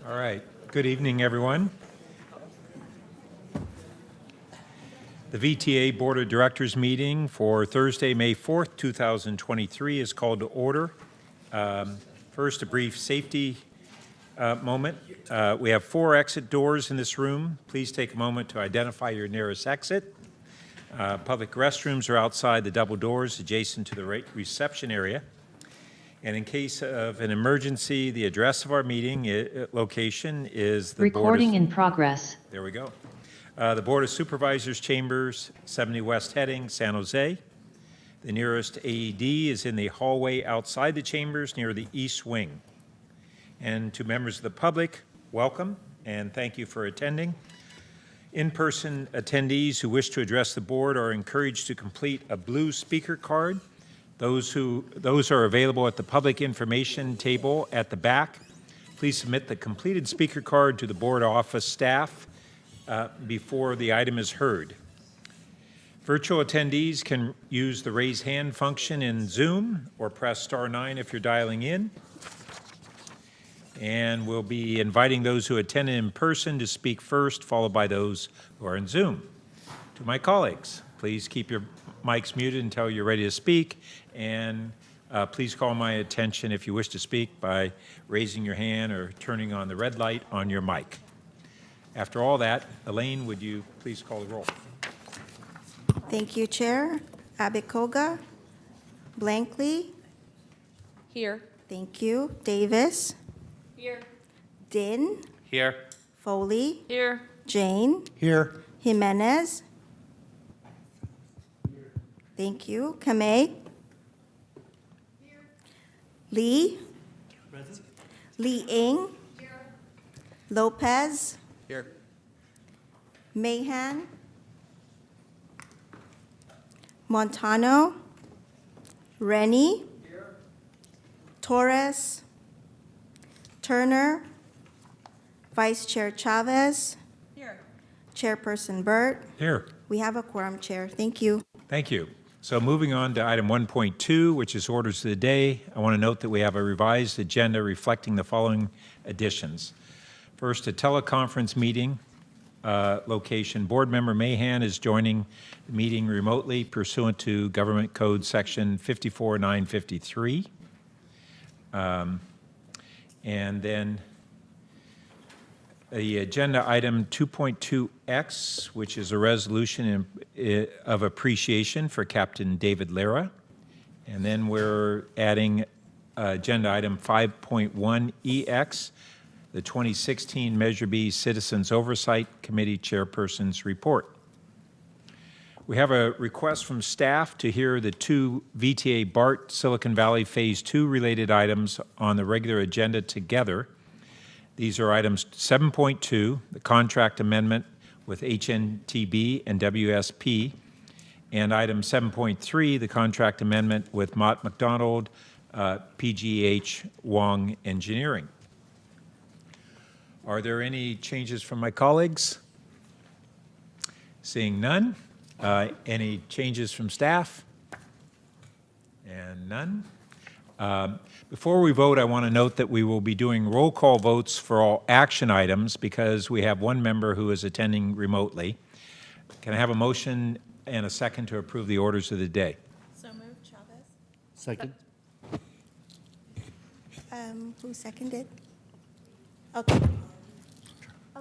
All right. Good evening, everyone. The VTA Board of Directors meeting for Thursday, May 4th, 2023 is called to order. First, a brief safety moment. We have 4 exit doors in this room. Please take a moment to identify your nearest exit. Public restrooms are outside the double doors adjacent to the reception area. And in case of an emergency, the address of our meeting location is the Recording in progress. There we go. The Board of Supervisors Chambers, 70 West Heading, San Jose. The nearest AED is in the hallway outside the chambers near the east wing. And to members of the public, welcome and thank you for attending. In-person attendees who wish to address the board are encouraged to complete a blue speaker card. Those are available at the public information table at the back. Please submit the completed speaker card to the board office staff before the item is heard. Virtual attendees can use the raise hand function in Zoom or press *9 if you're dialing in. And we'll be inviting those who attend in person to speak first, followed by those who are in Zoom. To my colleagues, please keep your mics muted until you're ready to speak, and please call my attention if you wish to speak by raising your hand or turning on the red light on your mic. After all that, Elaine, would you please call the roll? Thank you, Chair. Abikoga. Blankley. Here. Thank you. Davis. Here. Din. Here. Foley. Here. Jane. Here. Jimenez. Thank you. Kamei. Lee. Lee Ing. Lopez. Here. Mahan. Montano. Rennie. Torres. Turner. Vice Chair Chavez. Here. Chairperson Burt. Here. We have a quorum, Chair. Thank you. Thank you. So moving on to item 1.2, which is orders of the day, I want to note that we have a revised agenda reflecting the following additions. First, a teleconference meeting location. Board Member Mahan is joining the meeting remotely pursuant to Government Code Section 54953. And then the agenda item 2.2X, which is a resolution of appreciation for Captain David Lara. And then we're adding agenda item 5.1EX, the 2016 Measure B Citizens Oversight Committee Chairperson's Report. We have a request from staff to hear the 2 VTA BART Silicon Valley Phase 2 related items on the regular agenda together. These are items 7.2, the contract amendment with HNTB and WSP, and item 7.3, the contract amendment with Mott MacDonald, PGH Wong Engineering. Are there any changes from my colleagues? Seeing none. Any changes from staff? And none. Before we vote, I want to note that we will be doing roll call votes for all action items because we have one member who is attending remotely. Can I have a motion and a second to approve the orders of the day? So moved, Chavez. Second. Who seconded? Okay.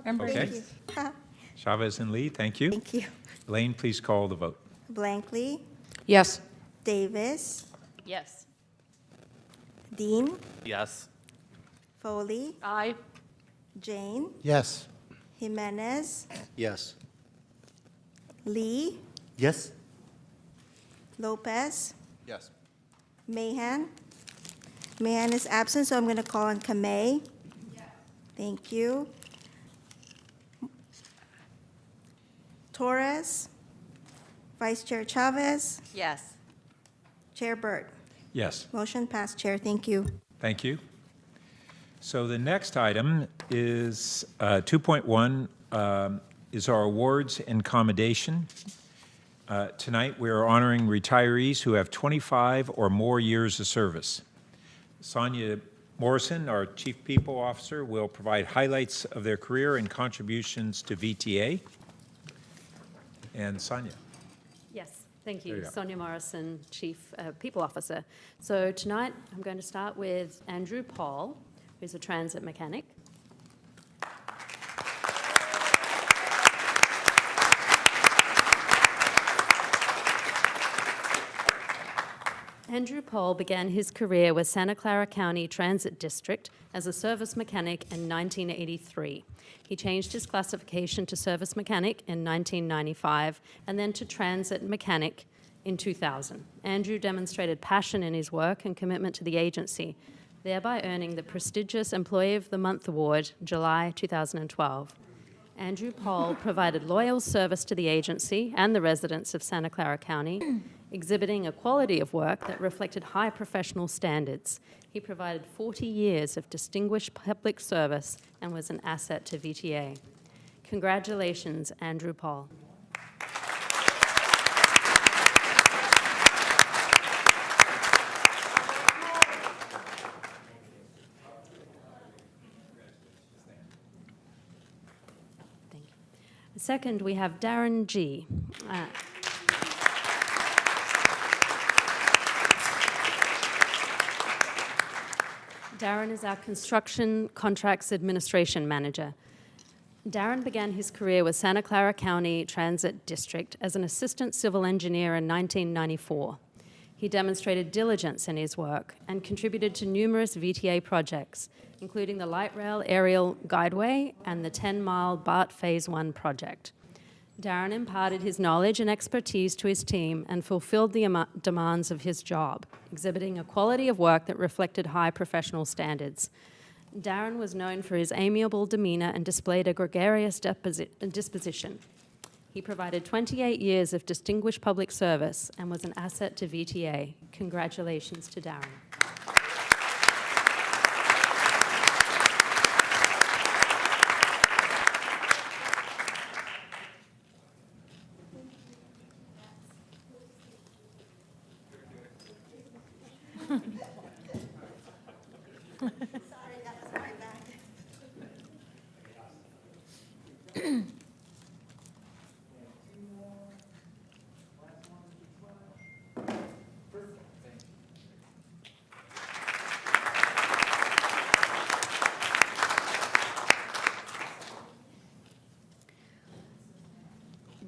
Member Okay. Thank you. Chavez and Lee, thank you. Thank you. Elaine, please call the vote. Blankley. Yes. Davis. Yes. Dean. Yes. Foley. Aye. Jane. Yes. Jimenez. Yes. Lee. Yes. Lopez. Yes. Mahan. Mahan is absent, so I'm going to call on Kamei. Thank you. Torres. Vice Chair Chavez. Yes. Chair Burt. Yes. Motion passed, Chair. Thank you. Thank you. So the next item is 2.1 is our awards and commendation. Tonight we are honoring retirees who have 25 or more years of service. Sonia Morrison, our Chief People Officer, will provide highlights of their career and contributions to VTA. And Sonia. Yes, thank There you. you go. Sonia Morrison, Chief People Officer. So tonight, I'm going to start with Andrew Paul, who's a transit mechanic. Andrew Paul began his career with Santa Clara County Transit District as a service mechanic in 1983. He changed his classification to service mechanic in 1995 and then to transit mechanic in 2000. Andrew demonstrated passion in his work and commitment to the agency, thereby earning the prestigious Employee of the Month award July 2012. Andrew Paul provided loyal service to the agency and the residents of Santa Clara County, exhibiting a quality of work that reflected high professional standards. He provided 40 years of distinguished public service and was an asset to VTA. Congratulations, Andrew Paul. Thank you. Second, we have Darren G. Darren is our Construction Contracts Administration Manager. Darren began his career with Santa Clara County Transit District as an assistant civil engineer in 1994. He demonstrated diligence in his work and contributed to numerous VTA projects, including the Light Rail Aerial Guideway and the 10-mile BART Phase 1 project. Darren imparted his knowledge and expertise to his team and fulfilled the demands of his job, exhibiting a quality of work that reflected high professional standards. Darren was known for his amiable demeanor and displayed a gregarious disposition. He provided 28 years of distinguished public service and was an asset to VTA. Congratulations to Darren.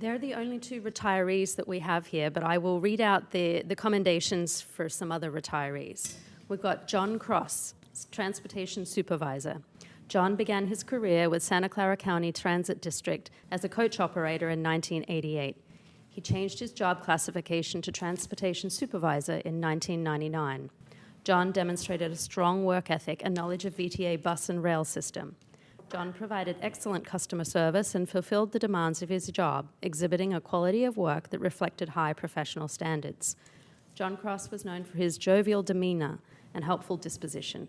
They're the only two retirees that we have here, but I will read out the commendations for some other retirees. We've got John Cross, Transportation Supervisor. John began his career with Santa Clara County Transit District as a coach operator in 1988. He changed his job classification to Transportation Supervisor in 1999. John demonstrated a strong work ethic and knowledge of VTA bus and rail system. John provided excellent customer service and fulfilled the demands of his job, exhibiting a quality of work that reflected high professional standards. John Cross was known for his jovial demeanor and helpful disposition.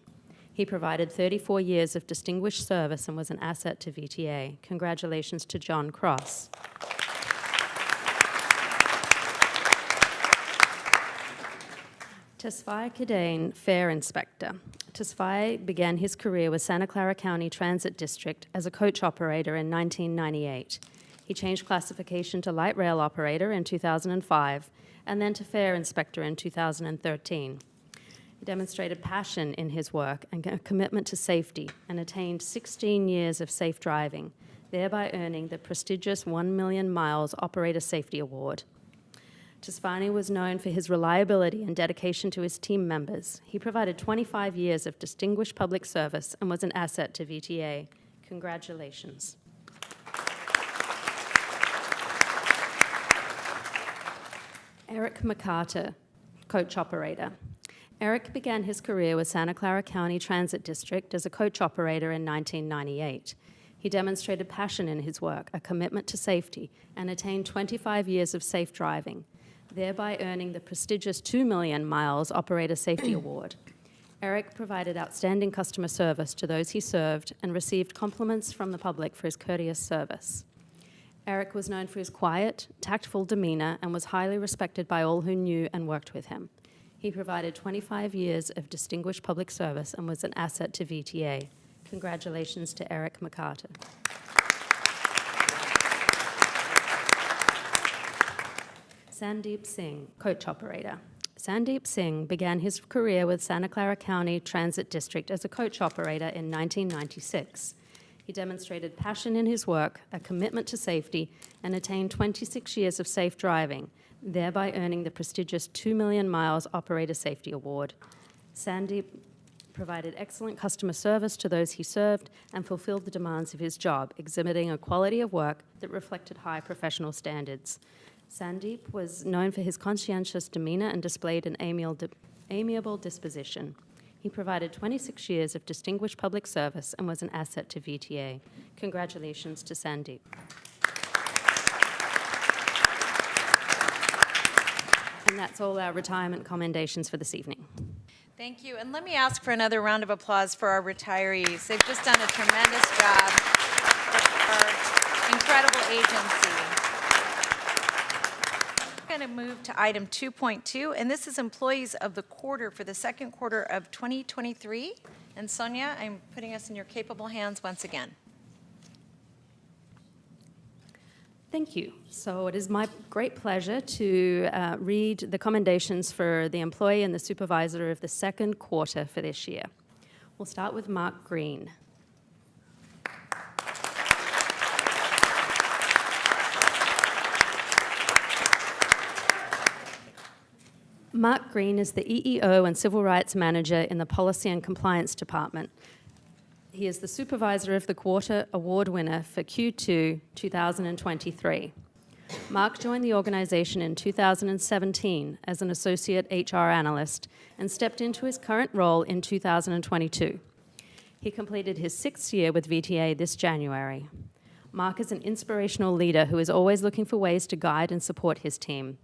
He provided 34 years of distinguished service and was an asset to VTA. Congratulations to John Cross. Tesfaye Kadane, Fare Inspector. Tesfaye began his career with Santa Clara County Transit District as a coach operator in 1998. He changed classification to light rail operator in 2005 and then to Fare Inspector in 2013. He demonstrated passion in his work and a commitment to safety and attained 16 years of safe driving, thereby earning the prestigious 1 Million Miles Operator Safety Award. Tesfaye was known for his reliability and dedication to his team members. He provided 25 years of distinguished public service and was an asset to VTA. Congratulations. Eric McCarter, coach operator. Eric began his career with Santa Clara County Transit District as a coach operator in 1998. He demonstrated passion in his work, a commitment to safety, and attained 25 years of safe driving, thereby earning the prestigious 2 Million Miles Operator Safety Award. Eric provided outstanding customer service to those he served and received compliments from the public for his courteous service. Eric was known for his quiet, tactful demeanor and was highly respected by all who knew and worked with him. He provided 25 years of distinguished public service and was an asset to VTA. Congratulations to Eric McCarter. Sandeep Singh, coach operator. Sandeep Singh began his career with Santa Clara County Transit District as a coach operator in 1996. He demonstrated passion in his work, a commitment to safety, and attained 26 years of safe driving, thereby earning the prestigious 2 Million Miles Operator Safety Award. Sandeep provided excellent customer service to those he served and fulfilled the demands of his job, exhibiting a quality of work that reflected high professional standards. Sandeep was known for his conscientious demeanor and displayed an amiable disposition. He provided 26 years of distinguished public service and was an asset to VTA. Congratulations to Sandeep. And that's all our retirement commendations for this evening. Thank you. And let me ask for another round of applause for our retirees. They've just done a tremendous job for our incredible agency. We're going to move to item 2.2, and this is employees of the quarter for the second quarter of 2023. And Sonia, I'm putting us in your capable hands once again. Thank you. So it is my great pleasure to read the commendations for the employee and the supervisor of the second quarter for this year. We'll start with Mark Green. Mark Green is the EEO and Civil Rights Manager in the Policy and Compliance Department. He is the Supervisor of the Quarter Award winner for Q2 2023. Mark joined the organization in 2017 as an Associate HR Analyst and stepped into his current role in 2022. He completed his 6th year with VTA this January. Mark is an inspirational leader who is always looking for ways to guide and support his team.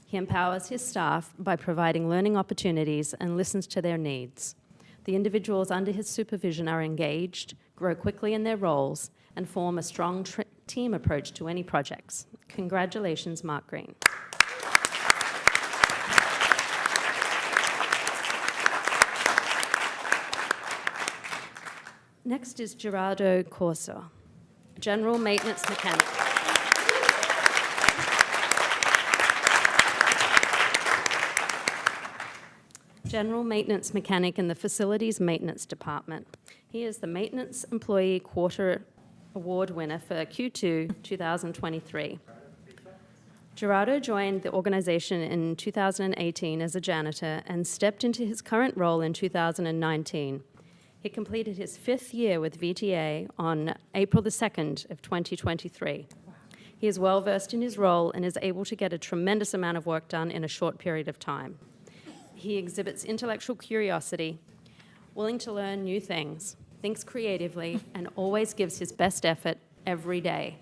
He empowers his staff by providing learning opportunities and listens to their needs. The individuals under his supervision are engaged, grow quickly in their roles, and form a strong team approach to any projects. Congratulations, Mark Green. Next is Gerardo Corso, General Maintenance Mechanic. General Maintenance Mechanic in the Facilities Maintenance Department. He is the Maintenance Employee Quarter Award winner for Q2 2023. Gerardo joined the organization in 2018 as a janitor and stepped into his current role in 2019. He completed his 5th year with VTA on April the 2nd of 2023. He is well versed in his role and is able to get a tremendous amount of work done in a short period of time. He exhibits intellectual curiosity, willing to learn new things, thinks creatively, and always gives his best effort every day.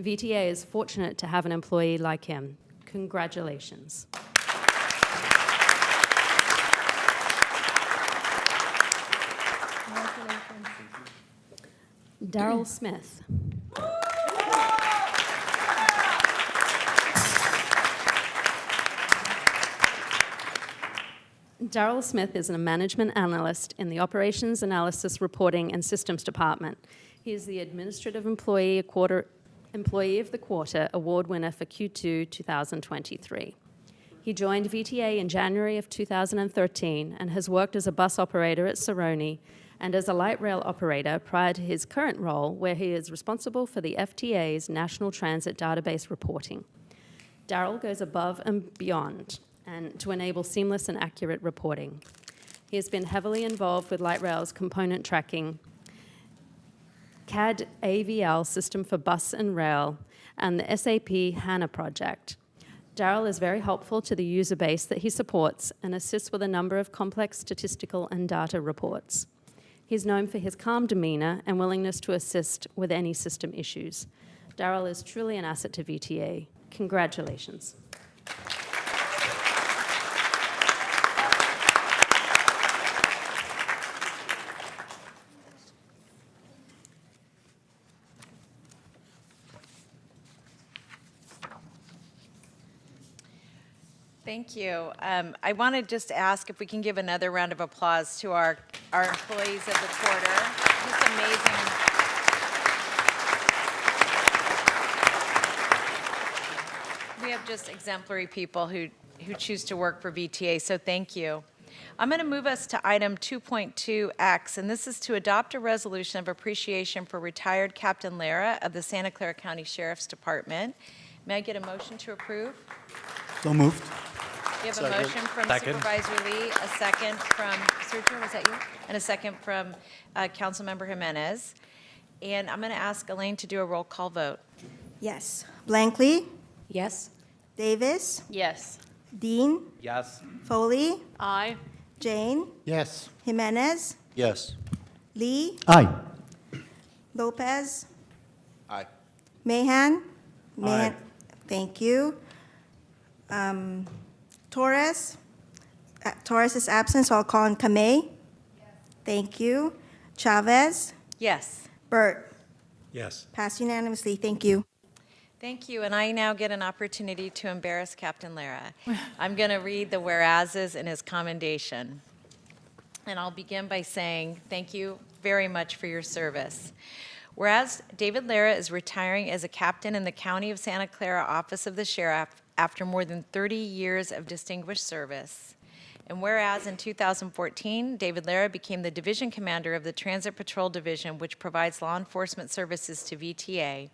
VTA is fortunate to have an employee like him. Congratulations. Daryl Smith. Daryl Smith is a management analyst in the Operations Analysis Reporting and Systems Department. He is the Administrative Employee of the Quarter Award winner for Q2 2023. He joined VTA in January of 2013 and has worked as a bus operator at Saroni and as a light rail operator prior to his current role, where he is responsible for the FTA's National Transit Database reporting. Daryl goes above and beyond and to enable seamless and accurate reporting. He has been heavily involved with light rail's component tracking, CAD AVL system for bus and rail, and the SAP HANA project. Daryl is very helpful to the user base that he supports and assists with a number of complex statistical and data reports. He's known for his calm demeanor and willingness to assist with any system issues. Daryl is truly an asset to VTA. Congratulations. Thank you. I want to just ask if we can give another round of applause to our employees of the quarter. Just amazing. We have just exemplary people who choose to work for VTA, so thank you. I'm going to move us to item 2.2X, and this is to adopt a resolution of appreciation for retired Captain Lara of the Santa Clara County Sheriff's Department. May I get a motion to approve? So moved. We have a motion from Supervisor Lee, a second from, Sergio, was that you? And a second from Councilmember Jimenez. And I'm going to ask Elaine to do a roll call vote. Yes. Blankley, Yes. Davis, Yes. Dean, Yes. Foley, Aye. Jane, Yes. Jimenez, Yes. Lee, Aye. Lopez, Aye. Mahan. Aye. Thank you. Torres. Torres is absent, so I'll call on Kamei. Thank you. Chavez. Yes. Burt. Yes. Passed unanimously. Thank you. Thank you, and I now get an opportunity to embarrass Captain Lara. I'm going to read the whereases in his commendation. And I'll begin by saying thank you very much for your service. Whereas David Lara is retiring as a captain in the County of Santa Clara Office of the Sheriff after more than 30 years of distinguished service. And whereas in 2014, David Lara became the division commander of the Transit Patrol Division, which provides law enforcement services to VTA.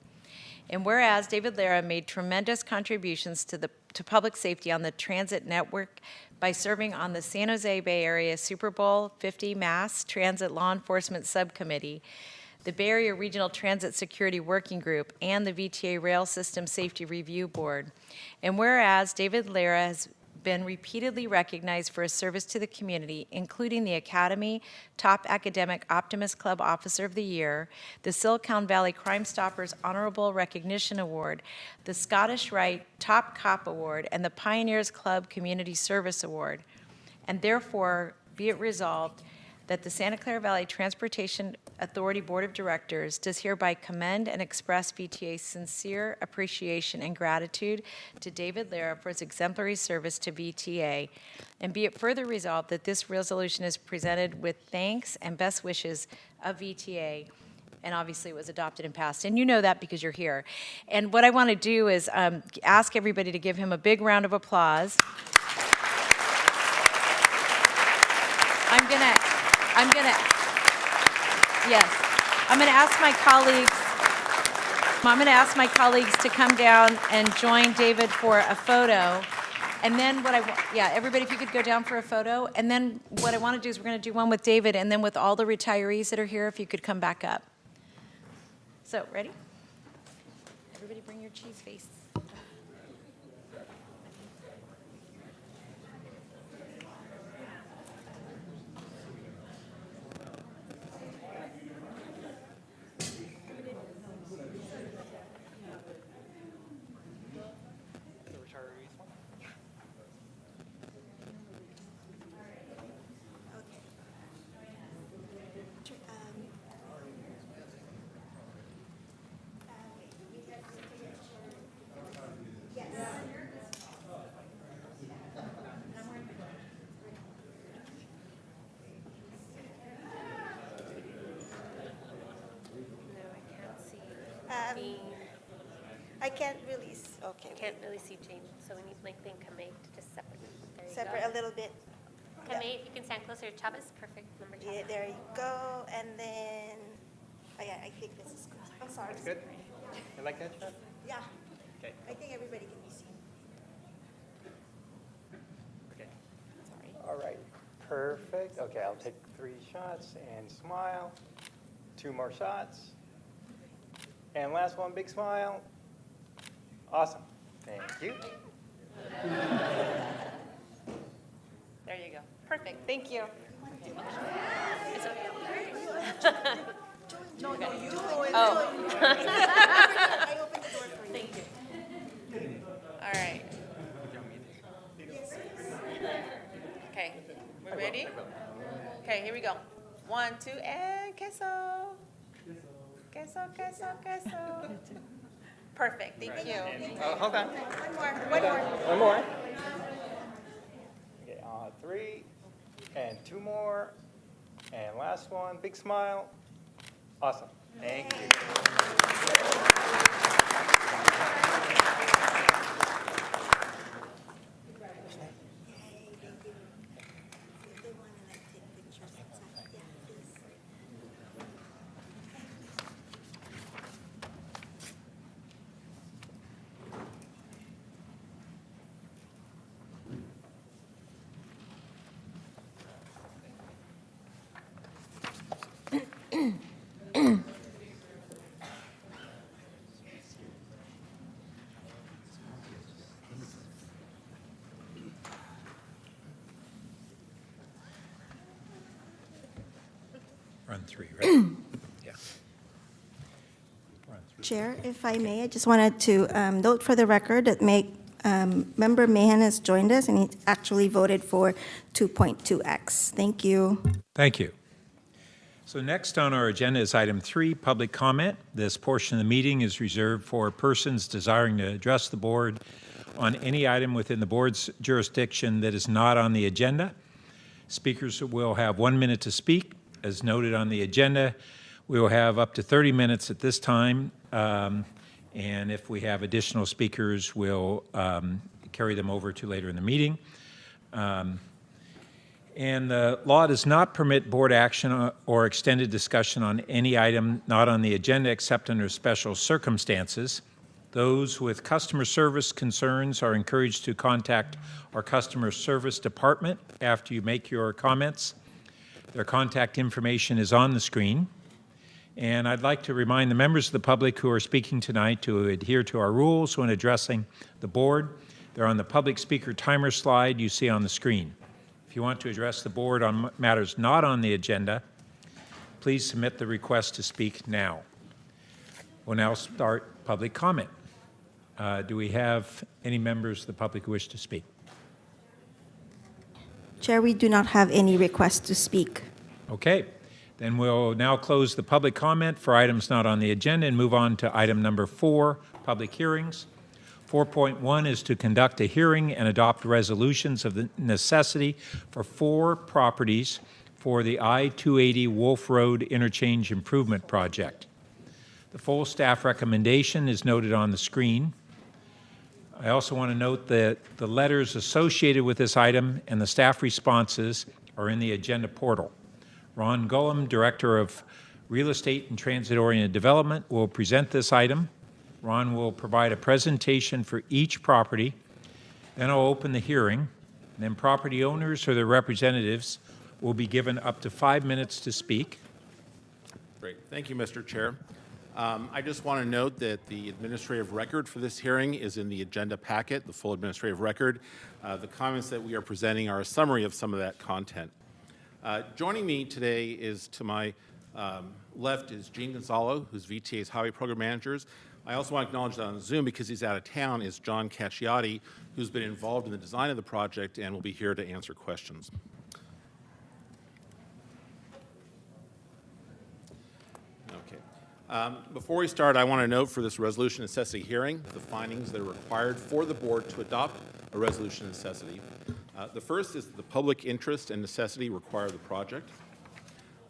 And whereas David Lara made tremendous contributions to public safety on the transit network by serving on the San Jose Bay Area Super Bowl 50 Mass Transit Law Enforcement Subcommittee, the Bay Area Regional Transit Security Working Group, and the VTA Rail System Safety Review Board. And whereas David Lara has been repeatedly recognized for his service to the community, including the Academy Top Academic Optimist Club Officer of the Year, the Silicon Valley Crime Stoppers Honorable Recognition Award, the Scottish Rite Top Cop Award, and the Pioneers Club Community Service Award. And therefore, be it resolved that the Santa Clara Valley Transportation Authority Board of Directors does hereby commend and express VTA's sincere appreciation and gratitude to David Lara for his exemplary service to VTA. And be it further resolved that this resolution is presented with thanks and best wishes of VTA. And obviously it was adopted and passed. And you know that because you're here. And what I want to do is ask everybody to give him a big round of applause. I'm going to ask my colleagues to come down and join David for a photo. And then everybody, if you could go down for a photo. And then what I want to do is we're going to do one with David, and then with all the retirees that are here, if you could come back up. So, ready? Everybody bring your cheese face. I can't really, okay. Can't really see Jane, so we need Lengthy and Kamei to just separate. There you Separate go. a little bit. Kamei, if you can stand closer. Chavez, perfect. Number Yeah, Chavez. there you go. And then, oh yeah, I think this is good. I'm sorry. Good. You like that shot? Yeah. Okay. I think everybody can be seen. Okay. Sorry. All right, perfect. Okay, I'll take 3 shots and smile. 2 more shots. And last one, big smile. Awesome. Thank you. There you go. Perfect. Thank you. It's okay. Oh. I opened the door for you. Thank you. All right. Okay, we ready? Okay, here we go. 1, 2, and queso. Queso, queso, queso. Perfect, thank you. Oh, hold on. One more. One more. 3, and 2 more, and last one, big smile. Awesome. Thank you. Run 3, right? Yeah. Run 3. Chair, if I may, I just wanted to note for the record that Member Mahan has joined us, and he actually voted for 2.2X. Thank you. Thank you. So next on our agenda is item 3, public comment. This portion of the meeting is reserved for persons desiring to address the board on any item within the board's jurisdiction that is not on the agenda. Speakers will have 1 minute to speak. As noted on the agenda, we will have up to 30 minutes at this time, and if we have additional speakers, we'll carry them over to later in the meeting. And the law does not permit board action or extended discussion on any item not on the agenda except under special circumstances. Those with customer service concerns are encouraged to contact our customer service department after you make your comments. Their contact information is on the screen. And I'd like to remind the members of the public who are speaking tonight to adhere to our rules when addressing the board. They're on the public speaker timer slide you see on the screen. If you want to address the board on matters not on the agenda, please submit the request to speak now. We'll now start public comment. Do we have any members of the public who wish to speak? Chair, we do not have any requests to speak. Okay, then we'll now close the public comment for items not on the agenda and move on to item number 4, public hearings. 4.1 is to conduct a hearing and adopt resolutions of the necessity for 4 properties for the I-280 Wolf Road Interchange Improvement Project. The full staff recommendation is noted on the screen. I also want to note that the letters associated with this item and the staff responses are in the agenda portal. Ron Gullum, Director of Real Estate and Transit-Oriented Development, will present this item. Ron will provide a presentation for each property. Then I'll open the hearing. Then property owners or their representatives will be given up to 5 minutes to speak. Great. Thank you, Mr. Chair. I just want to note that the administrative record for this hearing is in the agenda packet, the full administrative record. The comments that we are presenting are a summary of some of that content. Joining me today is to my left is Gene Gonzalo, who's VTA's Highway Program Managers. I also want to acknowledge that on Zoom, because he's out of town, is John Cacciati, who's been involved in the design of the project and will be here to answer questions. Before we start, I want to note for this resolution necessity hearing the findings that are required for the board to adopt a resolution necessity. The first is that the public interest and necessity require the project.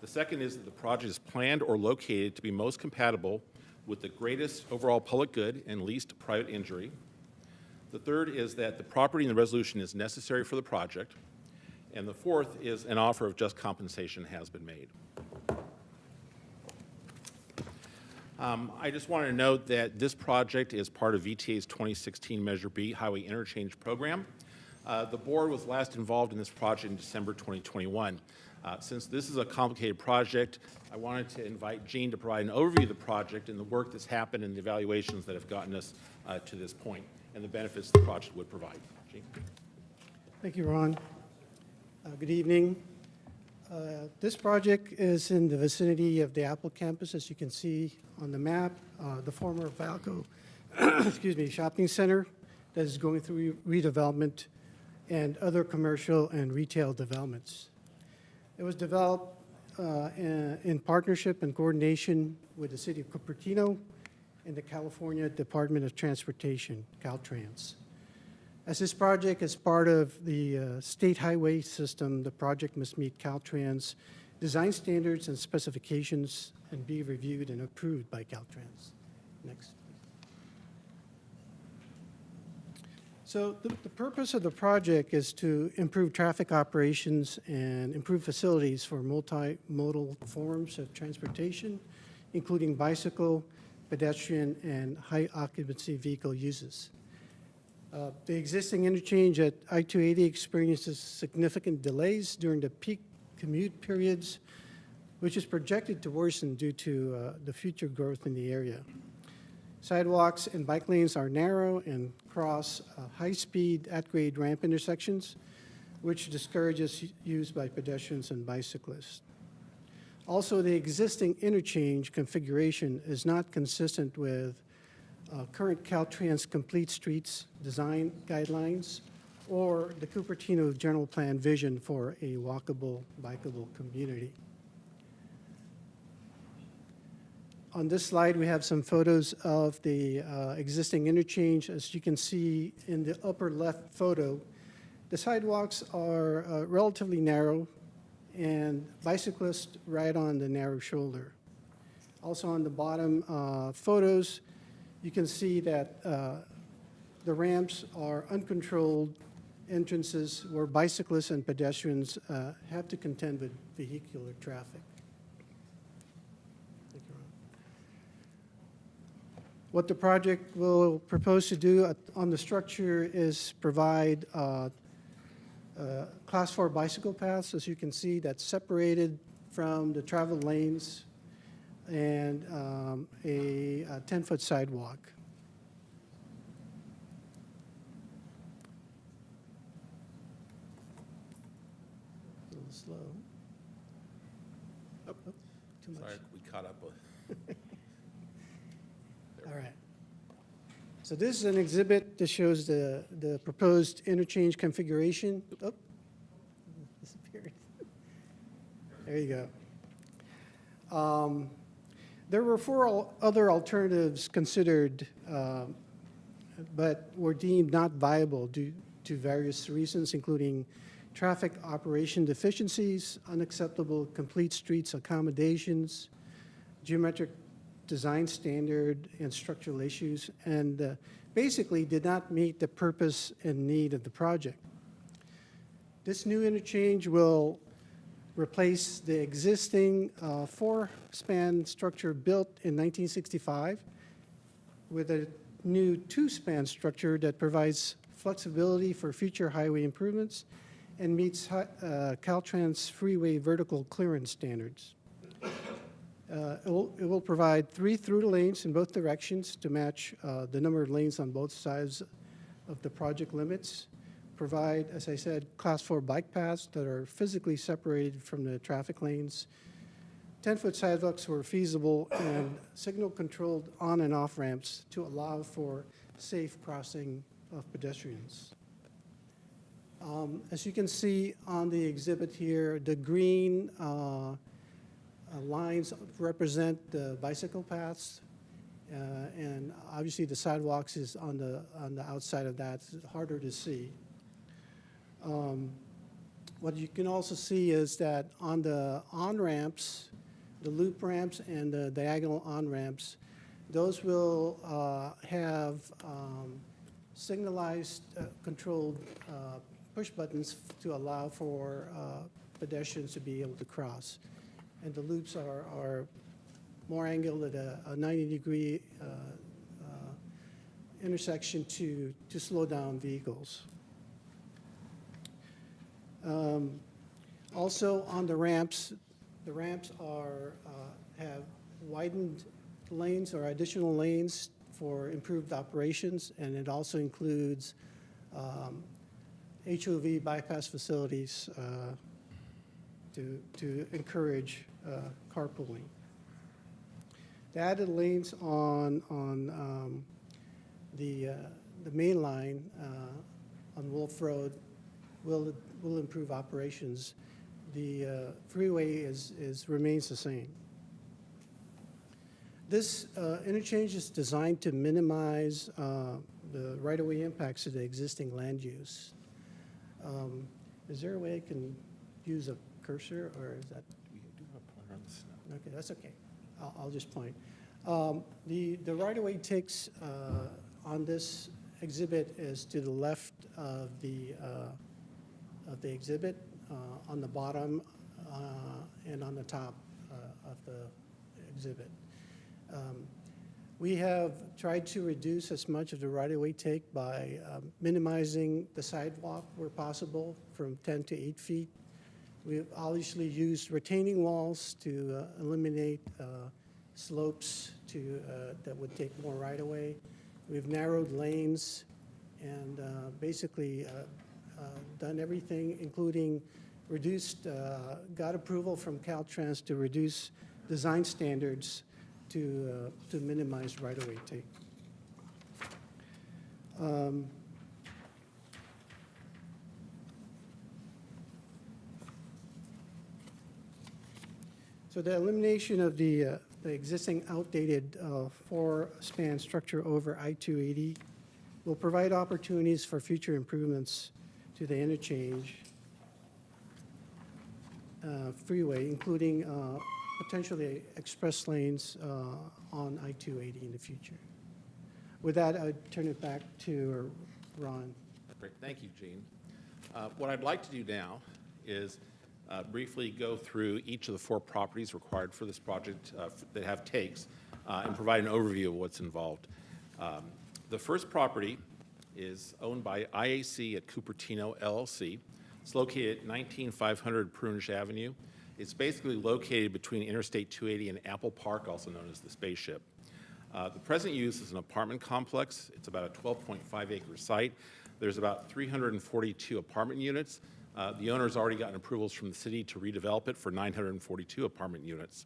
The second is that the project is planned or located to be most compatible with the greatest overall public good and least private injury. The third is that the property in the resolution is necessary for the project. And the fourth is an offer of just compensation has been made. I just want to note that this project is part of VTA's 2016 Measure B Highway Interchange Program. The board was last involved in this project in December 2021. Since this is a complicated project, I wanted to invite Gene to provide an overview of the project and the work that's happened and the evaluations that have gotten us to this point and the benefits the project would provide. Gene? Thank you, Ron. Good evening. This project is in the vicinity of the Apple campus, as you can see on the map, the former Valco shopping center that is going through redevelopment and other commercial and retail developments. It was developed in partnership and coordination with the City of Cupertino and the California Department of Transportation, Caltrans. As this project is part of the state highway system, the project must meet Caltrans design standards and specifications and be reviewed and approved by Caltrans. Next. So the purpose of the project is to improve traffic operations and improve facilities for multimodal forms of transportation, including bicycle, pedestrian, and high occupancy vehicle uses. The existing interchange at I-280 experiences significant delays during the peak commute periods, which is projected to worsen due to the future growth in the area. Sidewalks and bike lanes are narrow and cross high-speed at-grade ramp intersections, which discourages use by pedestrians and bicyclists. Also, the existing interchange configuration is not consistent with current Caltrans Complete Streets design guidelines or the Cupertino General Plan vision for a walkable, bikeable community. On this slide, we have some photos of the existing interchange. As you can see in the upper left photo, the sidewalks are relatively narrow, and bicyclists ride on the narrow shoulder. Also on the bottom photos, you can see that the ramps are uncontrolled entrances where bicyclists and pedestrians have to contend with vehicular traffic. Thank you, Ron. What the project will propose to do on the structure is provide Class 4 bicycle paths, as you can see, that's separated from the travel lanes, and a 10-foot sidewalk. A little slow. Oh, too much. Sorry, we caught up with. All right. So this is an exhibit that shows the proposed interchange configuration. Oh, disappeared. There you go. There were 4 other alternatives considered, but were deemed not viable due to various reasons, including traffic operation deficiencies, unacceptable complete streets accommodations, geometric design standard, and structural issues, and basically did not meet the purpose and need of the project. This new interchange will replace the existing 4-span structure built in 1965 with a new 2-span structure that provides flexibility for future highway improvements and meets Caltrans freeway vertical clearance standards. It will provide 3 through lanes in both directions to match the number of lanes on both sides of the project limits. Provide, as I said, Class 4 bike paths that are physically separated from the traffic lanes. 10-foot sidewalks were feasible, and signal-controlled on and off ramps to allow for safe crossing of pedestrians. As you can see on the exhibit here, the green lines represent the bicycle paths, and obviously the sidewalks is on the outside of that. It's harder to see. What you can also see is that on the on-ramps, the loop ramps and the diagonal on-ramps, those will have signalized, controlled push buttons to allow for pedestrians to be able to cross. And the loops are more angled at a 90-degree intersection to slow down vehicles. Also on the ramps have widened lanes or additional lanes for improved operations, and it also includes HOV bypass facilities to encourage carpooling. The added lanes on the main line on Wolf Road will improve operations. The freeway remains the same. This interchange is designed to minimize the right-of-way impacts to the existing land use. Is there a way I can use a cursor, or is that? Okay, that's okay. I'll just point. The right-of-way takes on this exhibit is to the left of the exhibit, on the bottom and on the top of the exhibit. We have tried to reduce as much of the right-of-way take by minimizing the sidewalk where possible from 10 to 8 feet. We've obviously used retaining walls to eliminate slopes that would take more right-of-way. We've narrowed lanes and basically done everything, including got approval from Caltrans to reduce design standards to minimize right-of-way take. So the elimination of the existing outdated four-span structure over I-280 will provide opportunities for future improvements to the interchange freeway, including potentially express lanes on I-280 in the future. With that, I turn it back to Ron. Great, thank you, Gene. What I'd like to do now is briefly go through each of the 4 properties required for this project that have takes and provide an overview of what's involved. The first property is owned by IAC at Cupertino, LLC. It's located at 19500 Prunage Avenue. It's basically located between Interstate 280 and Apple Park, also known as the Spaceship. The present use is an apartment complex. It's about a 12.5-acre site. There's about 342 apartment units. The owner's already gotten approvals from the city to redevelop it for 942 apartment units.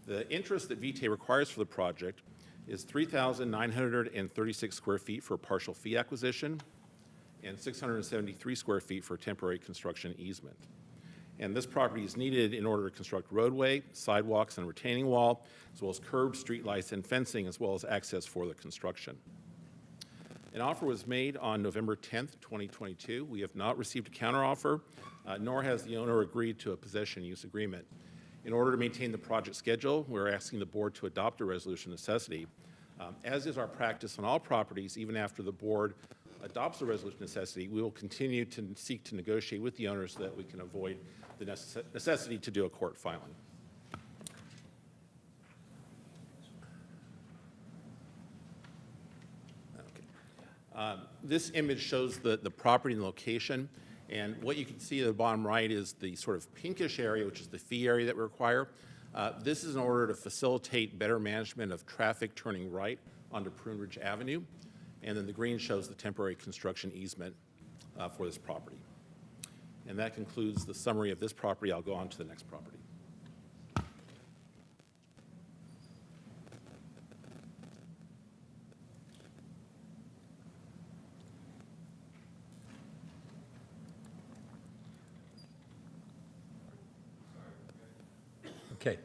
The interest that VTA requires for the project is 3,936 square feet for a partial fee acquisition and 673 square feet for temporary construction easement. And this property is needed in order to construct roadway, sidewalks, and retaining wall, as well as curbs, streetlights, and fencing, as well as access for the construction. An offer was made on November 10th, 2022. We have not received a counteroffer, nor has the owner agreed to a possession use agreement. In order to maintain the project schedule, we're asking the board to adopt a resolution of necessity. As is our practice on all properties, even after the board adopts the resolution of necessity, we will continue to seek to negotiate with the owner so that we can avoid the necessity to do a court filing. This image shows the property and location, and what you can see at the bottom right is the sort of pinkish area, which is the fee area that we require. This is in order to facilitate better management of traffic turning right onto Prunage Avenue, and then the green shows the temporary construction easement for this property. And that concludes the summary of this property. I'll go on to the next property. Okay.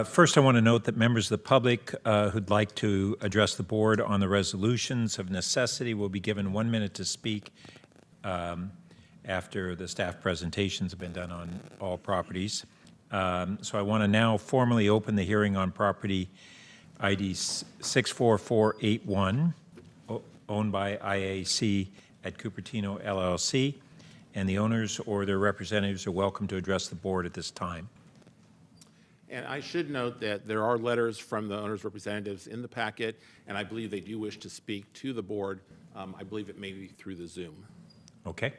First, I want to note that members of the public who'd like to address the board on the resolutions of necessity will be given 1 minute to speak after the staff presentations have been done on all properties. So I want to now formally open the hearing on property ID 64481, owned by IAC at Cupertino, LLC. And the owners or their representatives are welcome to address the board at this time. And I should note that there are letters from the owner's representatives in the packet, and I believe they do wish to speak to the board. I believe it may be through the Zoom. Okay.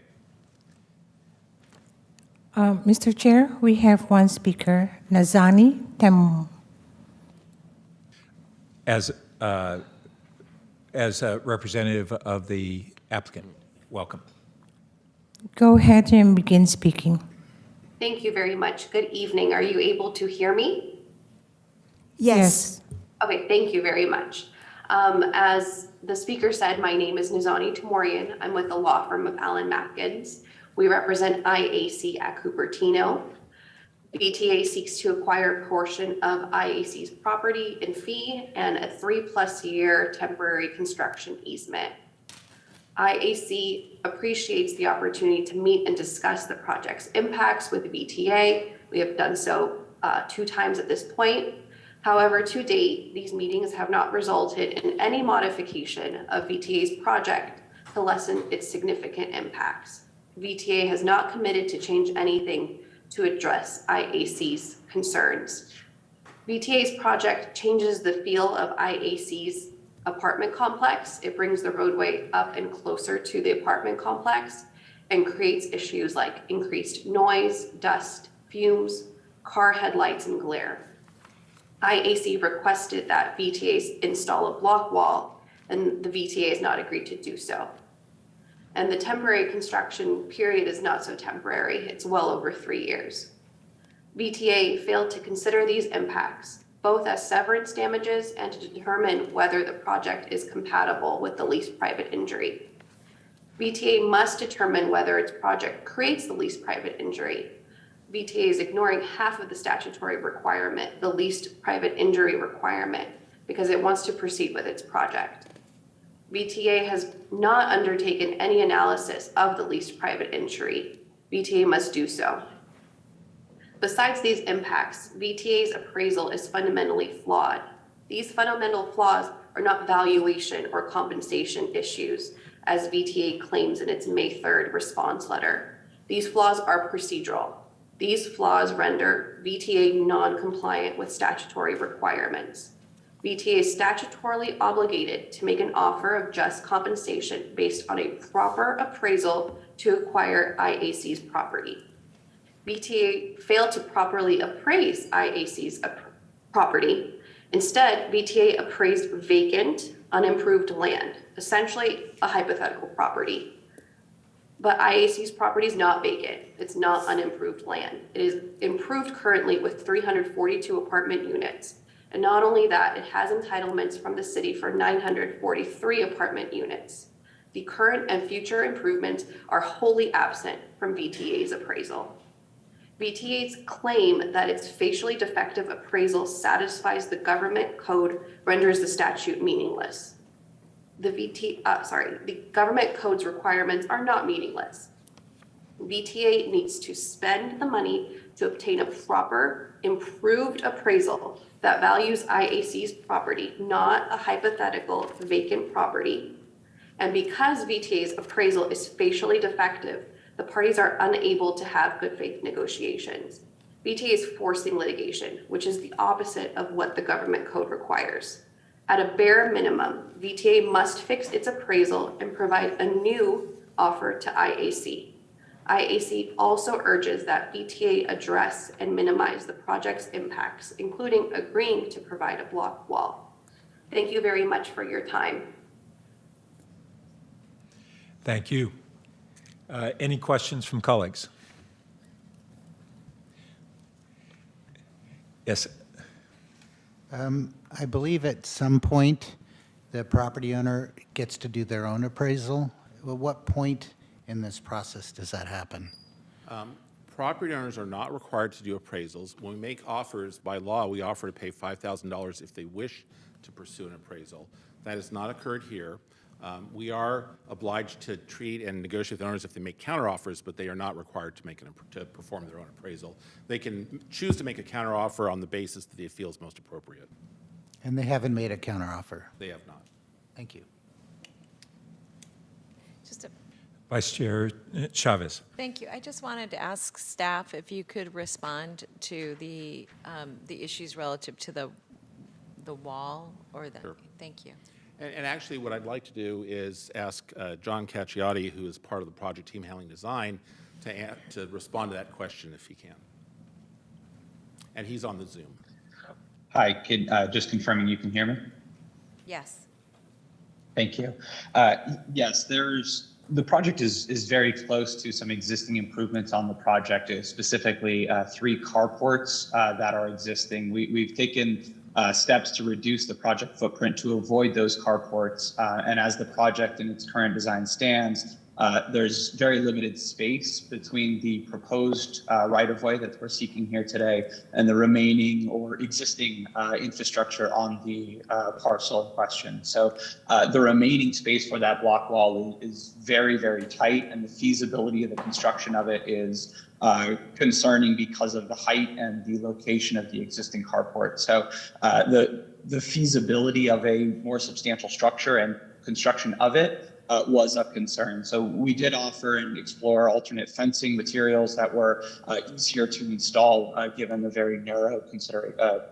Mr. Chair, we have one speaker, Nazani Tem. As a representative of the applicant, welcome. Go ahead and begin speaking. Thank you very much. Good evening. Are you able to hear me? Yes. Okay, thank you very much. As the speaker said, my name is Nizani Tamorian. I'm with the law firm of Allen Matkins. We represent IAC at Cupertino. VTA seeks to acquire a portion of IAC's property in fee and a 3+ year temporary construction easement. IAC appreciates the opportunity to meet and discuss the project's impacts with the VTA. We have done so 2 times at this point. However, to date, these meetings have not resulted in any modification of VTA's project to lessen its significant impacts. VTA has not committed to change anything to address IAC's concerns. VTA's project changes the feel of IAC's apartment complex. It brings the roadway up and closer to the apartment complex and creates issues like increased noise, dust, fumes, car headlights, and glare. IAC requested that VTA install a block wall, and the VTA has not agreed to do so. And the temporary construction period is not so temporary, it's well over 3 years. VTA failed to consider these impacts, both as severance damages and to determine whether the project is compatible with the least private injury. VTA must determine whether its project creates the least private injury. VTA is ignoring half of the statutory requirement, the least private injury requirement, because it wants to proceed with its project. VTA has not undertaken any analysis of the least private injury. VTA must do so. Besides these impacts, VTA's appraisal is fundamentally flawed. These fundamental flaws are not valuation or compensation issues, as VTA claims in its May 3rd response letter. These flaws are procedural. These flaws render VTA non-compliant with statutory requirements. VTA is statutorily obligated to make an offer of just compensation based on a proper appraisal to acquire IAC's property. VTA failed to properly appraise IAC's property. Instead, VTA appraised vacant, unimproved land, essentially a hypothetical property. But IAC's property is not vacant. It's not unimproved land. It is improved currently with 342 apartment units. And not only that, it has entitlements from the city for 943 apartment units. The current and future improvements are wholly absent from VTA's appraisal. VTA's claim that its facially defective appraisal satisfies the government code renders the statute meaningless. The government code's requirements are not meaningless. VTA needs to spend the money to obtain a proper, improved appraisal that values IAC's property, not a hypothetical vacant property. And because VTA's appraisal is facially defective, the parties are unable to have good faith negotiations. VTA is forcing litigation, which is the opposite of what the government code requires. At a bare minimum, VTA must fix its appraisal and provide a new offer to IAC. IAC also urges that VTA address and minimize the project's impacts, including agreeing to provide a block wall. Thank you very much for your time. Thank you. Any questions from colleagues? Yes. I believe at some point the property owner gets to do their own appraisal. At what point in this process does that happen? Property owners are not required to do appraisals. When we make offers, by law, we offer to pay $5,000 if they wish to pursue an appraisal. That has not occurred here. We are obliged to treat and negotiate with owners if they make counteroffers, but they are not required to perform their own appraisal. They can choose to make a counteroffer on the basis that they feel is most appropriate. And they haven't made a counteroffer? They have not. Thank you. Vice Chair Chavez. Thank you. I just wanted to ask staff if you could respond to the issues relative to the wall or the. Sure. Thank you. And actually, what I'd like to do is ask John Cacciati, who is part of the project team handling design, to respond to that question if he can. And he's on the Zoom. Hi, just confirming you can hear me? Yes. Thank you. Yes, the project is very close to some existing improvements on the project, specifically 3 carports that are existing. We've taken steps to reduce the project footprint to avoid those carports. And as the project in its current design stands, there's very limited space between the proposed right-of-way that we're seeking here today and the remaining or existing infrastructure on the parcel in question. So the remaining space for that block wall is very, very tight, and the feasibility of the construction of it is concerning because of the height and the location of the existing carport. So the feasibility of a more substantial structure and construction of it was a concern. So we did offer and explore alternate fencing materials that were easier to install given the very narrow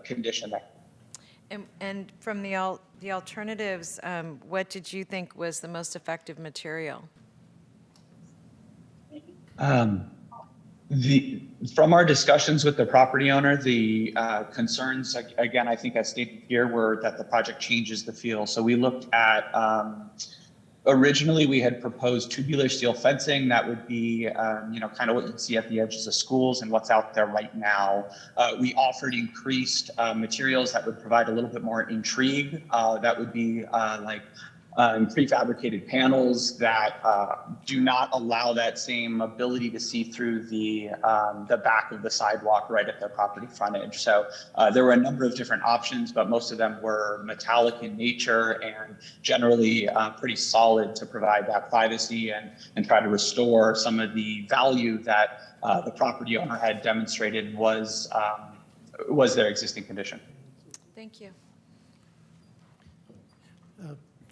condition there. And from the alternatives, what did you think was the most effective material? From our discussions with the property owner, the concerns, again, I think as stated here, were that the project changes the feel. So we looked at, originally we had proposed tubular steel fencing that would be, kind of what you'd see at the edges of schools and what's out there right now. We offered increased materials that would provide a little bit more intrigue. That would be prefabricated panels that do not allow that same ability to see through the back of the sidewalk right at the property frontage. So there were a number of different options, but most of them were metallic in nature and generally pretty solid to provide that privacy and try to restore some of the value that the property owner had demonstrated was their existing condition. Thank you.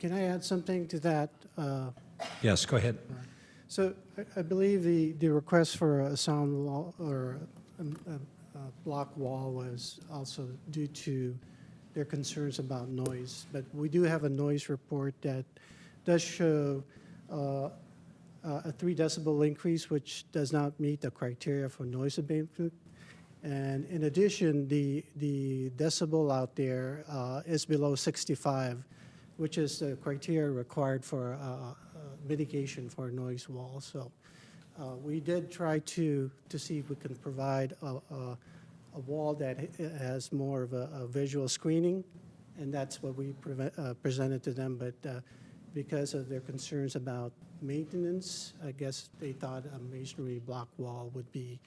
Can I add something to that? Yes, go ahead. So I believe the request for a sound wall or a block wall was also due to their concerns about noise. But we do have a noise report that does show a 3 decibel increase, which does not meet the criteria for noise abatement. And in addition, the decibel out there is below 65, which is the criteria required for mitigation for a noise wall. So we did try to see if we can provide a wall that has more of a visual screening, and that's what we presented to them. But because of their concerns about maintenance, I guess they thought a masonry block wall would be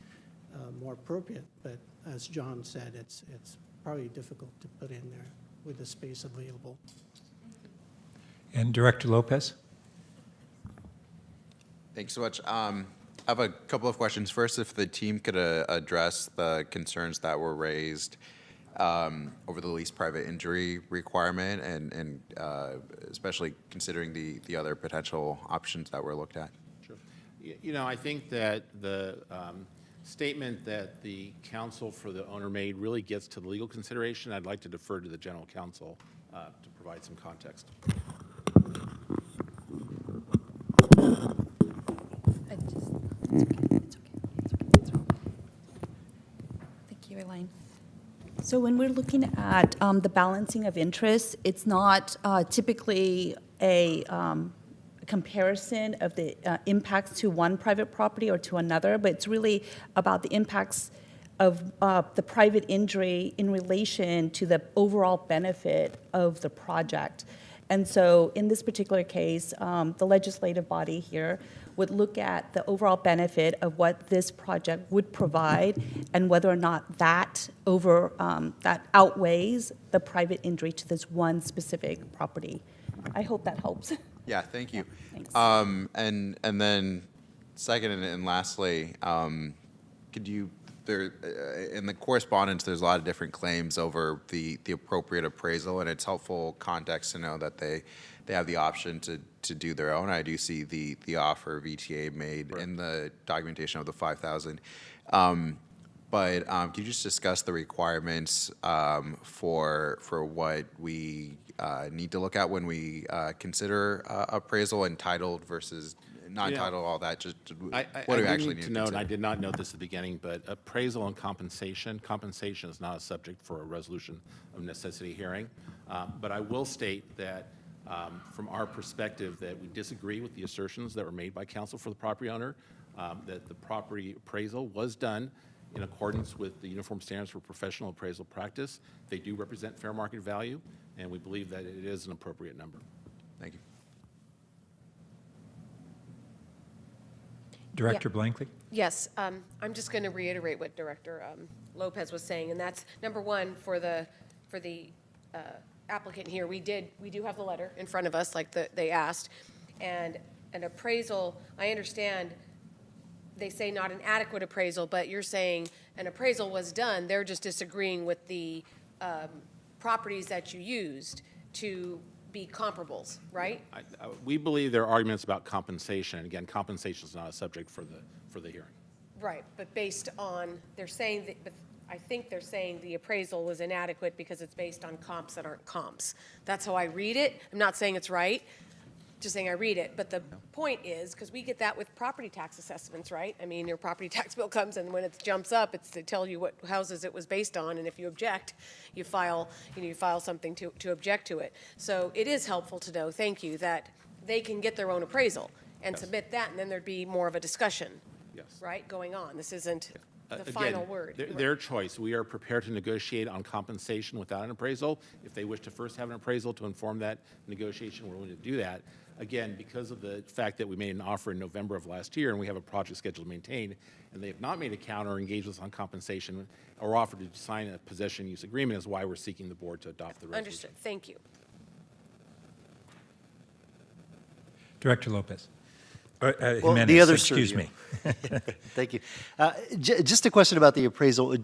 more appropriate. But as John said, it's probably difficult to put in there with the space available. And Director Lopez? Thanks so much. I have a couple of questions. First, if the team could address the concerns that were raised over the least private injury requirement and especially considering the other potential options that were looked at. Sure. I think that the statement that the counsel for the owner made really gets to the legal consideration. I'd like to defer to the general counsel to provide some context. Thank you, Elaine. So when we're looking at the balancing of interests, it's not typically a comparison of the impacts to one private property or to another, but it's really about the impacts of the private injury in relation to the overall benefit of the project. And so in this particular case, the legislative body here would look at the overall benefit of what this project would provide and whether or not that outweighs the private injury to this one specific property. I hope that helps. Yeah, thank you. Thanks. And then second and lastly, could you, in the correspondence, there's a lot of different claims over the appropriate appraisal, and it's helpful context to know that they have the option to do their own. I do see the offer VTA made in the documentation of the 5,000. But could you just discuss the requirements for what we need to look at when we consider appraisal, entitled versus non-titled, all that? Just what do we actually need to note, consider? and I did not note this at the beginning, but appraisal and compensation is not a subject for a resolution of necessity hearing. But I will state that from our perspective that we disagree with the assertions that were made by counsel for the property owner, that the property appraisal was done in accordance with the Uniform Standards for Professional Appraisal Practice. They do represent fair market value, and we believe that it is an appropriate number. Thank you. Director Blankley? Yes, I'm just going to reiterate what Director Lopez was saying, and that's, number one, for the applicant here, we do have the letter in front of us, like they asked, and an appraisal, I understand they say not an adequate appraisal, but you're saying an appraisal was done, they're just disagreeing with the properties that you used to be comparables, right? We believe there are arguments about compensation. Again, compensation is not a subject for the hearing. Right, but based on, they're saying that, but I think they're saying the appraisal was inadequate because it's based on comps that aren't comps. That's how I read it. I'm not saying it's right, just saying I read it. But the point is, because we get that with property tax assessments, right? I mean, your property tax bill comes, and when it jumps up, it's to tell you what houses it was based on, and if you object, you file something to object to it. So it is helpful to know, thank you, that they can get their own appraisal and submit that, and then there'd be more of a discussion, right, going on. This isn't the final word. Their choice. We are prepared to negotiate on compensation without an appraisal. If they wish to first have an appraisal to inform that negotiation, we're willing to do that. Again, because of the fact that we made an offer in November of last year and we have a project schedule to maintain, and they have not made a counter or engaged us on compensation or offered to sign a possession use agreement is why we're seeking the board to adopt the resolution. Understood. Thank you. Director Lopez. Well, Jimenez, the other excuse me. Thank you. Just a question about the appraisal.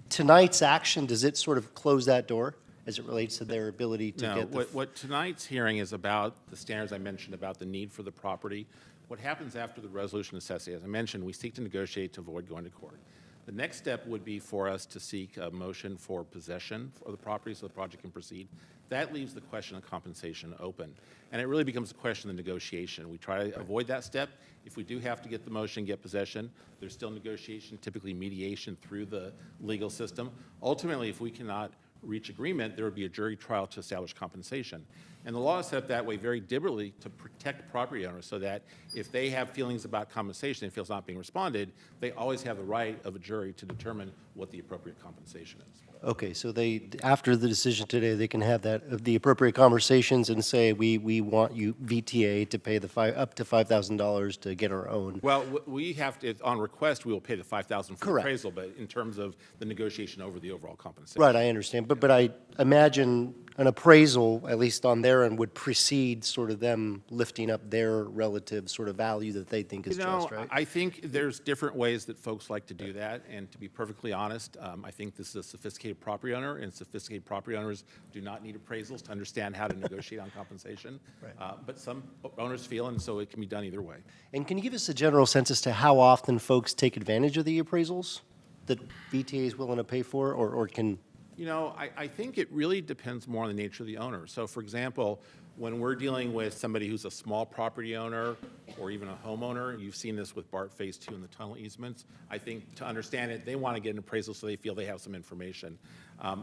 Tonight's action, does it sort of close that door as it relates to their ability to get the... What tonight's hearing is about, the standards I mentioned about the need for the property. What happens after the resolution necessity, as I mentioned, we seek to negotiate to avoid going to court. The next step would be for us to seek a motion for possession of the property so the project can proceed. That leaves the question of compensation open. And it really becomes a question of negotiation. We try to avoid that step. If we do have to get the motion, get possession, there's still negotiation, typically mediation through the legal system. Ultimately, if we cannot reach agreement, there would be a jury trial to establish compensation. And the law is set up that way very deliberately to protect property owners so that if they have feelings about compensation and feel it's not being responded, they always have the right of a jury to determine what the appropriate compensation is. Okay, so they, after the decision today, they can have the appropriate conversations and say, we want you, VTA, to pay up to $5,000 to get our own. Well, we have to, on request, we will pay the $5,000 for Correct. appraisal, but in terms of the negotiation over the overall compensation. Right, I understand. But I imagine an appraisal, at least on their end, would precede sort of them lifting up their relative sort of value that they think is just, right? I think there's different ways that folks like to do that, and to be perfectly honest, I think this is a sophisticated property owner, and sophisticated property owners do not need appraisals to understand how to negotiate on compensation. Right. But some owners feel, and so it can be done either way. And can you give us a general sense as to how often folks take advantage of the appraisals that VTA is willing to pay for, or can... You know, I think it really depends more on the nature of the owner. So, for example, when we're dealing with somebody who's a small property owner or even a homeowner, you've seen this with BART Phase 2 and the tunnel easements. I think to understand it, they want to get an appraisal so they feel they have some information.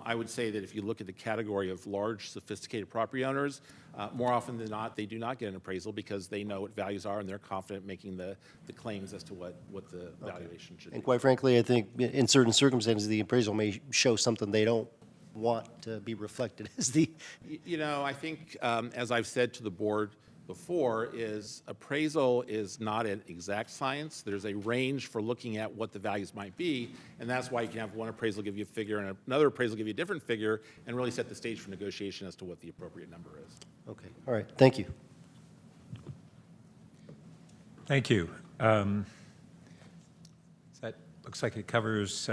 I would say that if you look at the category of large, sophisticated property owners, more often than not, they do not get an appraisal because they know what values are and they're confident making the claims as to what the valuation should be. And quite frankly, I think in certain circumstances, the appraisal may show something they don't want to be reflected as the... You know, I think, as I've said to the board before, is appraisal is not an exact science. There's a range for looking at what the values might be, and that's why you can have one appraisal give you a figure and another appraisal give you a different figure and really set the stage for negotiation as to what the appropriate number is. Okay, all right, thank you. Thank you. That looks like it covers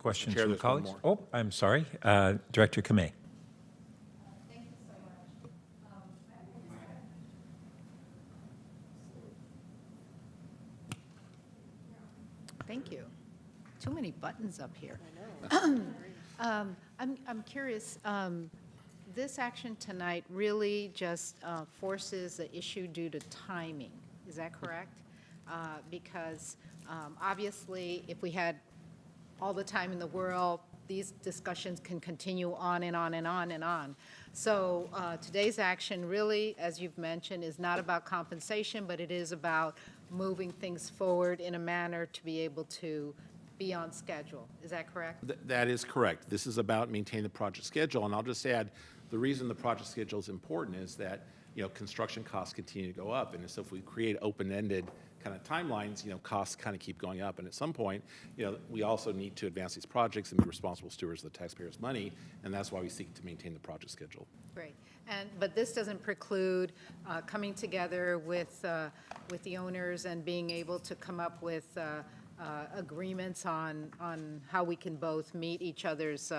questions Chair, from there's one colleagues. more. Oh, I'm sorry. Director Kamei. Thank you. Too many buttons up here. I'm curious, this action tonight really just forces the issue due to timing. Is that correct? Because obviously, if we had all the time in the world, these discussions can continue on and on and on and on. So today's action really, as you've mentioned, is not about compensation, but it is about moving things forward in a manner to be able to be on schedule. Is that correct? That is correct. This is about maintaining the project schedule, and I'll just add, the reason the project schedule is important is that, you know, construction costs continue to go up, and so if we create open-ended kind of timelines, costs kind of keep going up. And at some point, we also need to advance these projects and be responsible stewards of the taxpayers' money, and that's why we seek to maintain the project schedule. Great. But this doesn't preclude coming together with the owners and being able to come up with agreements on how we can both meet each other's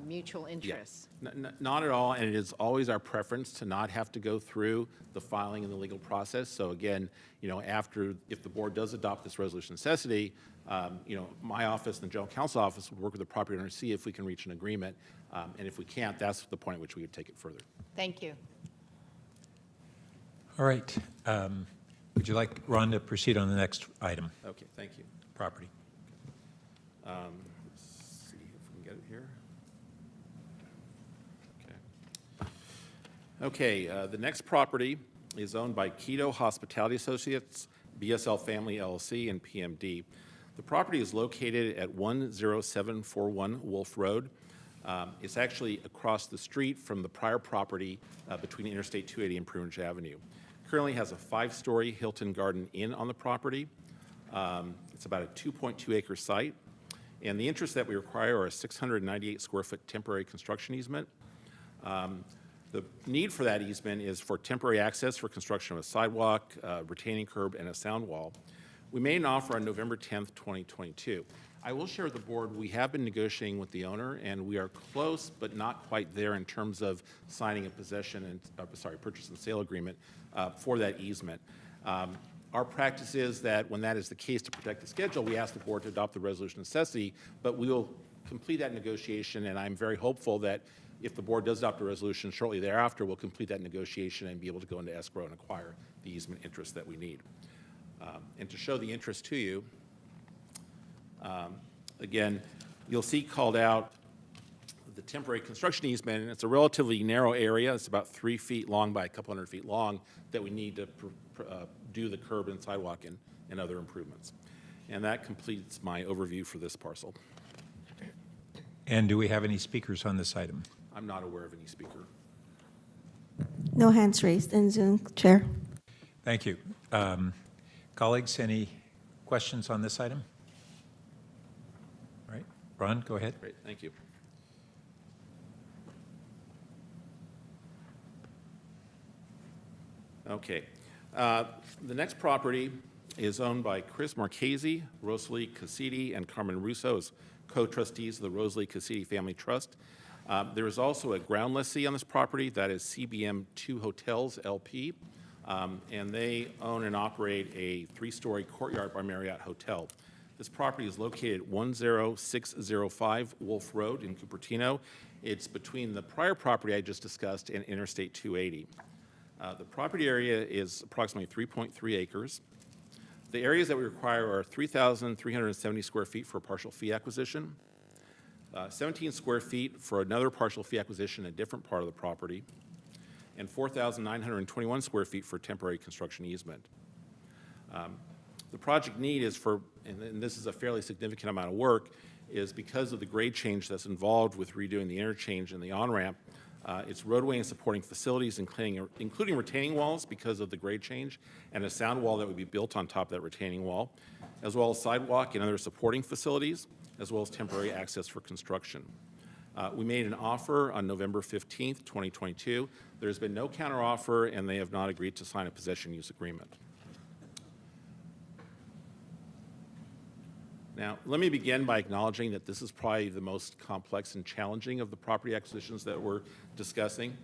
mutual interests. Not at all, and it is always our preference to not have to go through the filing and the legal process. So again, if the board does adopt this resolution necessity, my office and the general counsel office would work with the property owner to see if we can reach an agreement. And if we can't, that's the point at which we would take it further. Thank you. All right. Would you like Ron to proceed on the next item? Okay, thank you. Property. Let's see if we can get it here. Okay, the next property is owned by Keto Hospitality Associates, BSL Family LLC, and PMD. The property is located at 10741 Wolf Road. It's actually across the street from the prior property between Interstate 280 and Prunage Avenue. Currently has a 5-story Hilton Garden Inn on the property. It's about a 2.2-acre site. And the interests that we require are a 698-square-foot temporary construction easement. The need for that easement is for temporary access for construction of a sidewalk, retaining curb, and a sound wall. We made an offer on November 10th, 2022. I will share with the board, we have been negotiating with the owner, and we are close but not quite there in terms of signing a purchase and sale agreement for that easement. Our practice is that when that is the case, to protect the schedule, we ask the board to adopt the resolution of necessity, but we will complete that negotiation, and I'm very hopeful that if the board does adopt a resolution shortly thereafter, we'll complete that negotiation and be able to go into escrow and acquire the easement interest that we need. And to show the interest to you, again, you'll see called out the temporary construction easement, and it's a relatively narrow area. It's about 3 feet long by a couple hundred feet long that we need to do the curb and sidewalk and other improvements. And that completes my overview for this parcel. And do we have any speakers on this item? I'm not aware of any speaker. No hands raised in Zoom, Chair. Thank you. Colleagues, any questions on this item? All right. Ron, go ahead. Great, thank you. Okay. The next property is owned by Chris Marchese, Rosalie Cassidi, and Carmen Russo as co-trustees of the Rosalie Cassidi Family Trust. There is also a ground lessee on this property, that is CBM 2 Hotels LP, and they own and operate a 3-story Courtyard by Marriott hotel. This property is located at 10605 Wolf Road in Cupertino. It's between the prior property I just discussed and Interstate 280. The property area is approximately 3.3 acres. The areas that we require are 3,370 square feet for a partial fee acquisition, 17 square feet for another partial fee acquisition in a different part of the property, and 4,921 square feet for temporary construction easement. The project need is for, and this is a fairly significant amount of work, is because of the grade change that's involved with redoing the interchange and the on-ramp. It's roadway and supporting facilities, including retaining walls because of the grade change, and a sound wall that would be built on top of that retaining wall, as well as sidewalk and other supporting facilities, as well as temporary access for construction. We made an offer on November 15th, 2022. There's been no counteroffer, and they have not agreed to sign a possession use agreement. Now, let me begin by acknowledging that this is probably the most complex and challenging of the property acquisitions that we're discussing.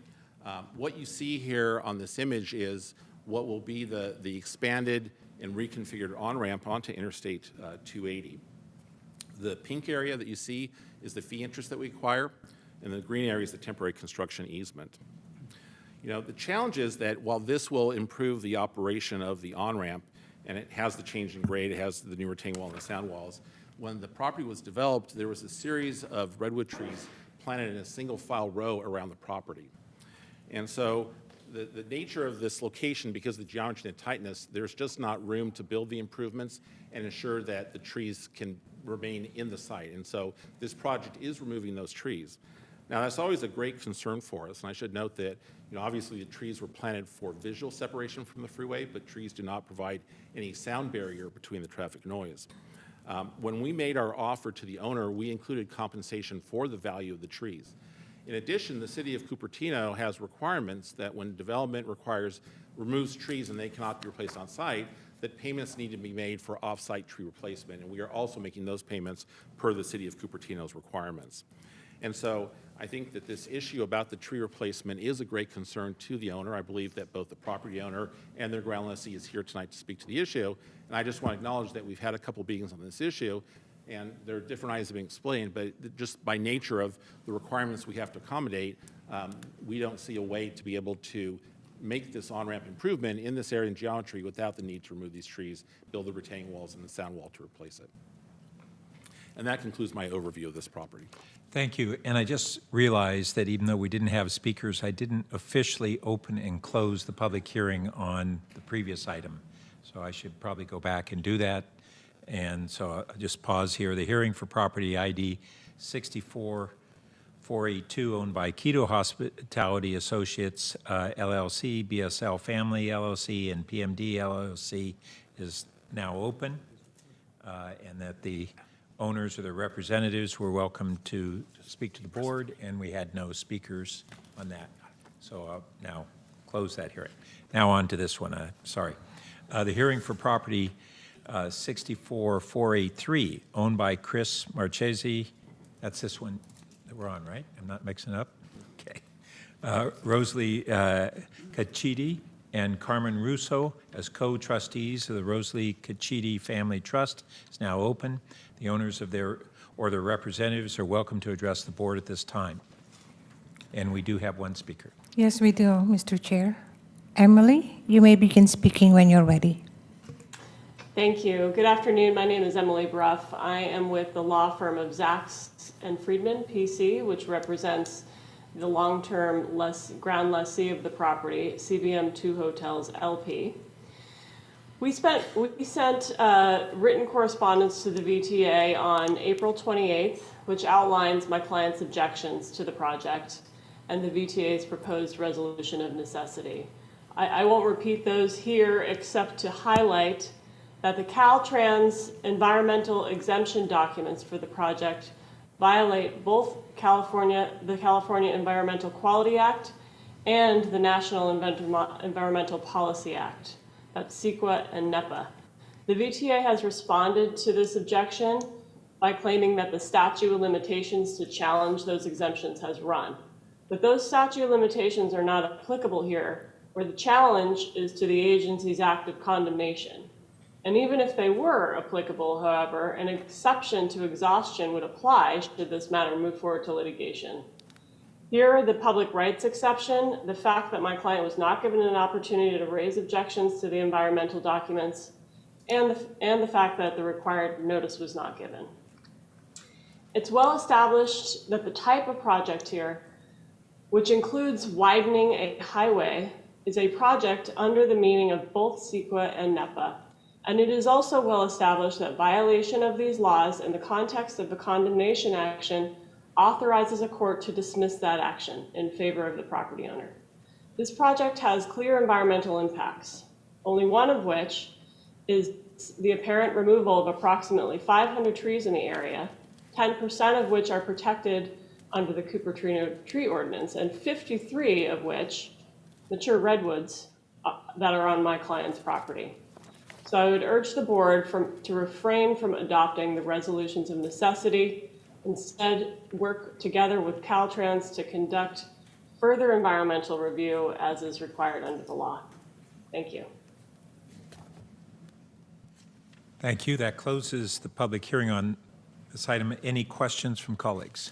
What you see here on this image is what will be the expanded and reconfigured on-ramp onto Interstate 280. The pink area that you see is the fee interest that we acquire, and the green area is the temporary construction easement. The challenge is that while this will improve the operation of the on-ramp, and it has the change in grade, it has the new retaining wall and the sound walls. When the property was developed, there was a series of redwood trees planted in a single file row around the property. And so the nature of this location, because of the geometry and the tightness, there's just not room to build the improvements and ensure that the trees can remain in the site. And so this project is removing those trees. Now, that's always a great concern for us, and I should note that, obviously the trees were planted for visual separation from the freeway, but trees do not provide any sound barrier between the traffic noise. When we made our offer to the owner, we included compensation for the value of the trees. In addition, the city of Cupertino has requirements that when development removes trees and they cannot be replaced on site, that payments need to be made for off-site tree replacement, and we are also making those payments per the city of Cupertino's requirements. And so I think that this issue about the tree replacement is a great concern to the owner. I believe that both the property owner and their ground lessee is here tonight to speak to the issue. And I just want to acknowledge that we've had a couple meetings on this issue, and there are different items being explained, but just by nature of the requirements we have to accommodate, we don't see a way to be able to make this on-ramp improvement in this area and geometry without the need to remove these trees, build the retaining walls and the sound wall to replace it. And that concludes my overview of this property. Thank you. And I just realized that even though we didn't have speakers, I didn't officially open and close the public hearing on the previous item. So I should probably go back and do that. And so I'll just pause here. The hearing for property ID 64482 owned by Quito Hospitality Associates, LLC, BSL Family, LLC, and PMD, LLC is now open, and that the owners or their representatives were welcome to speak to the board, and we had no speakers on that. So I'll now close that hearing. Now on to this one, sorry. The hearing for property 64483, owned by Chris Marchese. That's this one that we're on, right? I'm not mixing up? Okay. Rosalie Caccitti and Carmen Russo as co-trustees of the Rosalie Caccitti Family Trust is now open. The owners of their representatives are welcome to address the board at this time. And we do have one speaker. Yes, we do, Mr. Chair. Emily, you may begin speaking when you're ready. Thank you. Good afternoon. My name is Emily Bruff. I am with the law firm of Zacks and Friedman, PC, which represents the long-term ground lessee of the property, CBM 2 Hotels, LP. We sent written correspondence to the VTA on April 28th, which outlines my client's objections to the project and the VTA's proposed resolution of necessity. I won't repeat those here except to highlight that the Caltrans environmental exemption documents for the project violate both the California Environmental Quality Act and the National Environmental Policy Act. That's CEQA and NEPA. The VTA has responded to this objection by claiming that the statute of limitations to challenge those exemptions has run. But those statute of limitations are not applicable here, where the challenge is to the agency's act of condemnation. And even if they were applicable, however, an exception to exhaustion would apply should this matter move forward to litigation. Here, the public rights exception, the fact that my client was not given an opportunity to raise objections to the environmental documents, and the fact that the required notice was not given. It's well established that the type of project here, which includes widening a highway, is a project under the meaning of both CEQA and NEPA. And it is also well established that violation of these laws in the context of a condemnation action authorizes a court to dismiss that action in favor of the property owner. This project has clear environmental impacts, only one of which is the apparent removal of approximately 500 trees in the area, 10% of which are protected under the Cupertino Tree Ordinance, and 53 of which mature redwoods that are on my client's property. So I would urge the board to refrain from adopting the resolutions of necessity, instead work together with Caltrans to conduct further environmental review as is required under the law. Thank you. Thank you. That closes the public hearing on this item. Any questions from colleagues?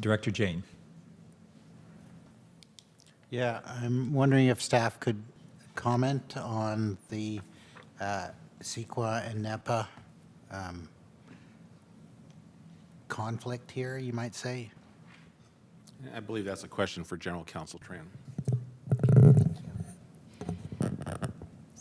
Director Jane. Yeah, I'm wondering if staff could comment on the CEQA and NEPA conflict here, you might say? I believe that's a question for General Counsel Tran.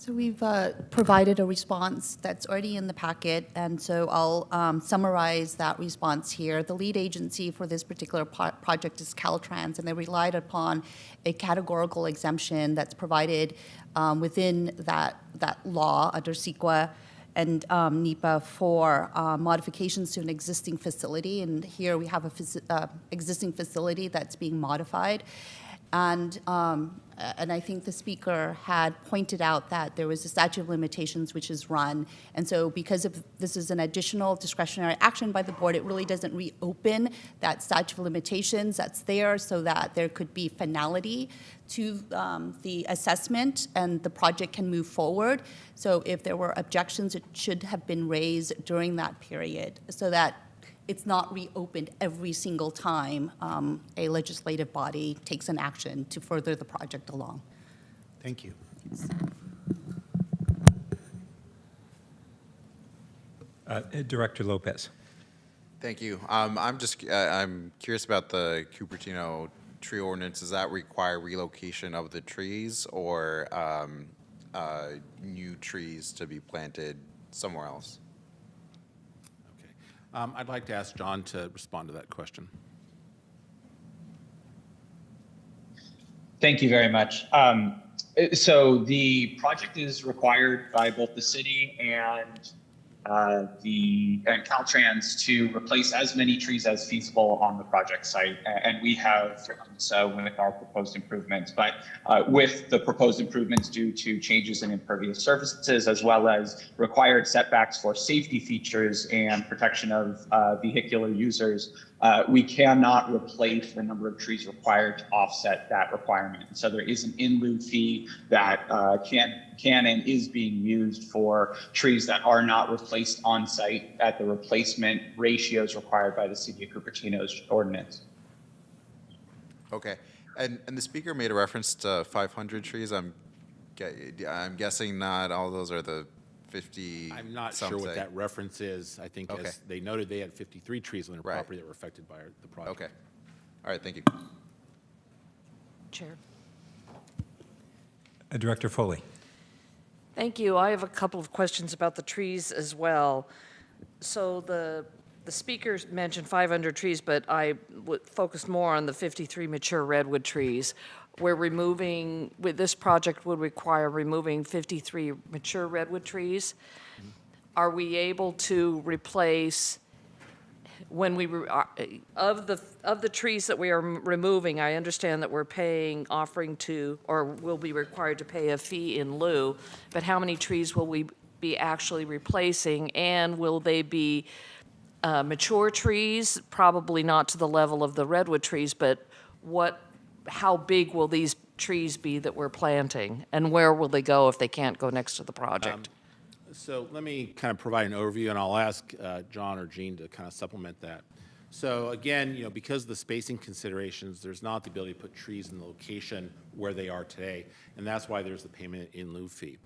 So we've provided a response that's already in the packet, and so I'll summarize that response here. The lead agency for this particular project is Caltrans, and they relied upon a categorical exemption that's provided within that law under CEQA and NEPA for modifications to an existing facility. And here we have a existing facility that's being modified. And I think the speaker had pointed out that there was a statute of limitations which is run. And so because of this is an additional discretionary action by the board, it really doesn't reopen that statute of limitations that's there so that there could be finality to the assessment and the project can move forward. So if there were objections, it should have been raised during that period so that it's not reopened every single time a legislative body takes an action to further the project along. Thank you. Director Lopez. Thank you. I'm curious about the Cupertino tree ordinance. Does that require relocation of the trees or new trees to be planted somewhere else? I'd like to ask John to respond to that question. Thank you very much. So the project is required by both the city and Caltrans to replace as many trees as feasible on the project site, and we have done so with our proposed improvements. But with the proposed improvements due to changes in impervious surfaces, as well as required setbacks for safety features and protection of vehicular users, we cannot replace the number of trees required to offset that requirement. And so there is an in lieu fee that can and is being used for trees that are not replaced on site at the replacement ratios required by the City of Cupertino's ordinance. Okay. And the speaker made a reference to 500 trees. I'm guessing not all those are the 50 I'm not something. sure what that reference is. I think as they noted, they had 53 trees on their property that were affected by the project. Okay. All right, thank you. Chair. Director Foley. Thank you. I have a couple of questions about the trees as well. So the speakers mentioned 500 trees, but I focused more on the 53 mature redwood trees. We're removing, with this project would require removing 53 mature redwood trees. Are we able to replace, when we, of the trees that we are removing, I understand that we're offering to, or will be required to pay a fee in lieu, but how many trees will we be actually replacing, and will they be mature trees? Probably not to the level of the redwood trees, but how big will these trees be that we're planting, and where will they go if they can't go next to the project? So let me kind of provide an overview, and I'll ask John or Jean to kind of supplement that. So again, because of the spacing considerations, there's not the ability to put trees in the location where they are today, and that's why there's the payment in lieu fee.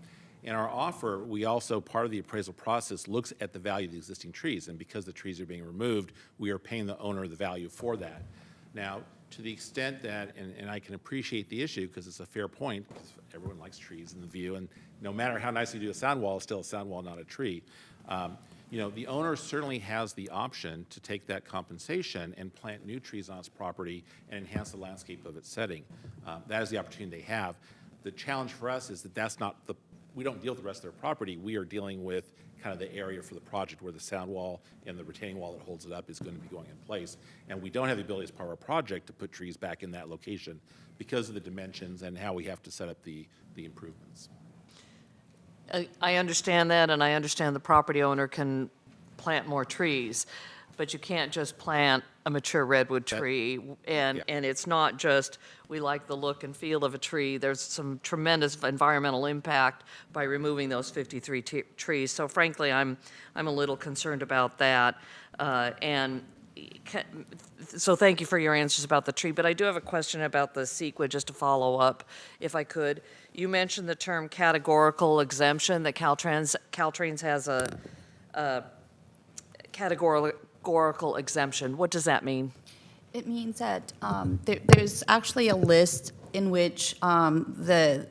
In our offer, we also, part of the appraisal process, looks at the value of the existing trees, and because the trees are being removed, we are paying the owner the value for that. Now, to the extent that, and I can appreciate the issue because it's a fair point, because everyone likes trees in the view, and no matter how nicely you do a sound wall, it's still a sound wall, not a tree. The owner certainly has the option to take that compensation and plant new trees on its property and enhance the landscape of its setting. That is the opportunity they have. The challenge for us is that that's not we don't deal with the rest of their property. We are dealing with kind of the area for the project where the sound wall and the retaining wall that holds it up is going to be going in place. And we don't have the ability as part of our project to put trees back in that location because of the dimensions and how we have to set up the improvements. I understand that, and I understand the property owner can plant more trees, but you can't just plant a mature redwood tree, and it's not just we like the look and feel of a tree. There's some tremendous environmental impact by removing those 53 trees. So frankly, I'm a little concerned about that. So thank you for your answers about the tree, but I do have a question about the CEQA, just to follow up, if I could. You mentioned the term categorical exemption, that Caltrans has a categorical exemption. What does that mean? It means that there's actually a list in which the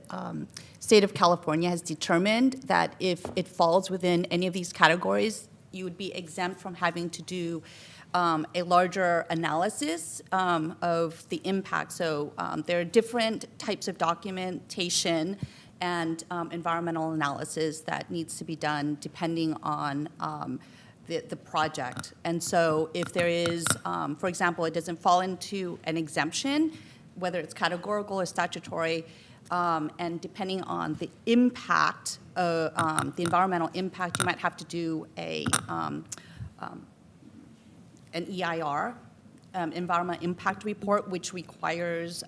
state of California has determined that if it falls within any of these categories, you would be exempt from having to do a larger analysis of the impact. So there are different types of documentation and environmental analysis that needs to be done depending on the project. And so if there is, for example, it doesn't fall into an exemption, whether it's categorical or statutory, and depending on the impact, the environmental impact, you might have to do an EIR, environmental impact report, which requires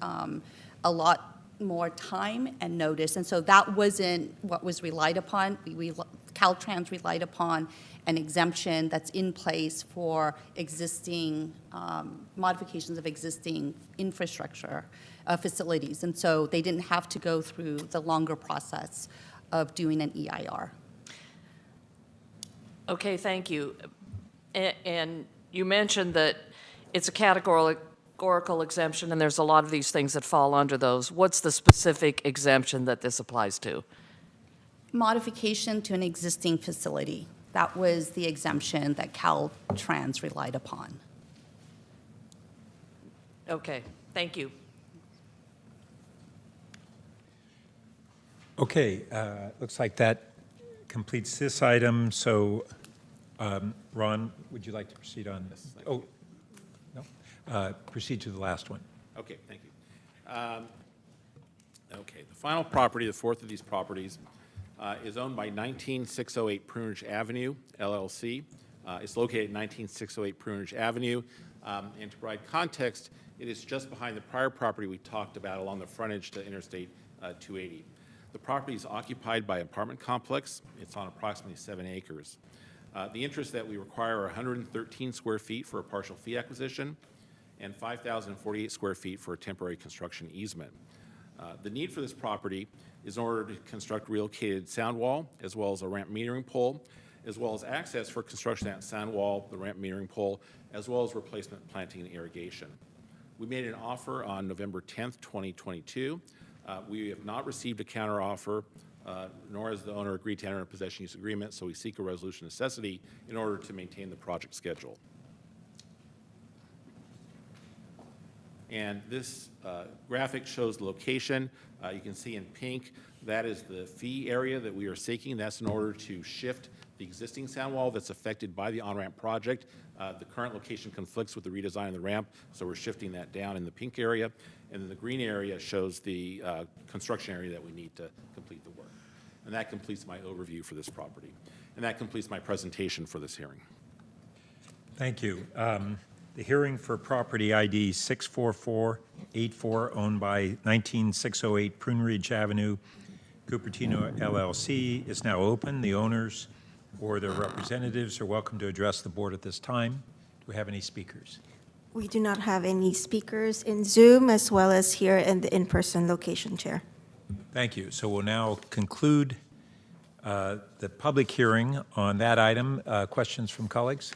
a lot more time and notice. And so that wasn't what was relied upon. Caltrans relied upon an exemption that's in place for existing modifications of existing infrastructure facilities. And so they didn't have to go through the longer process of doing an EIR. Okay, thank you. And you mentioned that it's a categorical exemption, and there's a lot of these things that fall under those. What's the specific exemption that this applies to? Modification to an existing facility. That was the exemption that Caltrans relied upon. Okay, thank you. Okay, looks like that completes this item. So, Ron, would you like to proceed on this? Oh, no? Proceed to the last one. Okay, thank you. Okay, the final property, the fourth of these properties, is owned by 19608 Prunage Avenue, LLC. It's located at 19608 Prunage Avenue. And to provide context, it is just behind the prior property we talked about along the frontage to Interstate 280. The property is occupied by an apartment complex. It's on approximately 7 acres. The interests that we require are 113 square feet for a partial fee acquisition and 5,048 square feet for a temporary construction easement. The need for this property is in order to construct relocated sound wall, as well as a ramp metering pole, as well as access for construction at sound wall, the ramp metering pole, as well as replacement planting and irrigation. We made an offer on November 10th, 2022. We have not received a counteroffer, nor has the owner agreed to enter a possession use agreement, so we seek a resolution of necessity in order to maintain the project schedule. And this graphic shows the location. You can see in pink, that is the fee area that we are seeking. That's in order to shift the existing sound wall that's affected by the on-ramp project. The current location conflicts with the redesign of the ramp, so we're shifting that down in the pink area. And then the green area shows the construction area that we need to complete the work. And that completes my overview for this property. And that completes my presentation for this hearing. Thank you. The hearing for property ID 64484, owned by 19608 Prune Ridge Avenue, Cupertino LLC, is now open. The owners or their representatives are welcome to address the board at this time. Do we have any speakers? We do not have any speakers in Zoom as well as here in the in-person location, Chair. Thank you. So we'll now conclude the public hearing on that item. Questions from colleagues?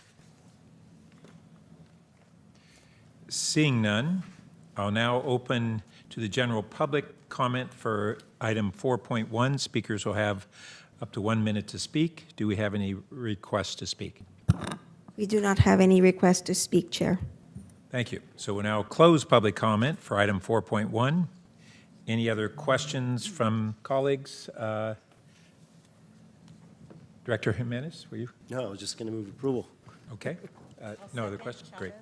Seeing none, I'll now open to the general public comment for item 4.1. Speakers will have up to 1 minute to speak. Do we have any requests to speak? We do not have any requests to speak, Chair. Thank you. So we'll now close public comment for item 4.1. Any other questions from colleagues? Director Jimenez, were you? No, I was just going to move approval. Okay. No other questions? Great.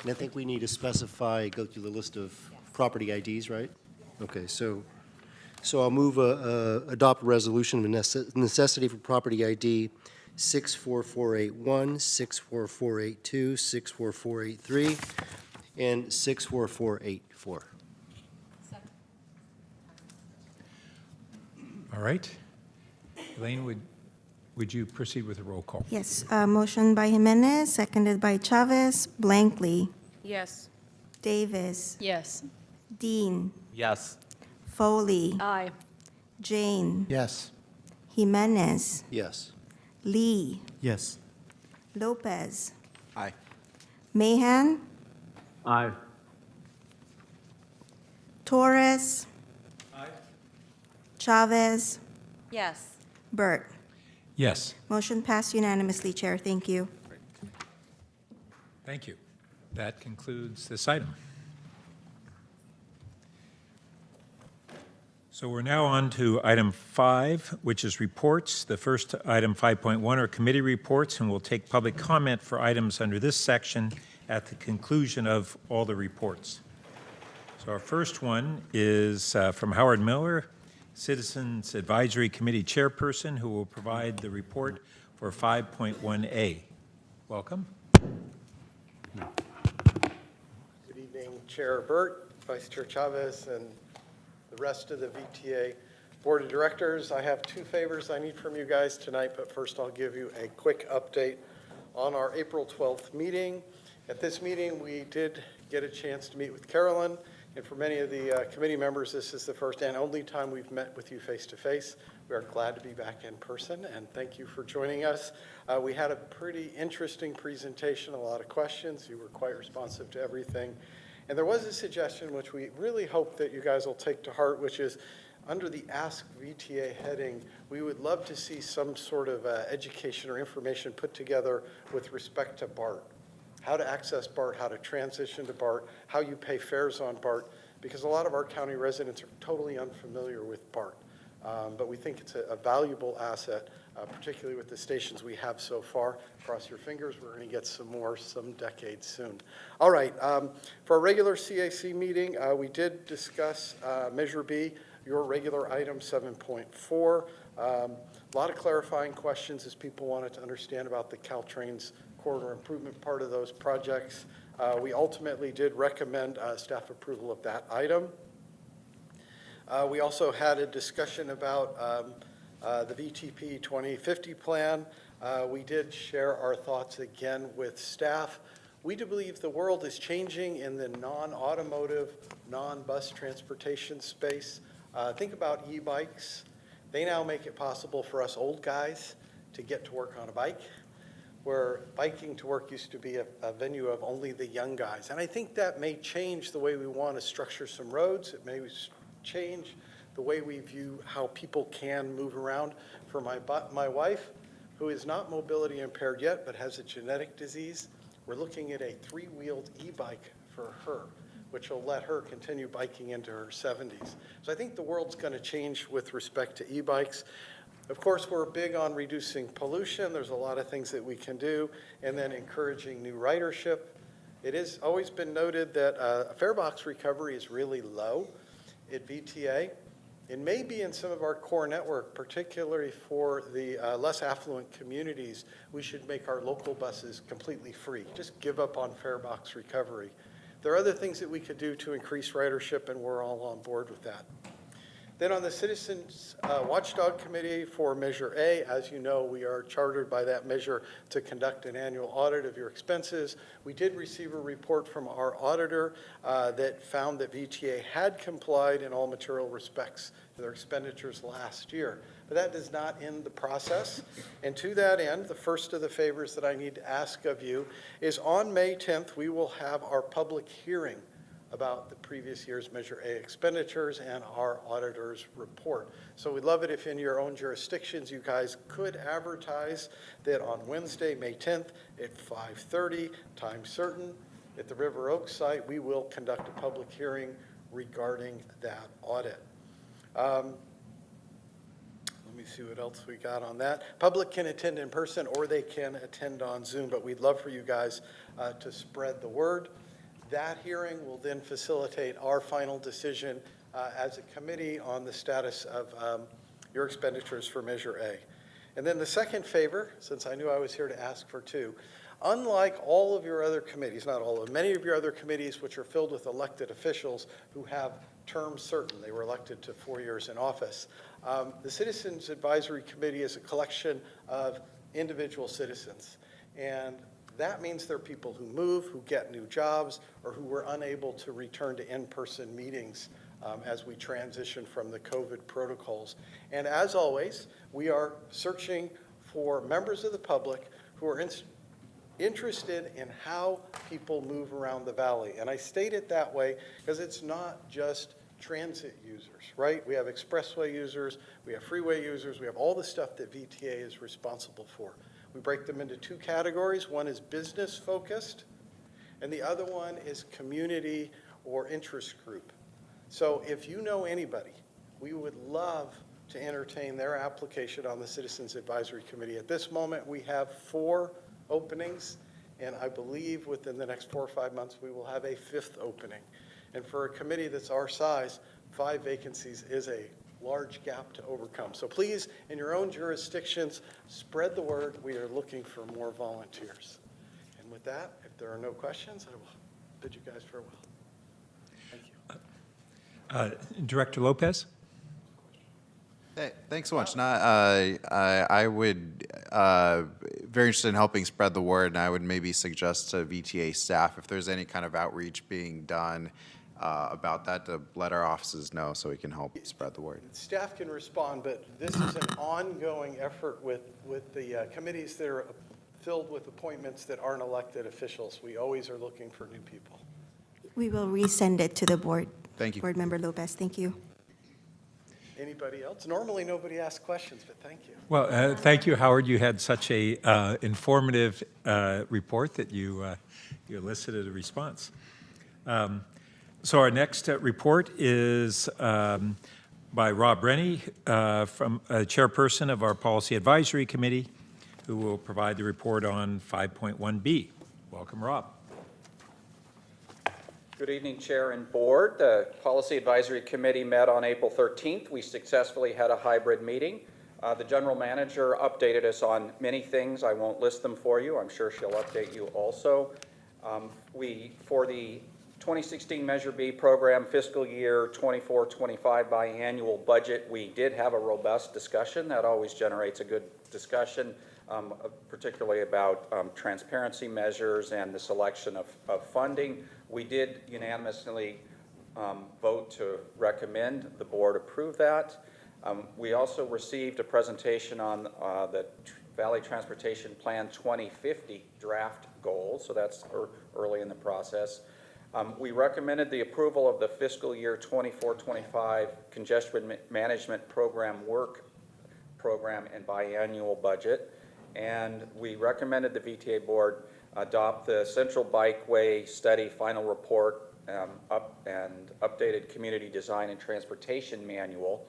And I think we need to specify, go through the list of property IDs, right? Okay, so I'll move adopt a resolution of necessity for property ID 64481, 64482, 64483, and 64484. All right. Elaine, would you proceed with a roll call? Yes, motion by Jimenez, seconded by Chavez. Blankley. Yes. Davis. Yes. Dean. Yes. Foley. Aye. Jane. Yes. Jimenez. Yes. Lee. Yes. Lopez. Aye. Mahan. Aye. Torres. Chavez. Yes. Burt. Yes. Motion passed unanimously, Chair. Thank you. Thank you. That concludes this item. So we're now on to item 5, which is reports. The first item, 5.1, are committee reports, and we'll take public comment for items under this section at the conclusion of all the reports. So our first one is from Howard Miller, Citizens Advisory Committee Chairperson, who will provide the report for 5.1A. Welcome. Good evening, Chair Burt, Vice Chair Chavez, and the rest of the VTA Board of Directors. I have 2 favors I need from you guys tonight, but first I'll give you a quick update on our April 12th meeting. At this meeting, we did get a chance to meet with Carolyn, and for many of the committee members, this is the first and only time we've met with you face-to-face. We are glad to be back in person, and thank you for joining us. We had a pretty interesting presentation, a lot of questions. You were quite responsive to everything. And there was a suggestion, which we really hope that you guys will take to heart, which is under the Ask VTA heading, we would love to see some sort of education or information put together with respect to BART. How to access BART, how to transition to BART, how you pay fares on BART, because a lot of our county residents are totally unfamiliar with BART. But we think it's a valuable asset, particularly with the stations we have so far. Cross your fingers, we're going to get some more some decades soon. All right, for our regular CAC meeting, we did discuss Measure B, your regular item 7.4. A lot of clarifying questions as people wanted to understand about the Caltrain's corridor improvement part of those projects. We ultimately did recommend staff approval of that item. We also had a discussion about the VTP 2050 plan. We did share our thoughts again with staff. We do believe the world is changing in the non-automotive, non-bus transportation space. Think about e-bikes. They now make it possible for us old guys to get to work on a bike, where biking to work used to be a venue of only the young guys. And I think that may change the way we want to structure some roads. It may change the way we view how people can move around. For my wife, who is not mobility impaired yet, but has a genetic disease, we're looking at a 3-wheeled e-bike for her, which will let her continue biking into her 70s. So I think the world's going to change with respect to e-bikes. Of course, we're big on reducing pollution. There's a lot of things that we can do, and then encouraging new ridership. It has always been noted that fare box recovery is really low at VTA. It may be in some of our core network, particularly for the less affluent communities. We should make our local buses completely free. Just give up on fare box recovery. There are other things that we could do to increase ridership, and we're all on board with that. Then on the Citizens Watchdog Committee for Measure A, as you know, we are chartered by that measure to conduct an annual audit of your expenses. We did receive a report from our auditor that found that VTA had complied in all material respects to their expenditures last year. But that does not end the process. And to that end, the first of the favors that I need to ask of you is on May 10th, we will have our public hearing about the previous year's Measure A expenditures and our auditor's report. So we'd love it if in your own jurisdictions you guys could advertise that on Wednesday, May 10th at 5:30, time certain, at the River Oaks site, we will conduct a public hearing regarding that audit. Let me see what else we got on that. Public can attend in person or they can attend on Zoom, but we'd love for you guys to spread the word. That hearing will then facilitate our final decision as a committee on the status of your expenditures for Measure A. And then the second favor, since I knew I was here to ask for 2, unlike all of your other committees, not all of them, many of your other committees which are filled with elected officials who have terms certain, they were elected to 4 years in office, the Citizens Advisory Committee is a collection of individual citizens. And that means there are people who move, who get new jobs, or who were unable to return to in-person meetings as we transition from the COVID protocols. And as always, we are searching for members of the public who are interested in how people move around the valley. And I state it that way because it's not just transit users, right? We have expressway users, we have freeway users, we have all the stuff that VTA is responsible for. We break them into two categories. One is business focused, and the other one is community or interest group. So if you know anybody, we would love to entertain their application on the Citizens Advisory Committee. At this moment, we have 4 openings, and I believe within the next 4 or 5 months, we will have a 5th opening. And for a committee that's our size, 5 vacancies is a large gap to overcome. So please, in your own jurisdictions, spread the word. We are looking for more volunteers. And with that, if there are no questions, I will bid you guys farewell. Thank you. Director Lopez? Hey, thanks so much. I would, very interested in helping spread the word, and I would maybe suggest to VTA staff if there's any kind of outreach being done about that, to let our offices know so we can help spread the word. Staff can respond, but this is an ongoing effort with the committees that are filled with appointments that aren't elected officials. We always are looking for new people. We will resend it to the board. Thank you. Board Member Lopez, thank you. Anybody else? Normally, nobody asks questions, but thank you. Well, thank you, Howard. You had such a informative report that you elicited a response. So our next report is by Rob Rennie, from Chairperson of our Policy Advisory Committee, who will provide the report on 5.1B. Welcome, Rob. Good evening, Chair and Board. The Policy Advisory Committee met on April 13th. We successfully had a hybrid meeting. The General Manager updated us on many things. I won't list them for you. I'm sure she'll update you also. For the 2016 Measure B program fiscal year 24-25 biannual budget, we did have a robust discussion. That always generates a good discussion, particularly about transparency measures and the selection of funding. We did unanimously vote to recommend the board approve that. We also received a presentation on the Valley Transportation Plan 2050 draft goals, so that's early in the process. We recommended the approval of the fiscal year 24-25 congestion management program work program and biannual budget. And we recommended the VTA board adopt the Central Bikeway Study final report and updated community design and transportation manual.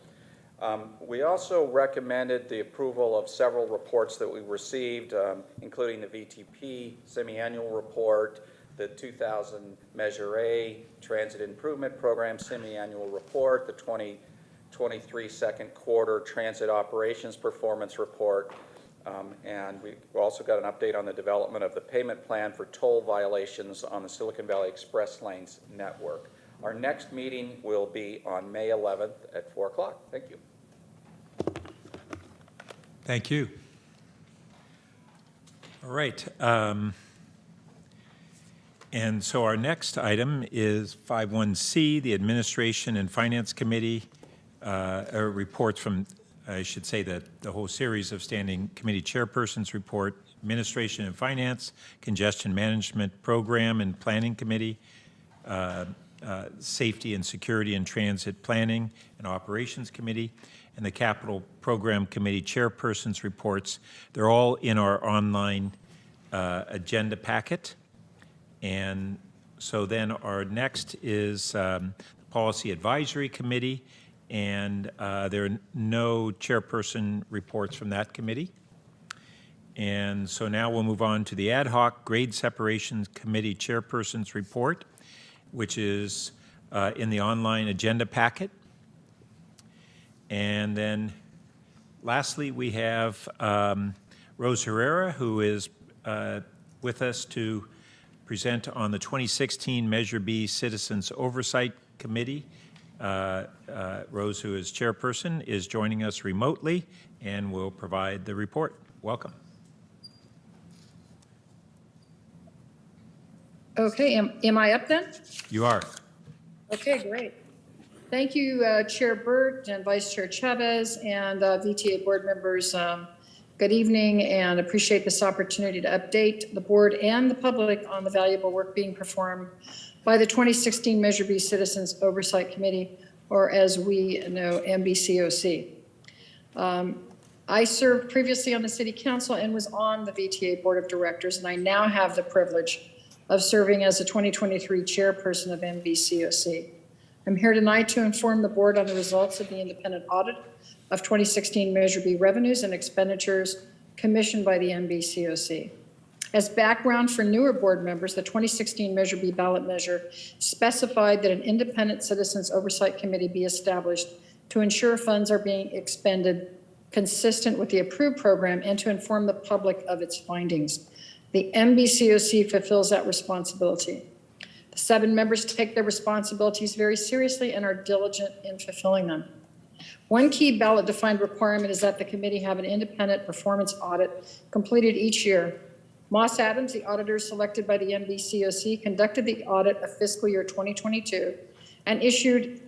We also recommended the approval of several reports that we received, including the VTP semi-annual report, the 2000 Measure A Transit Improvement Program semi-annual report, the 2023 second quarter Transit Operations Performance Report, and we also got an update on the development of the payment plan for toll violations on the Silicon Valley Express Lanes network. Our next meeting will be on May 11th at 4 o'clock. Thank you. Thank you. All right. And so our next item is 5.1C, the Administration and Finance Committee reports from, I should say, that the whole series of standing committee chairpersons report, Administration and Finance, Congestion Management Program and Planning Committee, Safety and Security and Transit Planning and Operations Committee, and the Capital Program Committee chairpersons reports. They're all in our online agenda packet. And so then our next is the Policy Advisory Committee, and there are no chairperson reports from that committee. And so now we'll move on to the Ad Hoc Grade Separation Committee chairperson's report, which is in the online agenda packet. And then lastly, we have Rose Herrera, who is with us to present on the 2016 Measure B Citizens Oversight Committee. Rose, who is chairperson, is joining us remotely and will provide the report. Welcome. Okay, am I up then? You are. Okay, great. Thank you, Chair Burt and Vice Chair Chavez and VTA board members. Good evening, and appreciate this opportunity to update the board and the public on the valuable work being performed by the 2016 Measure B Citizens Oversight Committee or as we know, MBCOC. I served previously on the City Council and was on the VTA Board of Directors, and I now have the privilege of serving as the 2023 Chairperson of MBCOC. I'm here tonight to inform the Board on the results of the independent audit of 2016 Measure B revenues and expenditures commissioned by the MBCOC. As background for newer board members, the 2016 Measure B ballot measure specified that an independent Citizens Oversight Committee be established to ensure funds are being expended consistent with the approved program and to inform the public of its findings. The MBCOC fulfills that responsibility. The 7 members take their responsibilities very seriously and are diligent in fulfilling them. One key ballot-defined requirement is that the committee have an independent performance audit completed each year. Moss Adams, the auditor selected by the MBCOC, conducted the audit of fiscal year 2022 and issued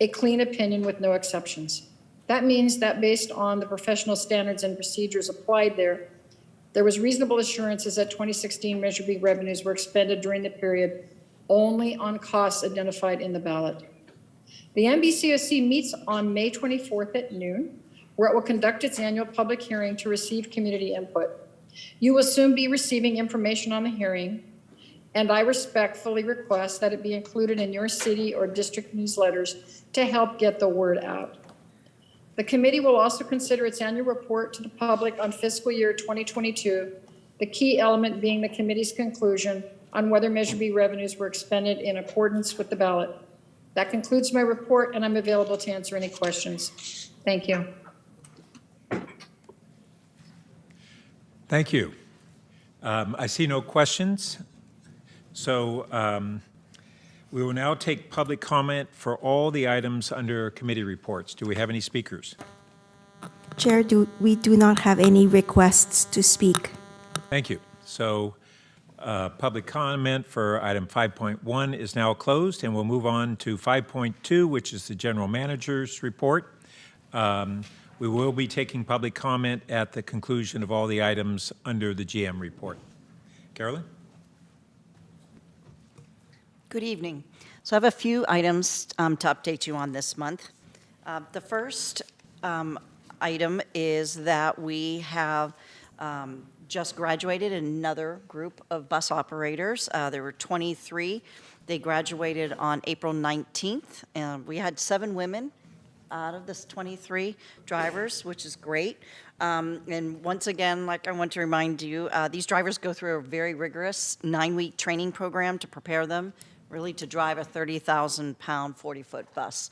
a clean opinion with no exceptions. That means that based on the professional standards and procedures applied there was reasonable assurances that 2016 Measure B revenues were expended during the period only on costs identified in the ballot. The MBCOC meets on May 24th at noon, where it will conduct its annual public hearing to receive community input. You will soon be receiving information on the hearing, and I respectfully request that it be included in your city or district newsletters to help get the word out. The committee will also consider its annual report to the public on fiscal year 2022, the key element being the committee's conclusion on whether Measure B revenues were expended in accordance with the ballot. That concludes my report, and I'm available to answer any questions. Thank you. Thank you. I see no questions. So we will now take public comment for all the items under committee reports. Do we have any speakers? Chair, we do not have any requests to speak. Thank you. So public comment for item 5.1 is now closed, and we'll move on to 5.2, which is the general manager's report. We will be taking public comment at the conclusion of all the items under the GM report. Carolyn? Good evening. So I have a few items to update you on this month. The first item is that we have just graduated another group of bus operators. There were 23. They graduated on April 19th. And we had 7 women out of this 23 drivers, which is great. And once again, like I want to remind you, these drivers go through a very rigorous 9-week training program to prepare them really to drive a 30,000-pound, 40-foot bus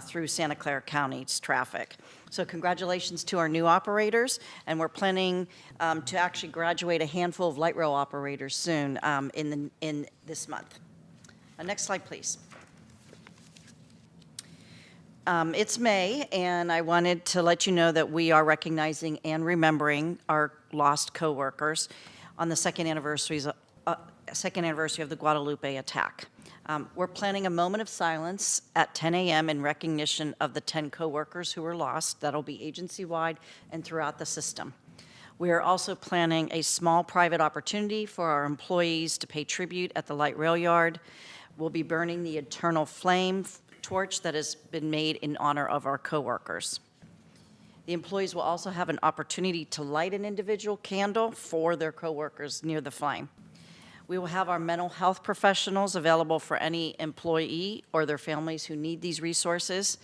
through Santa Clara County's traffic. So congratulations to our new operators, and we're planning to actually graduate a handful of light rail operators soon in this month. Next slide, please. It's May, and I wanted to let you know that we are recognizing and remembering our lost coworkers on the second anniversary of the Guadalupe attack. We're planning a moment of silence at 10 a.m. in recognition of the 10 coworkers who were lost. That'll be agency-wide and throughout the system. We are also planning a small private opportunity for our employees to pay tribute at the light rail yard. We'll be burning the eternal flame torch that has been made in honor of our coworkers. The employees will also have an opportunity to light an individual candle for their coworkers near the flame. We will have our mental health professionals available for any employee or their families who need these resources.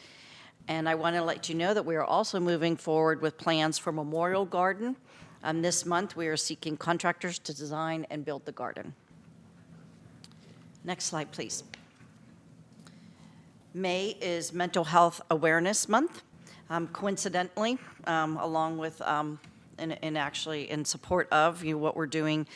And I want to let you know that we are also moving forward with plans for Memorial Garden. This month, we are seeking contractors to design and build the garden. Next slide, please. May is Mental Health Awareness Month. Coincidentally, along with and actually in support of what we're doing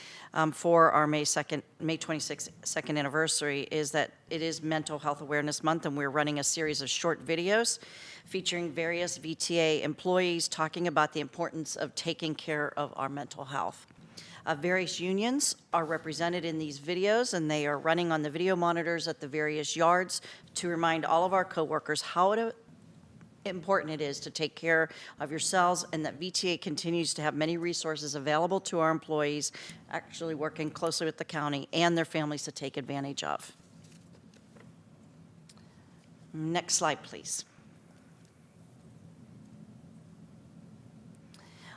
for our May 26th second anniversary is that it is Mental Health Awareness Month, and we're running a series of short videos featuring various VTA employees talking about the importance of taking care of our mental health. Various unions are represented in these videos, and they are running on the video monitors at the various yards to remind all of our coworkers how important it is to take care of yourselves, and that VTA continues to have many resources available to our employees, actually working closely with the county and their families to take advantage of. Next slide, please.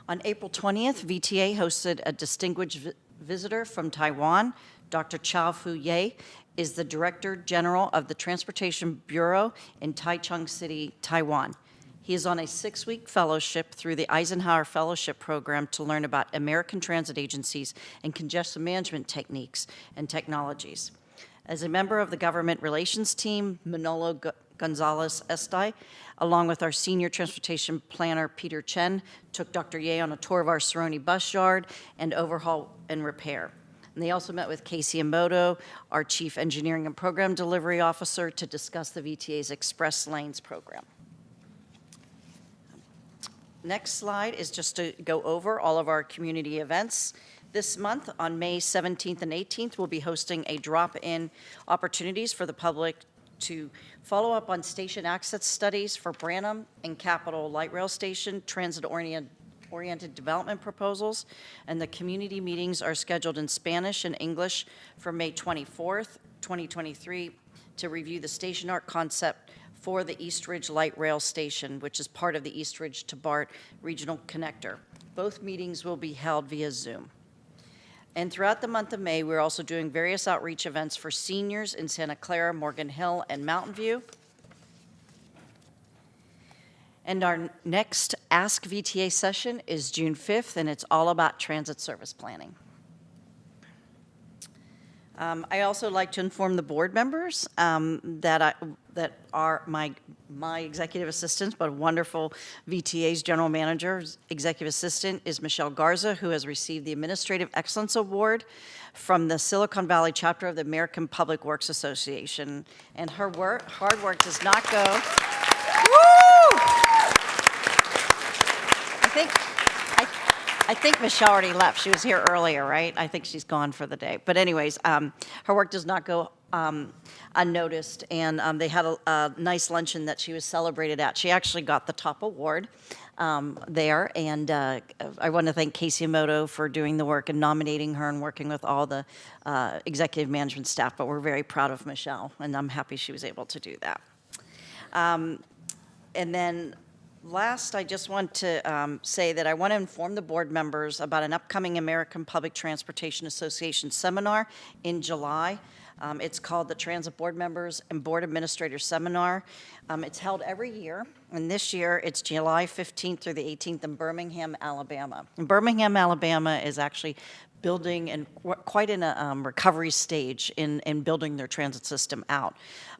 On April 20th, VTA hosted a distinguished visitor from Taiwan. Dr. Chao Fu Ye is the Director General of the Transportation Bureau in Taichung City, Taiwan. He is on a 6-week fellowship through the Eisenhower Fellowship Program to learn about American transit agencies and congestion management techniques and technologies. As a member of the government relations team, Manolo Gonzalez Estay, along with our senior transportation planner, Peter Chen, took Dr. Ye on a tour of our Cerrone bus yard and overhaul and repair. And they also met with Casey Emoto, our chief engineering and program delivery officer, to discuss the VTA's Express Lanes program. Next slide is just to go over all of our community events. This month, on May 17th and 18th, we'll be hosting a drop-in opportunities for the public to follow up on station access studies for Branham and Capitol Light Rail Station transit-oriented development proposals, and the community meetings are scheduled in Spanish and English for May 24th, 2023, to review the station art concept for the East Ridge Light Rail Station, which is part of the East Ridge to BART Regional Connector. Both meetings will be held via Zoom. And throughout the month of May, we're also doing various outreach events for seniors in Santa Clara, Morgan Hill, and Mountain View. And our next Ask VTA session is June 5th, and it's all about transit service planning. I also like to inform the board members that are my executive assistants, but a wonderful VTA's general manager's executive assistant is Michelle Garza, who has received the Administrative Excellence Award from the Silicon Valley chapter of the American Public Works Association. And her hard work does not go. Woo! I think Michelle already left. She was here earlier, right? I think she's gone for the day. But anyways, her work does not go unnoticed, and they had a nice luncheon that she was celebrated at. She actually got the top award there, and I want to thank Casey Emoto for doing the work and nominating her and working with all the executive management staff, but we're very proud of Michelle, and I'm happy she was able to do that. And then last, I just want to say that I want to inform the board members about an upcoming American Public Transportation Association seminar in July. It's called the Transit Board Members and Board Administrators Seminar. It's held every year, and this year it's July 15th through the 18th in Birmingham, Alabama. And Birmingham, Alabama is actually building and quite in a recovery stage in building their transit system out.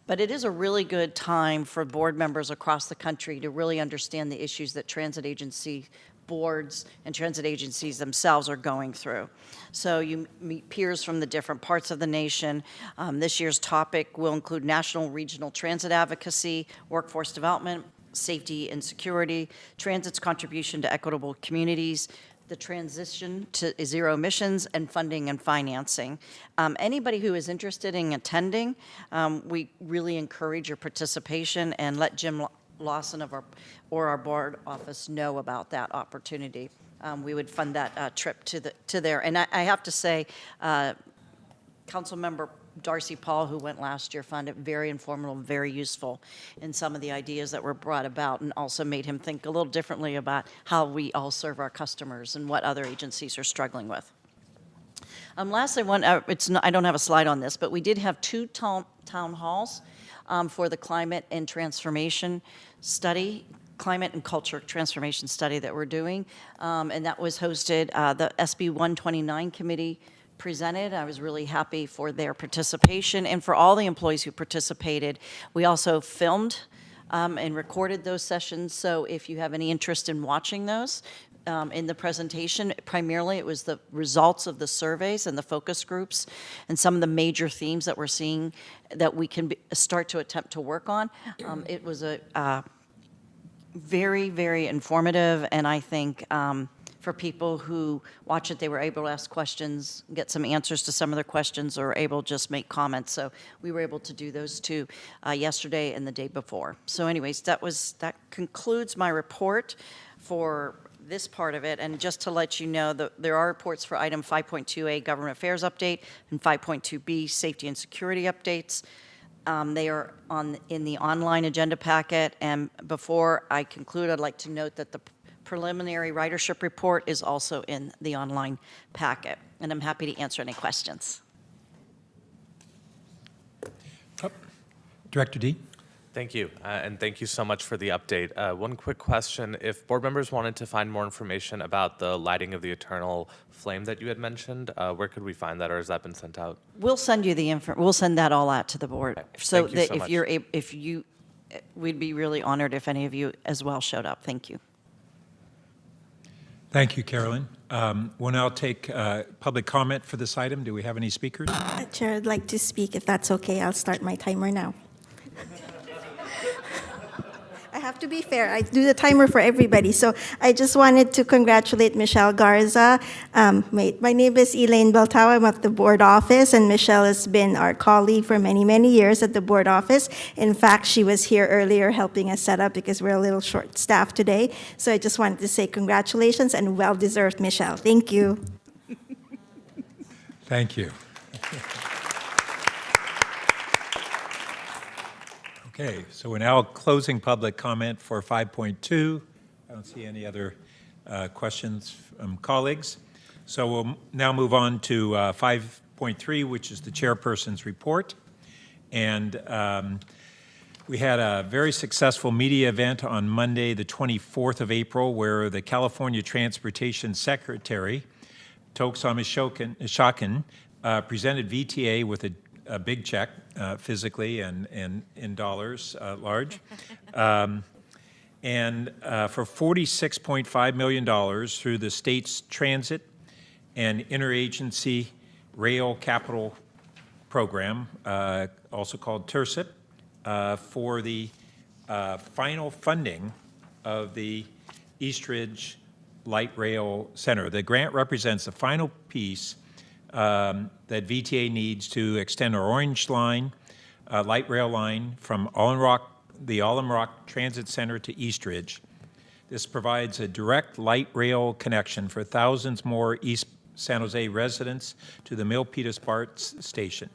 But it is a really good time for board members across the country to really understand the issues that transit agency boards and transit agencies themselves are going through. So you meet peers from the different parts of the nation. This year's topic will include national regional transit advocacy, workforce development, safety and security, transit's contribution to equitable communities, the transition to zero emissions, and funding and financing. Anybody who is interested in attending, we really encourage your participation, and let Jim Lawson or our board office know about that opportunity. We would fund that trip to there. And I have to say, Councilmember Darcy Paul, who went last year, found it very informative, very useful in some of the ideas that were brought about, and also made him think a little differently about how we all serve our customers and what other agencies are struggling with. Lastly, I don't have a slide on this, but we did have 2 town halls for the climate and transformation study, climate and culture transformation study that we're doing, and that was hosted, the SB 129 committee presented. I was really happy for their participation and for all the employees who participated. We also filmed and recorded those sessions, so if you have any interest in watching those, in the presentation, primarily it was the results of the surveys and the focus groups and some of the major themes that we're seeing that we can start to attempt to work on. It was a very, very informative, and I think for people who watch it, they were able to ask questions, get some answers to some of their questions, or able to just make comments. So we were able to do those 2 yesterday and the day before. So anyways, that concludes my report for this part of it. And just to let you know, there are reports for item 5.2A, Government Affairs Update, and 5.2B, Safety and Security Updates. They are in the online agenda packet, and before I conclude, I'd like to note that the preliminary ridership report is also in the online packet, and I'm happy to answer any questions. Director D. Thank you, and thank you so much for the update. One quick question. If board members wanted to find more information about the lighting of the eternal flame that you had mentioned, where could we find that, or has that been sent out? We'll send you the we'll send that all out to the board. Okay. So Thank you that so if much. you're, we'd be really honored if any of you as well showed up. Thank you. Thank you, Carolyn. We'll now take public comment for this item. Do we have any speakers? Chair, I'd like to speak, if that's okay. I'll start my timer now. I have to be fair. I do the timer for everybody. So I just wanted to congratulate Michelle Garza. My name is Elaine Beltao. I'm at the board office, and Michelle has been our colleague for many, many years at the board office. In fact, she was here earlier helping us set up because we're a little short-staffed today. So I just wanted to say congratulations and well-deserved, Michelle. Thank you. Thank you. Okay, so we're now closing public comment for 5.2. I don't see any other questions from colleagues. So we'll now move on to 5.3, which is the chairperson's report. And we had a very successful media event on Monday, the 24th of April, where the California Transportation Secretary, Toksam Ishakan, presented VTA with a big check, physically and in dollars, large, and for $46.5 million through the state's transit and interagency rail capital program, also called TIRCIP, for the final funding of the East Ridge Light Rail Center. The grant represents the final piece that VTA needs to extend our Orange Line, light rail line from the Alum Rock Transit Center to East Ridge. This provides a direct light rail connection for thousands more East San Jose residents to the Milpitas BART station.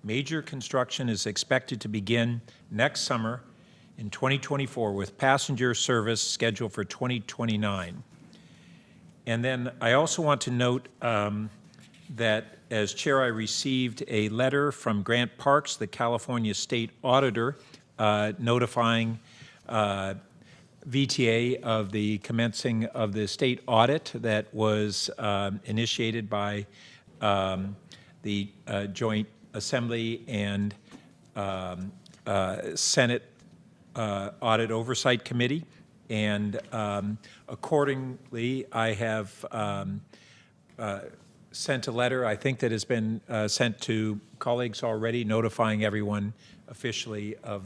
Major construction is expected to begin next summer in 2024 with passenger service scheduled for 2029. And then I also want to note that as chair, I received a letter from Grant Parks, the California State Auditor, notifying VTA of the commencing of the state audit that was initiated by the Joint Assembly and Senate Audit Oversight Committee. And accordingly, I have sent a letter, I think that has been sent to colleagues already, notifying everyone officially of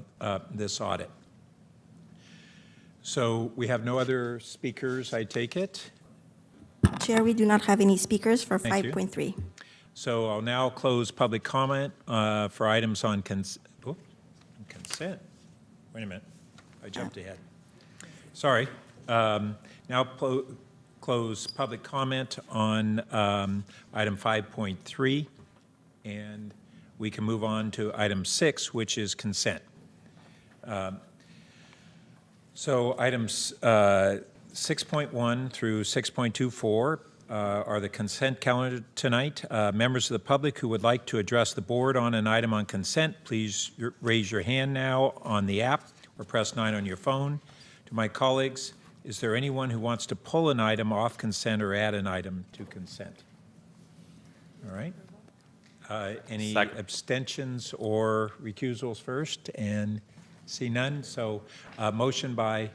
this audit. So we have no other speakers, I take it? Chair, we do not have any speakers for Thank you. 5.3. So I'll now close public comment for items on consent. Wait a minute, I jumped ahead. Sorry. Now close public comment on item 5.3, and we can move on to item 6, which is consent. So items 6.1 through 6.24 are the consent calendar tonight. Members of the public who would like to address the board on an item on consent, please raise your hand now on the app or press 9 on your phone. To my colleagues, is there anyone who wants to pull an item off consent or add an item to consent? All right. Any abstentions or recusals first? And see none. So motion by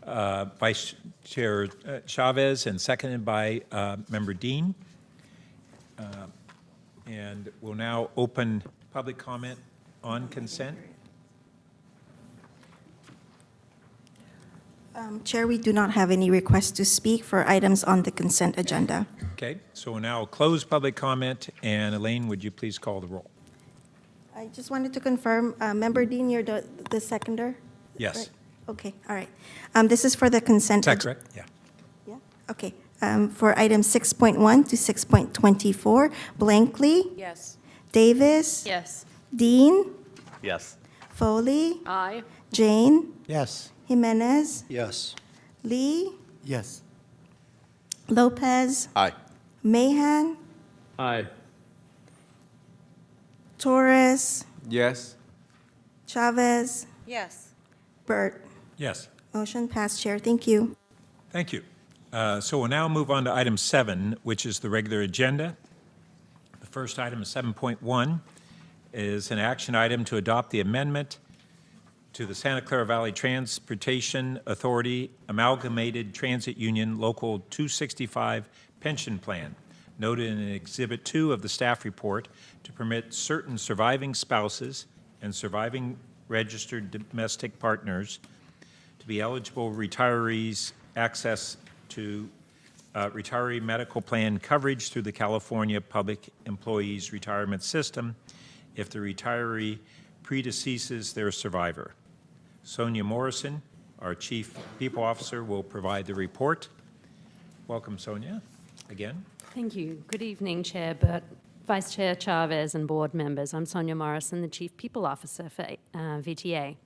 Vice Chair Chavez and seconded by Member Dean. And we'll now open public comment on consent. Chair, we do not have any requests to speak for items on the consent agenda. Okay, so we'll now close public comment, and Elaine, would you please call the roll? I just wanted to confirm, Member Dean, you're the seconder? Yes. Right. Okay, all right. This is for the consent. Is that correct? Yeah. Yeah, okay. For items 6.1 to 6.24, Blankley? Yes. Davis? Yes. Dean? Yes. Foley, Aye. Jane, Yes. Jimenez, Yes. Lee, Yes. Lopez, Aye. Mahan, Aye. Torres, Yes. Chavez, Yes. Burt. Yes. Motion passed, Chair. Thank you. Thank you. So we'll now move on to item 7, which is the regular agenda. The first item is 7.1, is an action item to adopt the amendment to the Santa Clara Valley Transportation Authority Amalgamated Transit Union Local 265 Pension Plan, noted in Exhibit 2 of the staff report, to permit certain surviving spouses and surviving registered domestic partners to be eligible retirees access to retiree medical plan coverage through the California Public Employees Retirement System if the retiree predeceases their survivor. Sonia Morrison, our Chief People Officer, will provide the report. Welcome, Sonia, again. Thank you. Good evening, Chair Burt, Vice Chair Chavez, and board members. I'm Sonia Morrison, the Chief People Officer for VTA.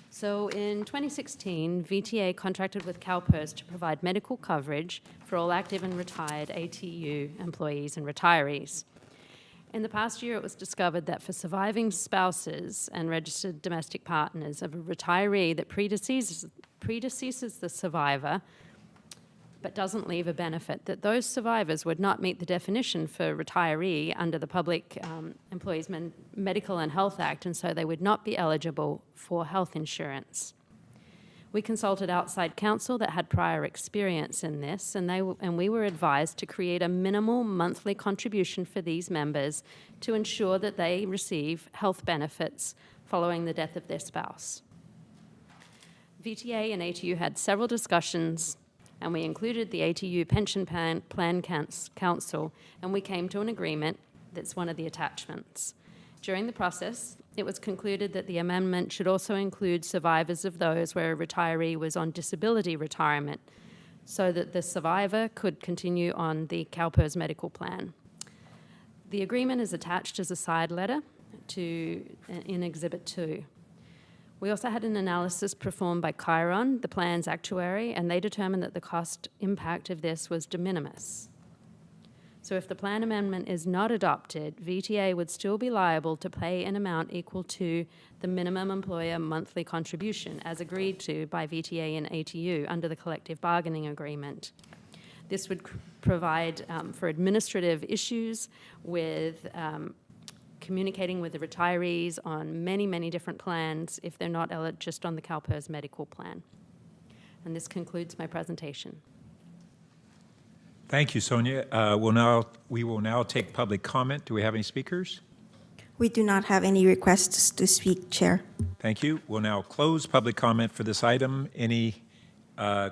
So in 2016, VTA contracted with CalPERS to provide medical coverage for all active and retired ATU employees and retirees. In the past year, it was discovered that for surviving spouses and registered domestic partners of a retiree that predeceases the survivor but doesn't leave a benefit, that those survivors would not meet the definition for retiree under the Public Employees Medical and Health Act, and so they would not be eligible for health insurance. We consulted outside counsel that had prior experience in this, and we were advised to create a minimal monthly contribution for these members to ensure that they receive health benefits following the death of their spouse. VTA and ATU had several discussions, and we included the ATU Pension Plan Council, and we came to an agreement that's one of the attachments. During the process, it was concluded that the amendment should also include survivors of those where a retiree was on disability retirement, so that the survivor could continue on the CalPERS medical plan. The agreement is attached as a side letter in Exhibit 2. We also had an analysis performed by Chiron, the plan's actuary, and they determined that the cost impact of this was de minimis. So if the plan amendment is not adopted, VTA would still be liable to pay an amount equal to the minimum employer monthly contribution as agreed to by VTA and ATU under the collective bargaining agreement. This would provide for administrative issues with communicating with the retirees on many, many different plans if they're not just on the CalPERS medical plan. And this concludes my presentation. Thank you, Sonia. We will now take public comment. Do we have any speakers? We do not have any requests to speak, Chair. Thank you. We'll now close public comment for this item. Any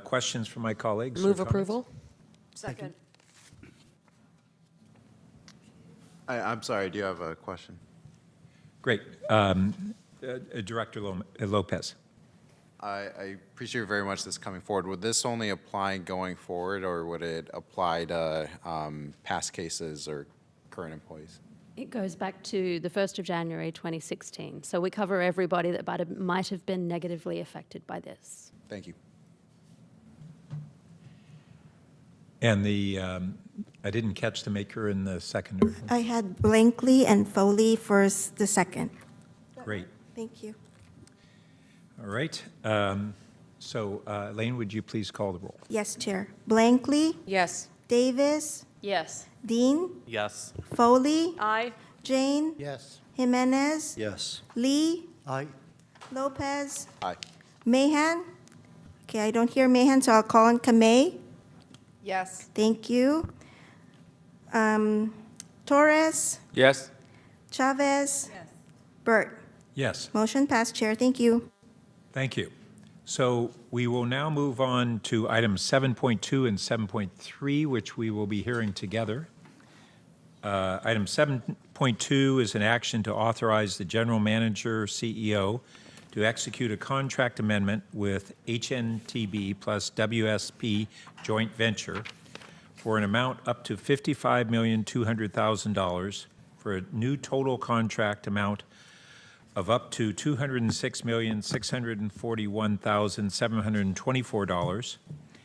questions from my colleagues? or Move comments? approval. Second. I'm sorry, do you have a question? Great. Director Lopez. I appreciate very much this coming forward. Would this only apply going forward, or would it apply to past cases or current employees? It goes back to the 1st of January 2016. So we cover everybody that might have been negatively affected by this. Thank you. And I didn't catch the maker in the second. I had Blankley and Foley for the second. Great. Thank you. All right. So, Elaine, would you please call the roll? Yes, Chair. Blankley, Yes. Davis, Yes. Dean, Yes. Foley, Aye. Jane, Yes. Jimenez, Yes. Lee, Aye. Lopez, Aye. Mahan. Okay, I don't hear Mahan, so I'll call on Kamei. Yes. Thank you. Torres, Yes. Chavez, Burt. Yes. Motion passed, Chair. Thank you. Thank you. So we will now move on to items 7.2 and 7.3, which we will be hearing together. Item 7.2 is an action to authorize the general manager, CEO, to execute a contract amendment with HNTB plus WSP joint venture for an amount up to $55,200,000 for a new total contract amount of up to $206,641,724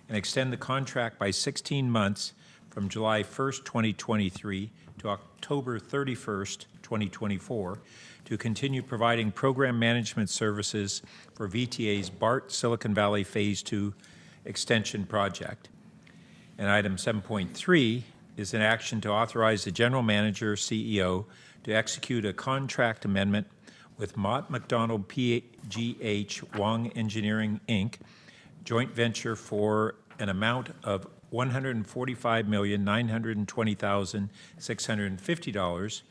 and extend the contract by 16 months from July 1st, 2023 to October 31st, 2024 to continue providing program management services for VTA's BART Silicon Valley Phase 2 extension project. And item 7.3 is an action to authorize the general manager, CEO, to execute a contract amendment with Mott MacDonald PGH Wong Engineering, Inc., joint venture for an amount of $145,920,650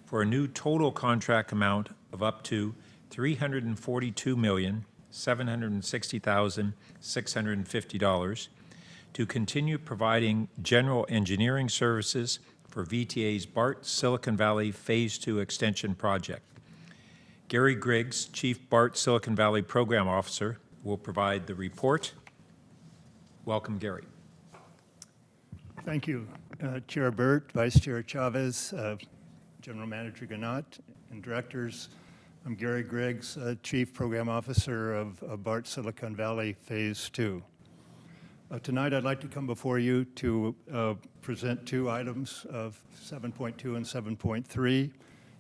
for a new total contract amount of up to $342,760,650 to continue providing general engineering services for VTA's BART Silicon Valley Phase 2 extension project. Gary Griggs, Chief BART Silicon Valley Program Officer, will provide the report. Welcome, Gary. Thank you, Chair Burt, Vice Chair Chavez, General Manager Ganat, and directors. I'm Gary Griggs, Chief Program Officer of BART Silicon Valley Phase 2. Tonight, I'd like to come before you to present two items of 7.2 and 7.3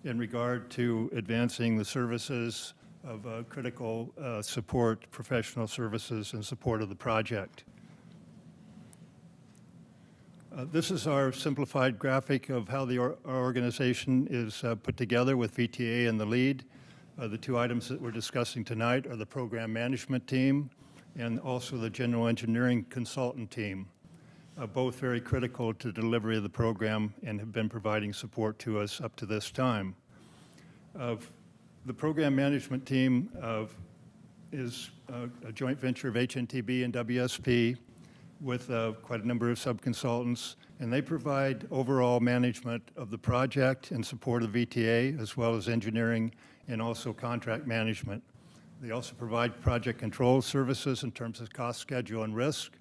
in regard to advancing the services of critical support, professional services in support of the project. This is our simplified graphic of how our organization is put together with VTA in the lead. The two items that we're discussing tonight are the program management team and also the general engineering consultant team, both very critical to delivery of the program and have been providing support to us up to this time. The program management team is a joint venture of HNTB and WSP with quite a number of subconsultants, and they provide overall management of the project and support of VTA, as well as engineering and also contract management. They also provide project control services in terms of cost, schedule, and risk,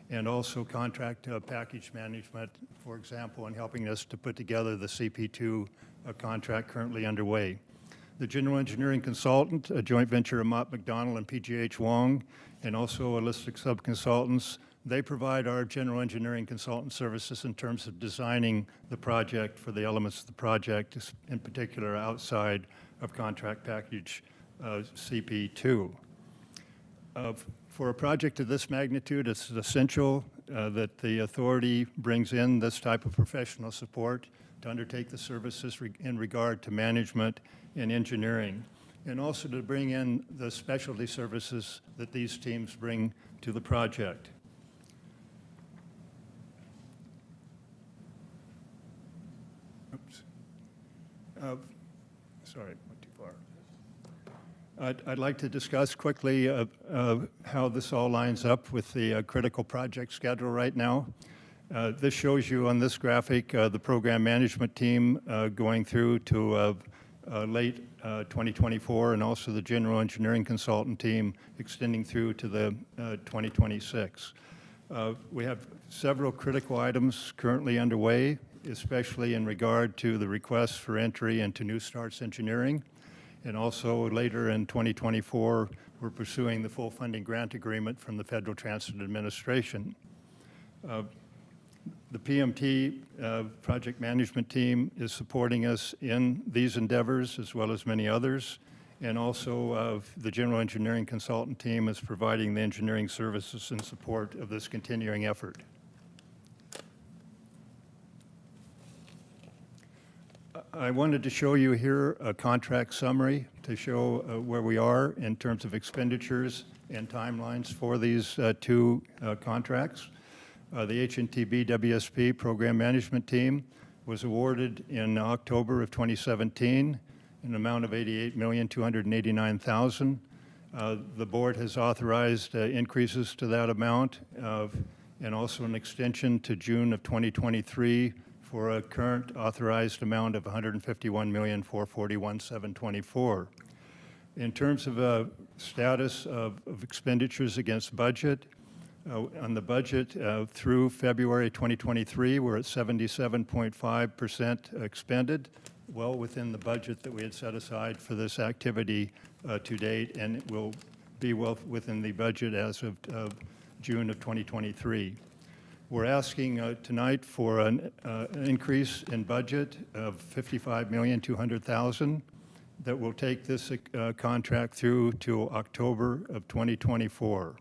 and also contract package management, for example, in helping us to put together the CP2 contract currently underway. The general engineering consultant, a joint venture of Mott MacDonald and PGH Wong, and also a list of subconsultants, they provide our general engineering consultant services in terms of designing the project for the elements of the project, in particular outside of contract package CP2. For a project of this magnitude, it's essential that the authority brings in this type of professional support to undertake the services in regard to management and engineering, and also to bring in the specialty services that these teams bring to the project. Oops. Sorry, went too far. I'd like to discuss quickly how this all lines up with the critical project schedule right now. This shows you on this graphic the program management team going through to late 2024, and also the general engineering consultant team extending through to the 2026. We have several critical items currently underway, especially in regard to the requests for entry into New Starts Engineering. And also later in 2024, we're pursuing the full funding grant agreement from the Federal Transit Administration. The PMT project management team is supporting us in these endeavors as well as many others. And also the general engineering consultant team is providing the engineering services in support of this continuing effort. I wanted to show you here a contract summary to show where we are in terms of expenditures and timelines for these two contracts. The HNTB WSP program management team was awarded in October of 2017 an amount of $88,289,000. The board has authorized increases to that amount and also an extension to June of 2023 for a current authorized amount of $151,441,724. In terms of status of expenditures against budget, on the budget through February 2023, we're at 77.5% expended, well within the budget that we had set aside for this activity to date, and it will be well within the budget as of June of 2023. We're asking tonight for an increase in budget of $55,200,000 that will take this contract through to October of 2024.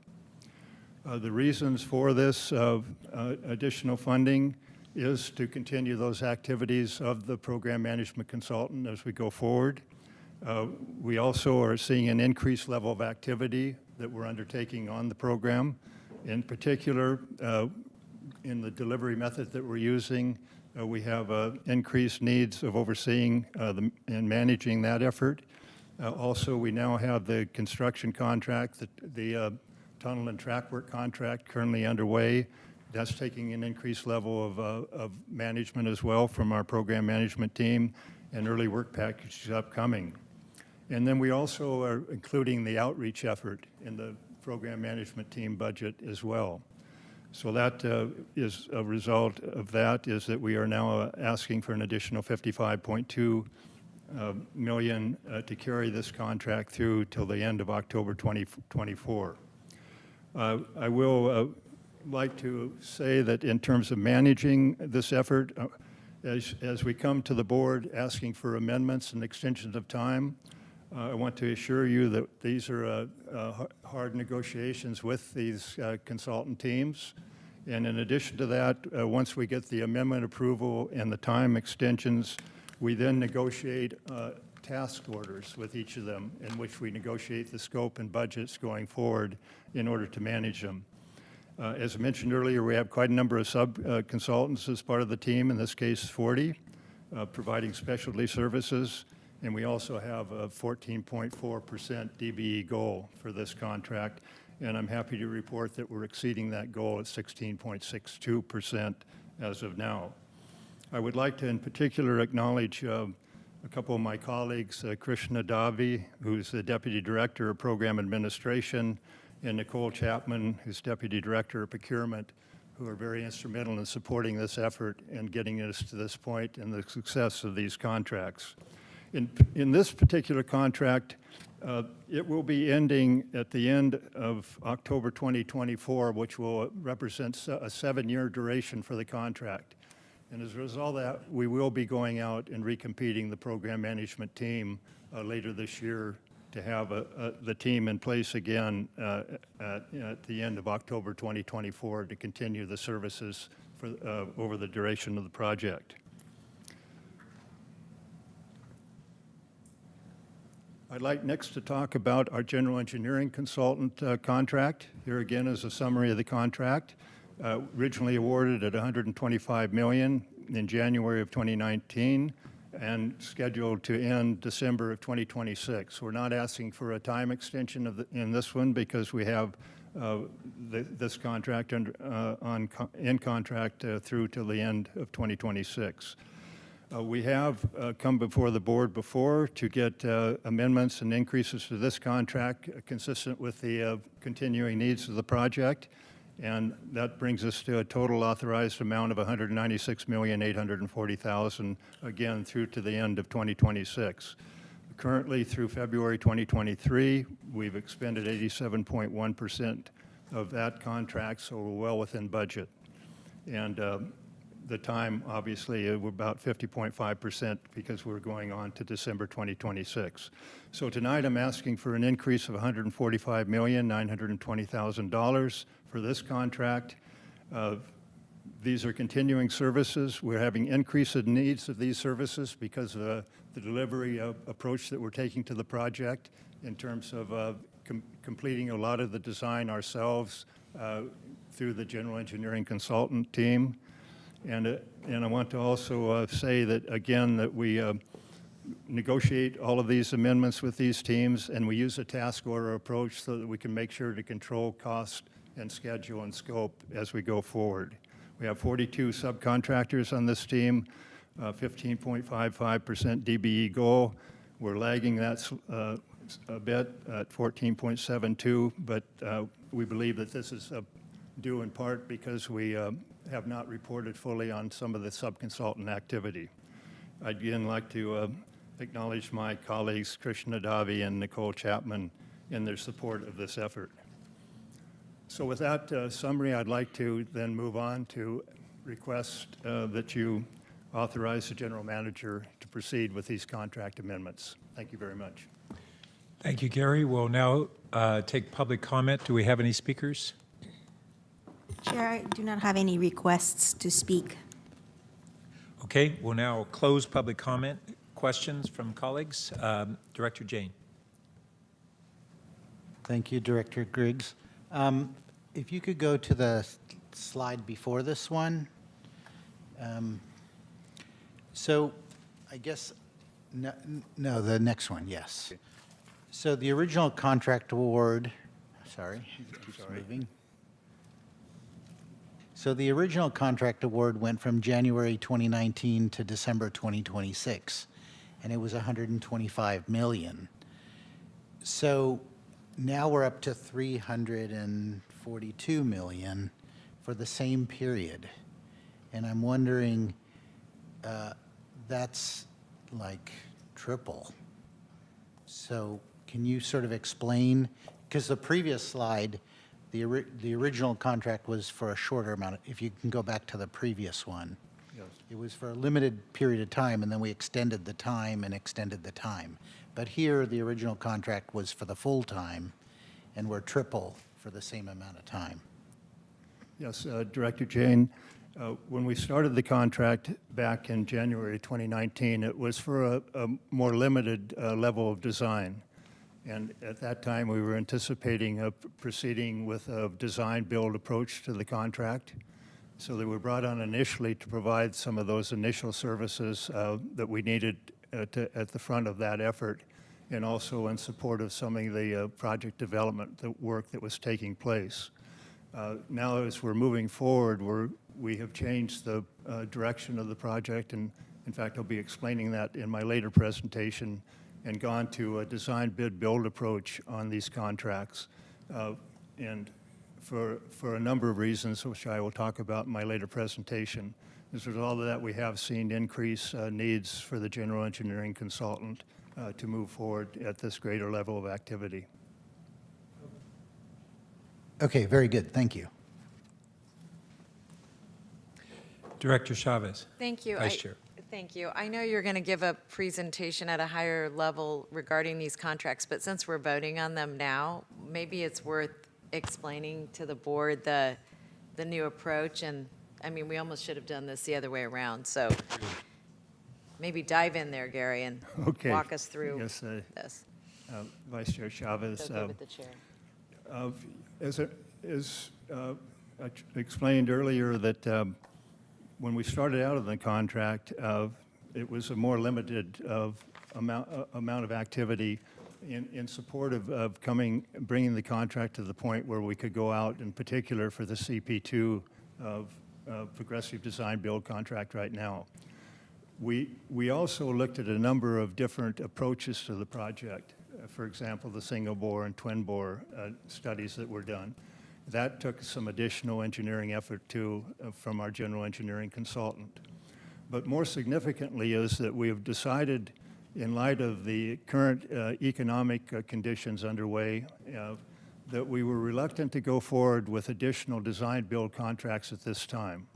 The reasons for this additional funding is to continue those activities of the program management consultant as we go forward. We also are seeing an increased level of activity that we're undertaking on the program. In particular, in the delivery method that we're using, we have increased needs of overseeing and managing that effort. Also, we now have the construction contract, the tunnel and track work contract currently underway. That's taking an increased level of management as well from our program management team, and early work packages upcoming. And then we also are including the outreach effort in the program management team budget as well. So that is a result of that is that we are now asking for an additional $55.2 million to carry this contract through till the end of October 2024. I will like to say that in terms of managing this effort, as we come to the board asking for amendments and extensions of time, I want to assure you that these are hard negotiations with these consultant teams. And in addition to that, once we get the amendment approval and the time extensions, we then negotiate task orders with each of them in which we negotiate the scope and budgets going forward in order to manage them. As I mentioned earlier, we have quite a number of sub-consultants as part of the team, in this case 40, providing specialty services. And we also have a 14.4% DBE goal for this contract. And I'm happy to report that we're exceeding that goal at 16.62% as of now. I would like to in particular acknowledge a couple of my colleagues, Krishna Davi, who's the Deputy Director of Program Administration, and Nicole Chapman, who's Deputy Director of Procurement, who are very instrumental in supporting this effort and getting us to this point and the success of these contracts. In this particular contract, it will be ending at the end of October 2024, which will represent a 7-year duration for the contract. And as a result of that, we will be going out and recompeting the program management team later this year to have the team in place again at the end of October 2024 to continue the services for, over the duration of the project. I'd like next to talk about our general engineering consultant contract. Here again is a summary of the contract. Originally awarded at $125 million in January of 2019 and scheduled to end December of 2026. We're not asking for a time extension in this one because we have this contract in contract through till the end of 2026. We have come before the board before to get amendments and increases to this contract consistent with the continuing needs of the project, and that brings us to a total authorized amount of $196,840,000, again through to the end of 2026. Currently, through February 2023, we've expended 87.1% of that contract, so we're well within budget. And the time, obviously, we're about 50.5% because we're going on to December 2026. So tonight I'm asking for an increase of $145,920,000 for this contract. These are continuing services. We're having increased needs of these services because of the delivery approach that we're taking to the project in terms of completing a lot of the design ourselves through the general engineering consultant team. And I want to also say that, again, that we negotiate all of these amendments with these teams, and we use a task order approach so that we can make sure to control cost and schedule and scope as we go forward. We have 42 subcontractors on this team, 15.55% DBE goal. We're lagging that a bit at 14.72, but we believe that this is due in part because we have not reported fully on some of the subconsultant activity. I'd again like to acknowledge my colleagues Krishna Davi and Nicole Chapman in their support of this effort. So with that summary, I'd like to then move on to request that you authorize the general manager to proceed with these contract amendments. Thank you very much. Thank you, Gary. We'll now take public comment. Do we have any speakers? Chair, I do not have any requests to speak. Okay, we'll now close public comment. Questions from colleagues? Director Jane. Thank you, Director Griggs. If you could go to the slide before this one. So I guess, no, the next one, yes. So the original contract award, sorry, it keeps moving. So the original contract award went from January 2019 to December 2026, and it was 125 million. So now we're up to 342 million for the same period. And I'm wondering, that's like triple. So can you sort of explain, because the previous slide, the original contract was for a shorter amount. If you can go back to the previous one. Yes. It was for a limited period of time, and then we extended the time and extended the time. But here, the original contract was for the full time, and we're triple for the same amount of time. Yes, Director Jane, when we started the contract back in January 2019, it was for a more limited level of design. And at that time, we were anticipating proceeding with a design-build approach to the contract. So they were brought on initially to provide some of those initial services that we needed at the front of that effort, and also in support of some of the project development work that was taking place. Now, as we're moving forward, we have changed the direction of the project, and in fact, I'll be explaining that in my later presentation, and gone to a design bid build approach on these contracts. And for a number of reasons, which I will talk about in my later presentation. As a result of that, we have seen increased needs for the general engineering consultant to move forward at this greater level of activity. Okay, very good. Thank you. Director Chavez. Thank you. Vice Chair. Thank you. I know you're going to give a presentation at a higher level regarding these contracts, but since we're voting on them now, maybe it's worth explaining to the board the new approach. And I mean, we almost should have done this the other way around. So maybe dive in there, Gary, and walk us through this. Vice Chair Chavez. So go with the chair. As I explained earlier, that when we started out of the contract, it was a more limited amount of activity in support of bringing the contract to the point where we could go out, in particular for the CP2 of Progressive Design Build contract right now. We also looked at a number of different approaches to the project. For example, the single bore and twin bore studies that were done. That took some additional engineering effort too from our general engineering consultant. But more significantly is that we have decided, in light of the current economic conditions underway, that we were reluctant to go forward with additional design build contracts at this time.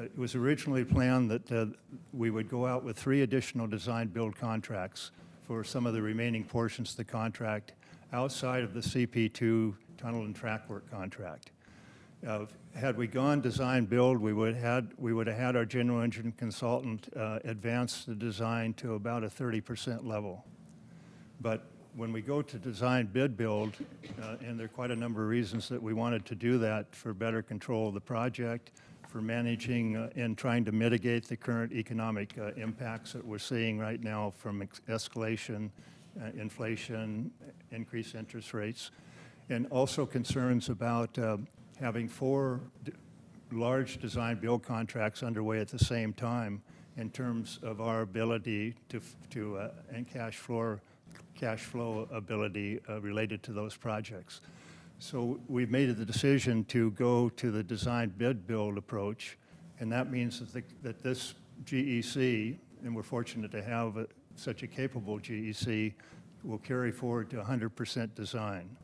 It was originally planned that we would go out with 3 additional design build contracts for some of the remaining portions of the contract outside of the CP2 tunnel and track work contract. Had we gone design build, we would have had our general engineering consultant advance the design to about a 30% level. But when we go to design bid build, and there are quite a number of reasons that we wanted to do that for better control of the project, for managing and trying to mitigate the current economic impacts that we're seeing right now from escalation, inflation, increased interest rates, and also concerns about having 4 large design build contracts underway at the same time in terms of our ability and cash flow ability related to those projects. So we've made the decision to go to the design bid build approach, and that means that this GEC and we're fortunate to have such a capable GEC, will carry forward to 100% design.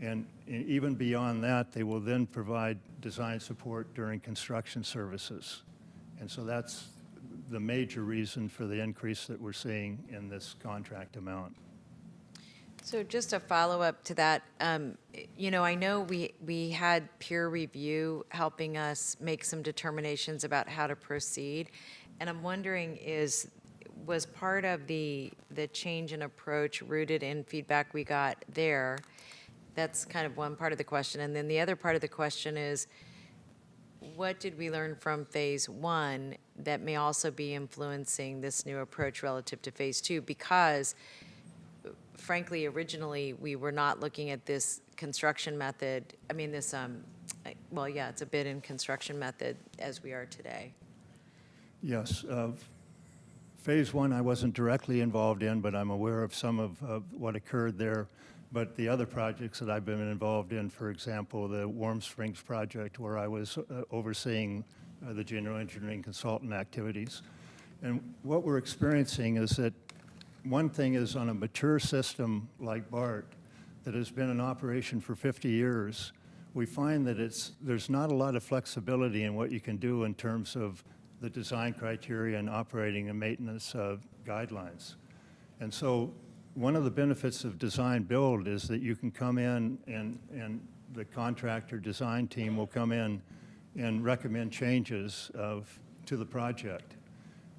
And even beyond that, they will then provide design support during construction services. And so that's the major reason for the increase that we're seeing in this contract amount. So just a follow-up to that, you know, I know we had peer review helping us make some determinations about how to proceed, and I'm wondering was part of the change in approach rooted in feedback we got there? That's kind of one part of the question, and then the other part of the question is, what did we learn from phase one that may also be influencing this new approach relative to phase two? Because frankly, originally, we were not looking at this construction method, I mean, this, well, yeah, it's a bid and construction method as we are today. Yes. Phase one I wasn't directly involved in, but I'm aware of some of what occurred there. But the other projects that I've been involved in, for example, the Warm Springs project, where I was overseeing the general engineering consultant activities. And what we're experiencing is that one thing is on a mature system like BART that has been in operation for 50 years, we find that there's not a lot of flexibility in what you can do in terms of the design criteria and operating and maintenance guidelines. And so one of the benefits of design build is that you can come in and the contractor design team will come in and recommend changes to the project.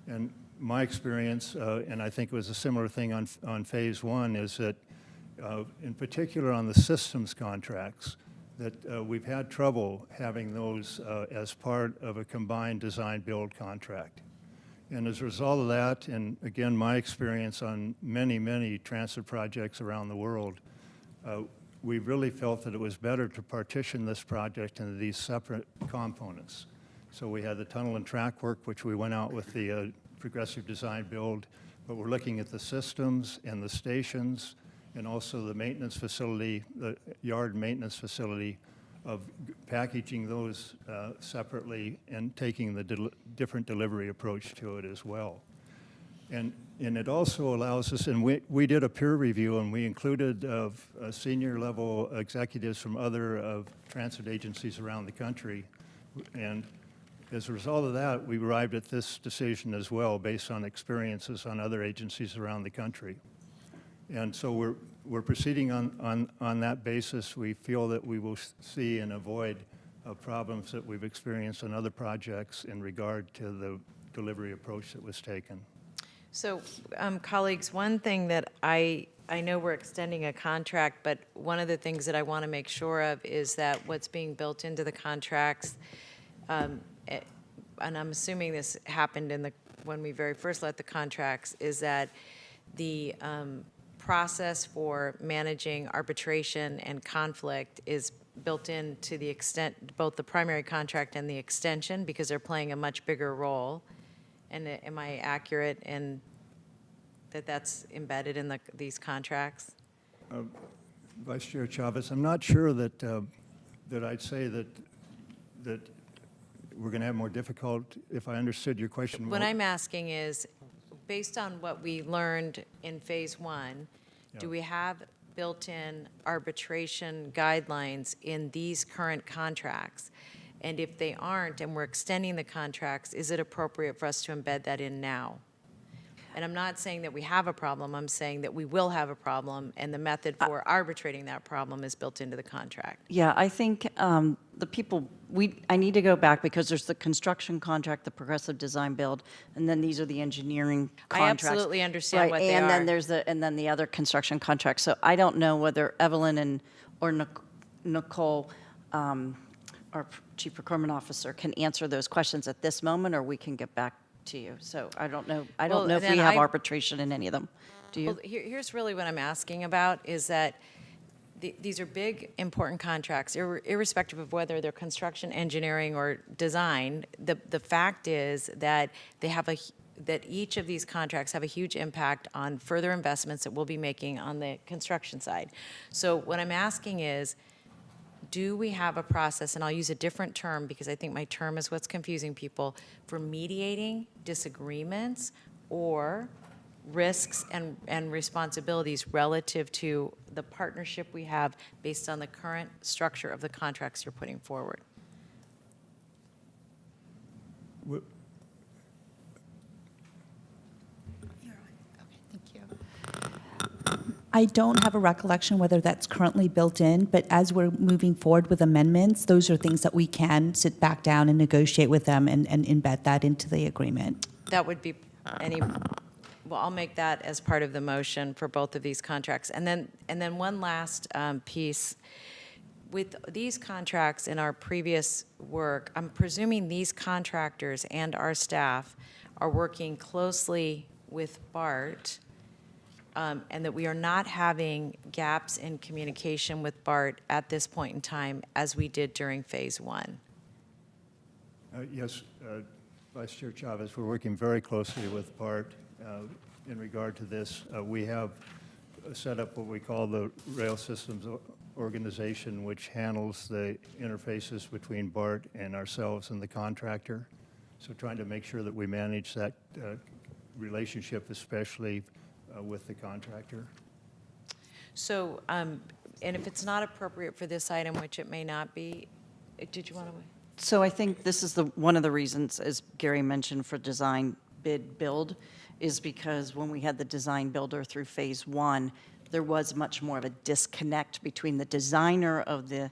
And my experience, and I think it was a similar thing on phase one, is that in particular on the systems contracts, that we've had trouble having those as part of a combined design build contract. And as a result of that, and again, my experience on many, many transit projects around the world, we really felt that it was better to partition this project into these separate components. So we had the tunnel and track work, which we went out with the progressive design build, but we're looking at the systems and the stations and also the maintenance facility, the yard maintenance facility, of packaging those separately and taking the different delivery approach to it as well. And it also allows us, and we did a peer review and we included senior level executives from other transit agencies around the country. And as a result of that, we arrived at this decision as well based on experiences on other agencies around the country. And so we're proceeding on that basis. We feel that we will see and avoid problems that we've experienced on other projects in regard to the delivery approach that was taken. So, colleagues, one thing that I know we're extending a contract, but one of the things that I want to make sure of is that what's being built into the contracts, and I'm assuming this happened when we very first let the contracts, is that the process for managing arbitration and conflict is built in to the extent, both the primary contract and the extension, because they're playing a much bigger role. And am I accurate in that that's embedded in these contracts? Vice Chair Chavez, I'm not sure that that I'd say that we're going to have more difficult, if I understood your question. What I'm asking is, based on what we learned in phase one, do we have built-in arbitration guidelines in these current contracts? And if they aren't, and we're extending the contracts, is it appropriate for us to embed that in now? And I'm not saying that we have a problem, I'm saying that we will have a problem, and the method for arbitrating that problem is built into the contract. Yeah, I think I need to go back because there's the construction contract, the progressive design build, and then these are the engineering contracts. I absolutely understand what they and are. then there's the other construction contract. So I don't know whether Evelyn or Nicole, our Chief Procurement Officer, can answer those questions at this moment, or we can get back to you. So I don't know. I don't know if we have arbitration in any of them. Do you? Well, here's really what I'm asking about is that these are big, important contracts, irrespective of whether they're construction, engineering, or design. The fact is that that each of these contracts have a huge impact on further investments that we'll be making on the construction side. So what I'm asking is, do we have a process, and I'll use a different term because I think my term is what's confusing people, for mediating disagreements or risks and responsibilities relative to the partnership we have based on the current structure of the contracts you're putting forward? I don't have a recollection whether that's currently built in, but as we're moving forward with amendments, those are things that we can sit back down and negotiate with them and embed that into the agreement. That would be well, I'll make that as part of the motion for both of these contracts. And then one last piece. With these contracts in our previous work, I'm presuming these contractors and our staff are working closely with BART, and that we are not having gaps in communication with BART at this point in time as we did during Phase 1. Yes, Vice Chair Chavez, we're working very closely with BART in regard to this. We have set up what we call the Rail Systems Organization, which handles the interfaces between BART and ourselves and the contractor. So trying to make sure that we manage that relationship, especially with the contractor. So, and if it's not appropriate for this item, which it may not be, did you want to? So I think this is one of the reasons, as Gary mentioned, for design, bid, build, is because when we had the design builder through Phase 1, there was much more of a disconnect between the designer of the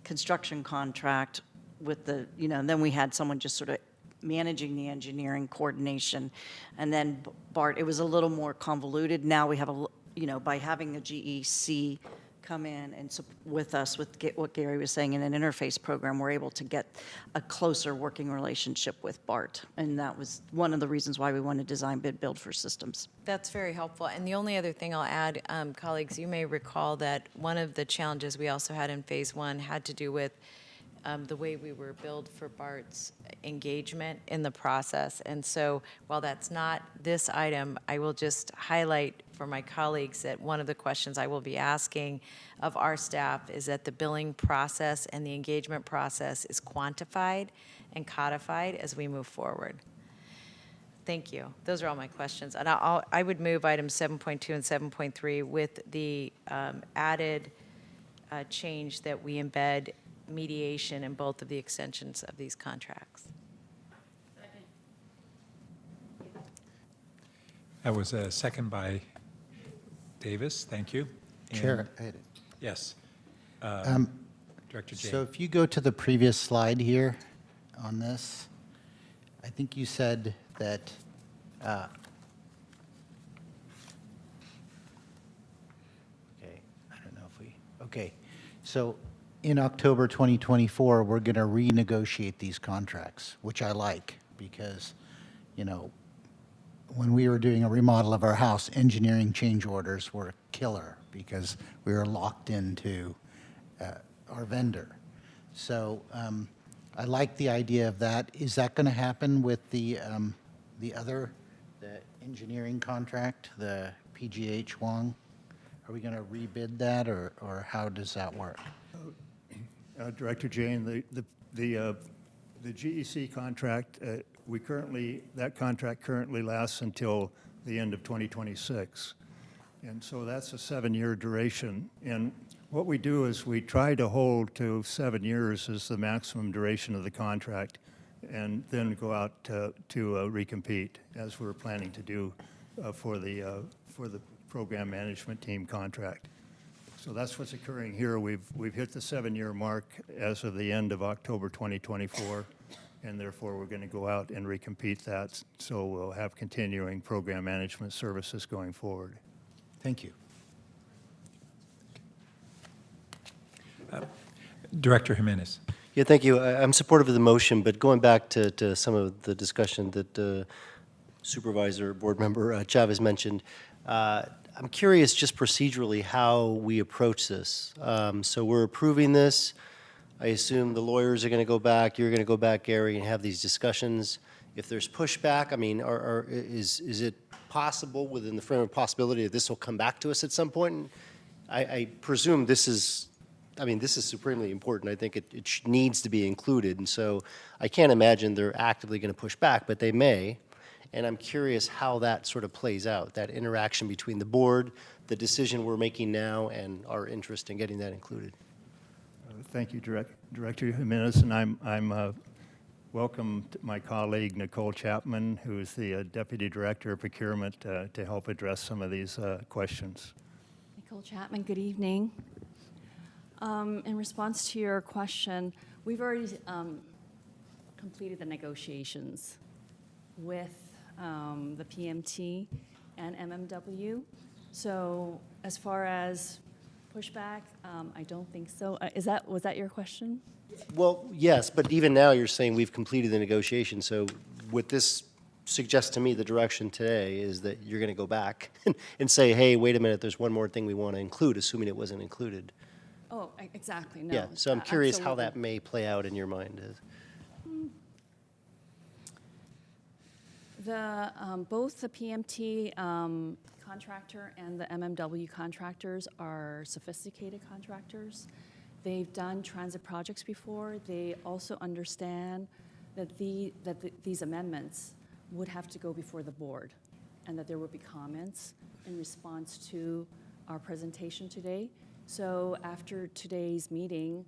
construction contract with the, and then we had someone just sort of managing the engineering coordination. And then BART, it was a little more convoluted. Now we have by having a GEC come in and with us, with what Gary was saying, in an interface program, we're able to get a closer working relationship with BART. And that was one of the reasons why we wanted to design, bid, build for systems. That's very helpful. And the only other thing I'll add, colleagues, you may recall that one of the challenges we also had in Phase 1 had to do with the way we were billed for BART's engagement in the process. And so while that's not this item, I will just highlight for my colleagues that one of the questions I will be asking of our staff is that the billing process and the engagement process is quantified and codified as we move forward. Thank you. Those are all my questions. And I would move items 7.2 and 7.3 with the added change that we embed mediation in both of the extensions of these contracts. That was a second by Davis. Thank you. Chair, Yes. Director Jay. So if you go to the previous slide here on this, I think you said that so in October 2024, we're going to renegotiate these contracts, which I like because, when we were doing a remodel of our house, engineering change orders were killer because we were locked into our vendor. So I like the idea of that. Is that going to happen with the engineering contract, the PGH Wong? Are we going to rebid that, or how does that work? Director Jane, the GEC contract, that contract currently lasts until the end of 2026. And so that's a 7-year duration. And what we do is we try to hold to 7 years as the maximum duration of the contract and then go out to recompete, as we're planning to do for the program management team contract. So that's what's occurring here. We've hit the 7-year mark as of the end of October 2024, and therefore we're going to go out and recompete that. So we'll have continuing program management services going forward. Thank you. Director Jimenez. Yeah, thank you. I'm supportive of the motion, but going back to some of the discussion that Supervisor Board Member Chavez mentioned, I'm curious just procedurally how we approach this. So we're approving this. I assume the lawyers are going to go back, you're going to go back, Gary, and have these discussions. If there's pushback, I mean, is it possible within the frame of possibility that this will come back to us at some point? And I presume this is supremely important. I think it needs to be included. And so I can't imagine they're actively going to push back, but they may. And I'm curious how that sort of plays out, that interaction between the board, the decision we're making now, and our interest in getting that included. Thank you, Director Jimenez, and I'm welcome my colleague Nicole Chapman, who is the Deputy Director of Procurement, to help address some of these questions. Nicole Chapman, good evening. In response to your question, we've already completed the negotiations with the PMT and MMW. So as far as pushback, I don't think so. Was that your question? Well, yes, but even now you're saying we've completed the negotiation, so what this suggests to me, the direction today, is that you're going to go back and say, hey, wait a minute, there's one more thing we want to include, assuming it wasn't included. Oh, exactly, no. Yeah, so I'm curious how absolutely. that may play out in your mind. Both the PMT contractor and the MMW contractors are sophisticated contractors. They've done transit projects before. They also understand that these amendments would have to go before the board and that there would be comments in response to our presentation today. So after today's meeting,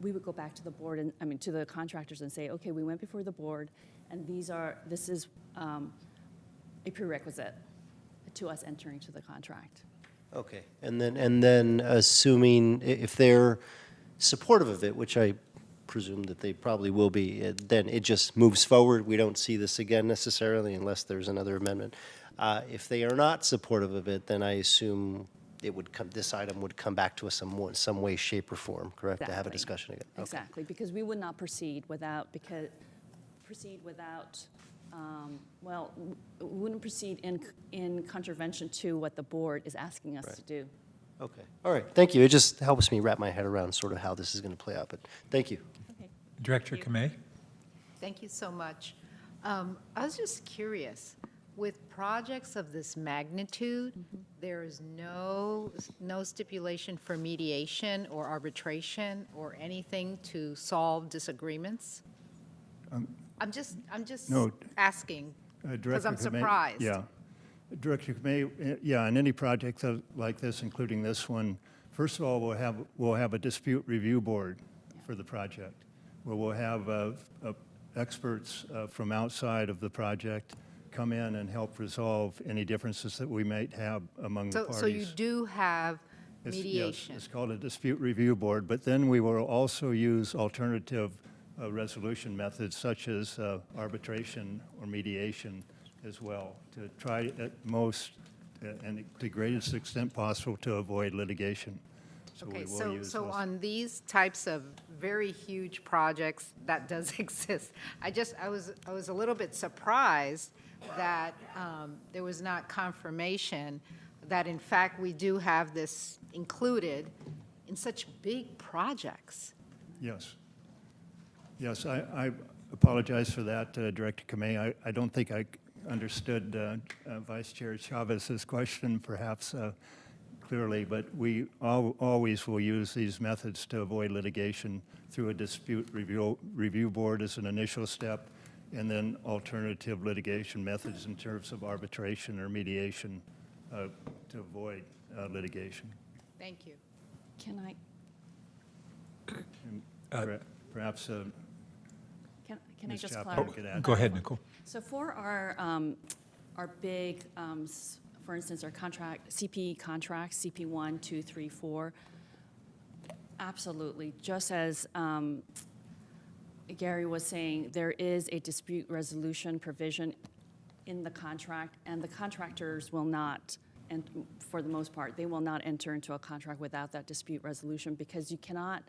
we would go back to the board and, to the contractors and say, okay, we went before the board and this is a prerequisite to us entering to the contract. Okay, and then assuming if they're supportive of it, which I presume that they probably will be, then it just moves forward. We don't see this again necessarily unless there's another amendment. If they are not supportive of it, then I assume this item would come back to us some way, shape, or form, correct? Exactly. To have a discussion again. Okay. Exactly, because we would not proceed without, we wouldn't proceed in contravention to what the board is asking us to do. Okay, all right, thank you. It just helps me wrap my head around sort of how this is going to play out, but thank you. Okay. Director Kamei? Thank you so much. I was just curious, with projects of this magnitude, there is no stipulation for mediation or arbitration or anything to solve disagreements? I'm just No. asking, because Director I'm Kamei- surprised. Yeah. Director Kamei, yeah, in any project like this, including this one, first of all, we'll have a dispute review board for the project, where we'll have experts from outside of the project come in and help resolve any differences that we might have among the parties. So you do have Yes, mediation? it's called a dispute review board, but then we will also use alternative resolution methods such as arbitration or mediation as well, to try at most and to greatest extent possible to avoid litigation. So we Okay, will use so those. on these types of very huge projects, that does exist. I was a little bit surprised that there was not confirmation that in fact we do have this included in such big projects. Yes. Yes, I apologize for that, Director Kamei. I don't think I understood Vice Chair Chavez's question perhaps clearly, but we always will use these methods to avoid litigation through a dispute review board as an initial step, and then alternative litigation methods in terms of arbitration or mediation to avoid litigation. Thank you. Can I? Perhaps Can I Ms. just Chapman clarify? could add. Go ahead, Nicole. So for our big, for instance, our contract, CP contracts, CP 1, 2, 3, 4, absolutely. Just as Gary was saying, there is a dispute resolution provision in the contract, and the contractors will not, and for the most part, they will not enter into a contract without that dispute resolution, because you cannot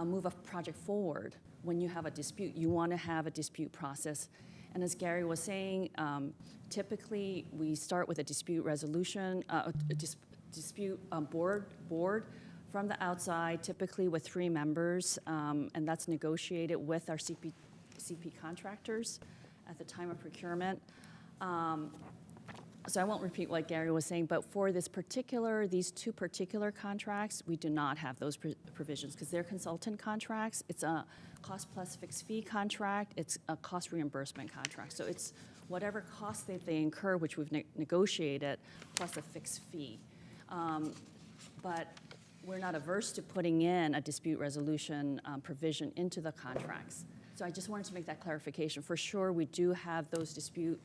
move a project forward when you have a dispute. You want to have a dispute process. And as Gary was saying, typically we start with a dispute resolution, dispute board from the outside, typically with 3 members, and that's negotiated with our CP contractors at the time of procurement. So I won't repeat what Gary was saying, but for these two particular contracts, we do not have those provisions because they're consultant contracts. It's a cost plus fixed fee contract. It's a cost reimbursement contract. So it's whatever costs that they incur, which we've negotiated, plus a fixed fee. But we're not averse to putting in a dispute resolution provision into the contracts. So I just wanted to make that clarification. For sure, we do have those dispute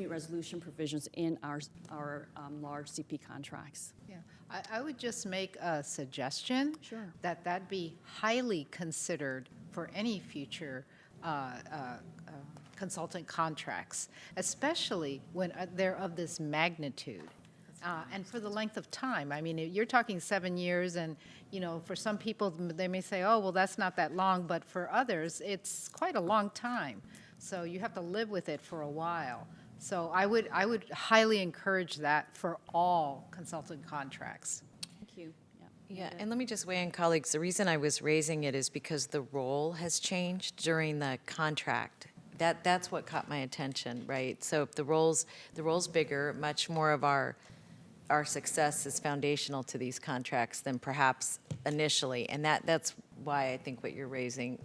resolution provisions in our large CP contracts. Yeah, I would just make a suggestion. Sure. That be highly considered for any future consultant contracts, especially when they're of this magnitude. And for the length of time. I mean, you're talking 7 years, and, for some people, they may say, oh, well, that's not that long, but for others, it's quite a long time. So you have to live with it for a while. So I would highly encourage that for all consultant contracts. Thank you. Yeah, and let me just weigh in, colleagues. The reason I was raising it is because the role has changed during the contract. That's what caught my attention, right? So if the role's bigger, much more of our success is foundational to these contracts than perhaps initially, and that's why I think what you're saying,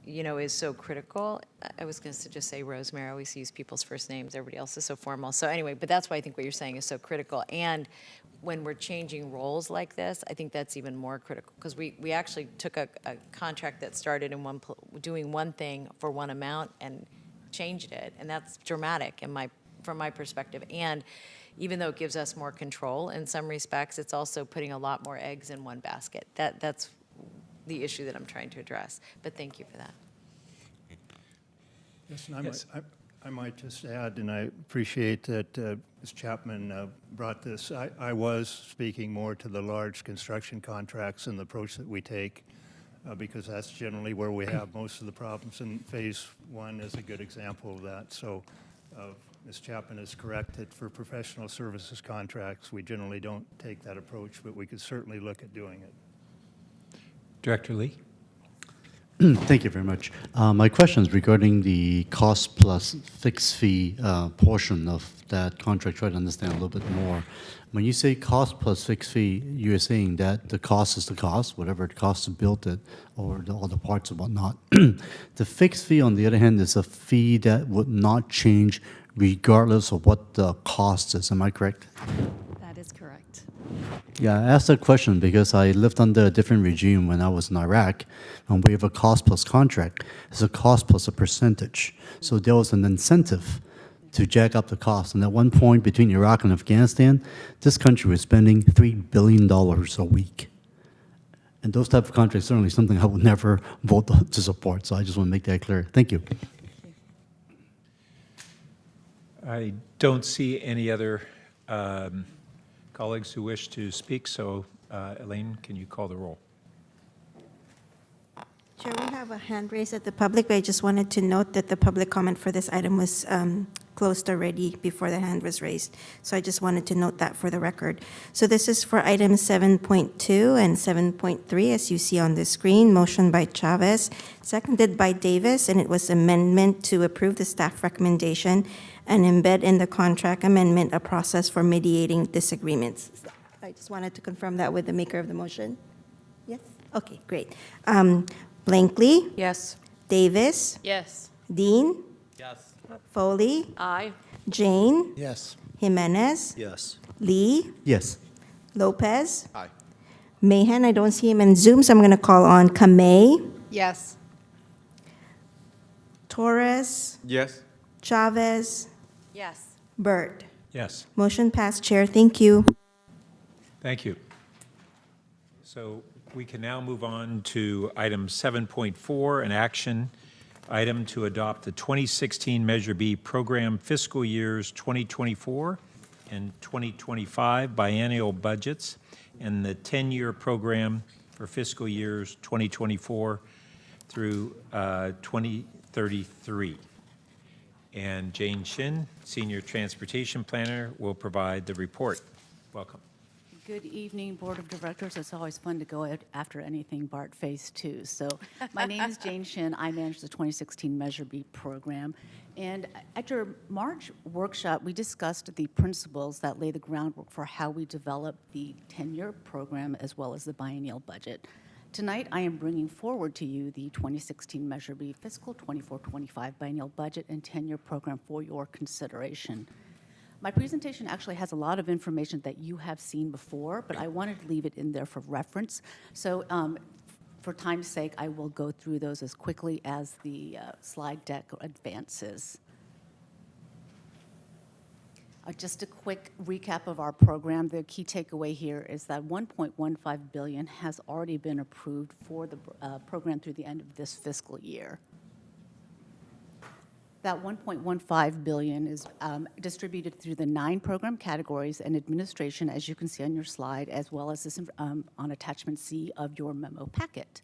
is so critical. I was going to just say Rosemary. I always use people's first names. Everybody else is so formal. So anyway, but that's why I think what you're saying is so critical. And when we're changing roles like this, I think that's even more critical because we actually took a contract that started in doing one thing for one amount and changed it, and that's dramatic from my perspective. And even though it gives us more control in some respects, it's also putting a lot more eggs in one basket. That's the issue that I'm trying to address. But thank you for that. Yes, and I might just add, and I appreciate that Ms. Chapman brought this. I was speaking more to the large construction contracts and the approach that we take, because that's generally where we have most of the problems, and Phase 1 is a good example of that. So Ms. Chapman is correct that for professional services contracts, we generally don't take that approach, but we could certainly look at doing it. Director Lee? Thank you very much. My question is regarding the cost plus fixed fee portion of that contract. Try to understand a little bit more. When you say cost plus fixed fee, you're saying that the cost is the cost, whatever it costs to build it, or all the parts and whatnot. The fixed fee, on the other hand, is a fee that would not change regardless of what the cost is. Am I correct? That is correct. Yeah, I asked that question because I lived under a different regime when I was in Iraq, and we have a cost plus contract. It's a cost plus a percentage. So there was an incentive to jack up the cost. And at one point between Iraq and Afghanistan, this country was spending $3 billion a week. And those type of contracts certainly something I would never vote to support. So I just want to make that clear. Thank you. I don't see any other colleagues who wish to speak, so Elaine, can you call the roll? Chair, we have a hand raised at the public, but I just wanted to note that the public comment for this item was closed already before the hand was raised. So I just wanted to note that for the record. So this is for items 7.2 and 7.3, as you see on the screen. Motion by Chavez, seconded by Davis, and it was amendment to approve the staff recommendation and embed in the contract amendment a process for mediating disagreements. I just wanted to confirm that with the maker of the motion. Yes? Okay, great. Blankley? Yes. Davis? Yes. Dean? Yes. Foley? Aye. Jane? Yes. Jimenez? Yes. Lee? Yes. Lopez? Aye. Mahan, I don't see him in Zoom, so I'm going to call on Kamei, Yes. Torres, Yes. Chavez, Yes. Burt. Yes. Motion passed, Chair. Thank you. Thank you. So we can now move on to item 7.4, an action item to adopt the 2016 Measure B program fiscal years 2024 and 2025 biennial budgets and the 10-year program for fiscal years 2024 through 2033. And Jane Shin, Senior Transportation Planner, will provide the report. Welcome. Good evening, Board of Directors. It's always fun to go after anything BART Phase 2. So my name is Jane Shin. I manage the 2016 Measure B program. And at your March workshop, we discussed the principles that lay the groundwork for how we develop the 10-year program as well as the biennial budget. Tonight, I am bringing forward to you the 2016 Measure B fiscal 24-25 biennial budget and 10-year program for your consideration. My presentation actually has a lot of information that you have seen before, but I wanted to leave it in there for reference. So for time's sake, I will go through those as quickly as the slide deck advances. Just a quick recap of our program. The key takeaway here is that $1.15 billion has already been approved for the program through the end of this fiscal year. That $1.15 billion is distributed through the 9 program categories and administration, as you can see on your slide, as well as this on attachment C of your memo packet.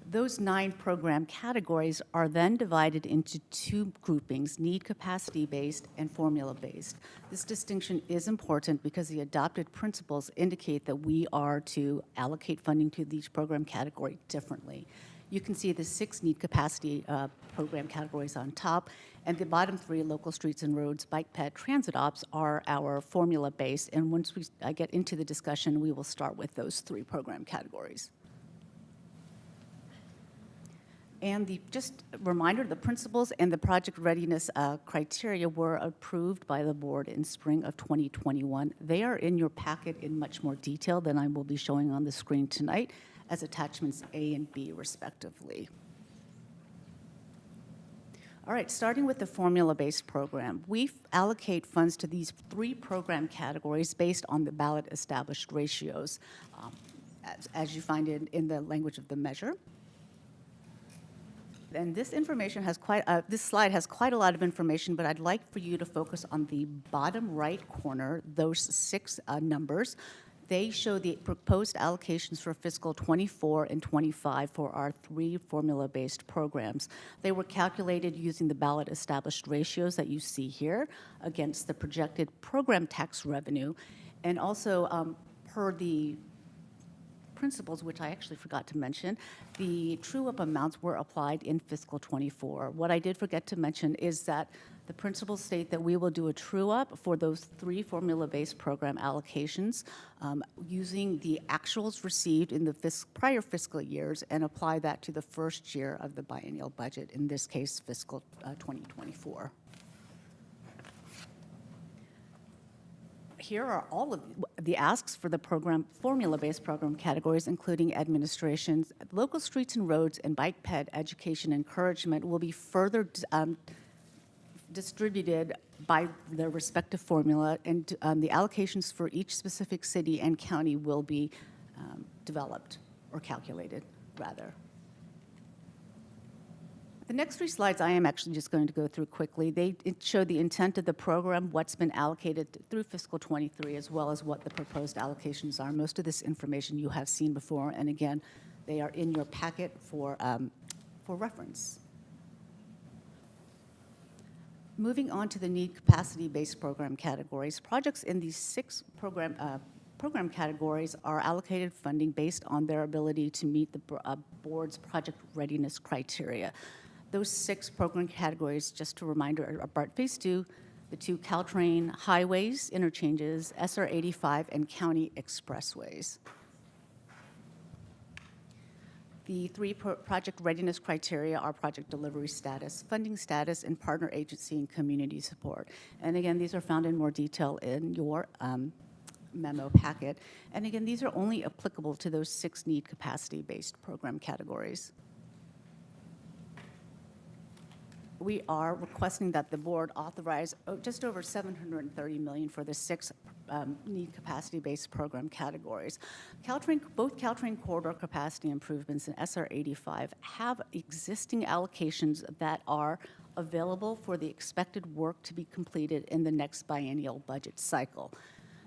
Those 9 program categories are then divided into 2 groupings, need capacity-based and formula-based. This distinction is important because the adopted principles indicate that we are to allocate funding to each program category differently. You can see the 6 need capacity program categories on top, and the bottom 3, local streets and roads, bike ped, transit ops, are our formula-based, and once I get into the discussion, we will start with those 3 program categories. And just a reminder, the principles and the project readiness criteria were approved by the board in spring of 2021. They are in your packet in much more detail than I will be showing on the screen tonight, as attachments A and B, respectively. All right, starting with the formula-based program, we allocate funds to these 3 program categories based on the ballot established ratios, as you find in the language of the measure. And this information has this slide has quite a lot of information, but I'd like for you to focus on the bottom right corner, those 6 numbers. They show the proposed allocations for fiscal 24 and 25 for our 3 formula-based programs. They were calculated using the ballot established ratios that you see here against the projected program tax revenue, and also per the principles, which I actually forgot to mention, the true-up amounts were applied in fiscal 24. What I did forget to mention is that the principles state that we will do a true-up for those 3 formula-based program allocations using the actuals received in the prior fiscal years and apply that to the first year of the biennial budget, in this case, fiscal 2024. Here are all of the asks for the program, formula-based program categories, including administrations. Local streets and roads and bike ped education encouragement will be further distributed by their respective formula, and the allocations for each specific city and county will be developed, or calculated, rather. The next 3 slides I am actually just going to go through quickly. They show the intent of the program, what's been allocated through fiscal 23, as well as what the proposed allocations are. Most of this information you have seen before, and again, they are in your packet for reference. Moving on to the need capacity-based program categories, projects in these 6 program categories are allocated funding based on their ability to meet the board's project readiness criteria. Those 6 program categories, just a reminder, are BART Phase 2, the 2 Caltrain highways, interchanges, SR 85, and county expressways. The 3 project readiness criteria are project delivery status, funding status, and partner agency and community support. And again, these are found in more detail in your memo packet. And again, these are only applicable to those 6 need capacity-based program categories. We are requesting that the board authorize just over $730 million for the 6 need capacity-based program categories. Both Caltrain corridor capacity improvements and SR 85 have existing allocations that are available for the expected work to be completed in the next biennial budget cycle.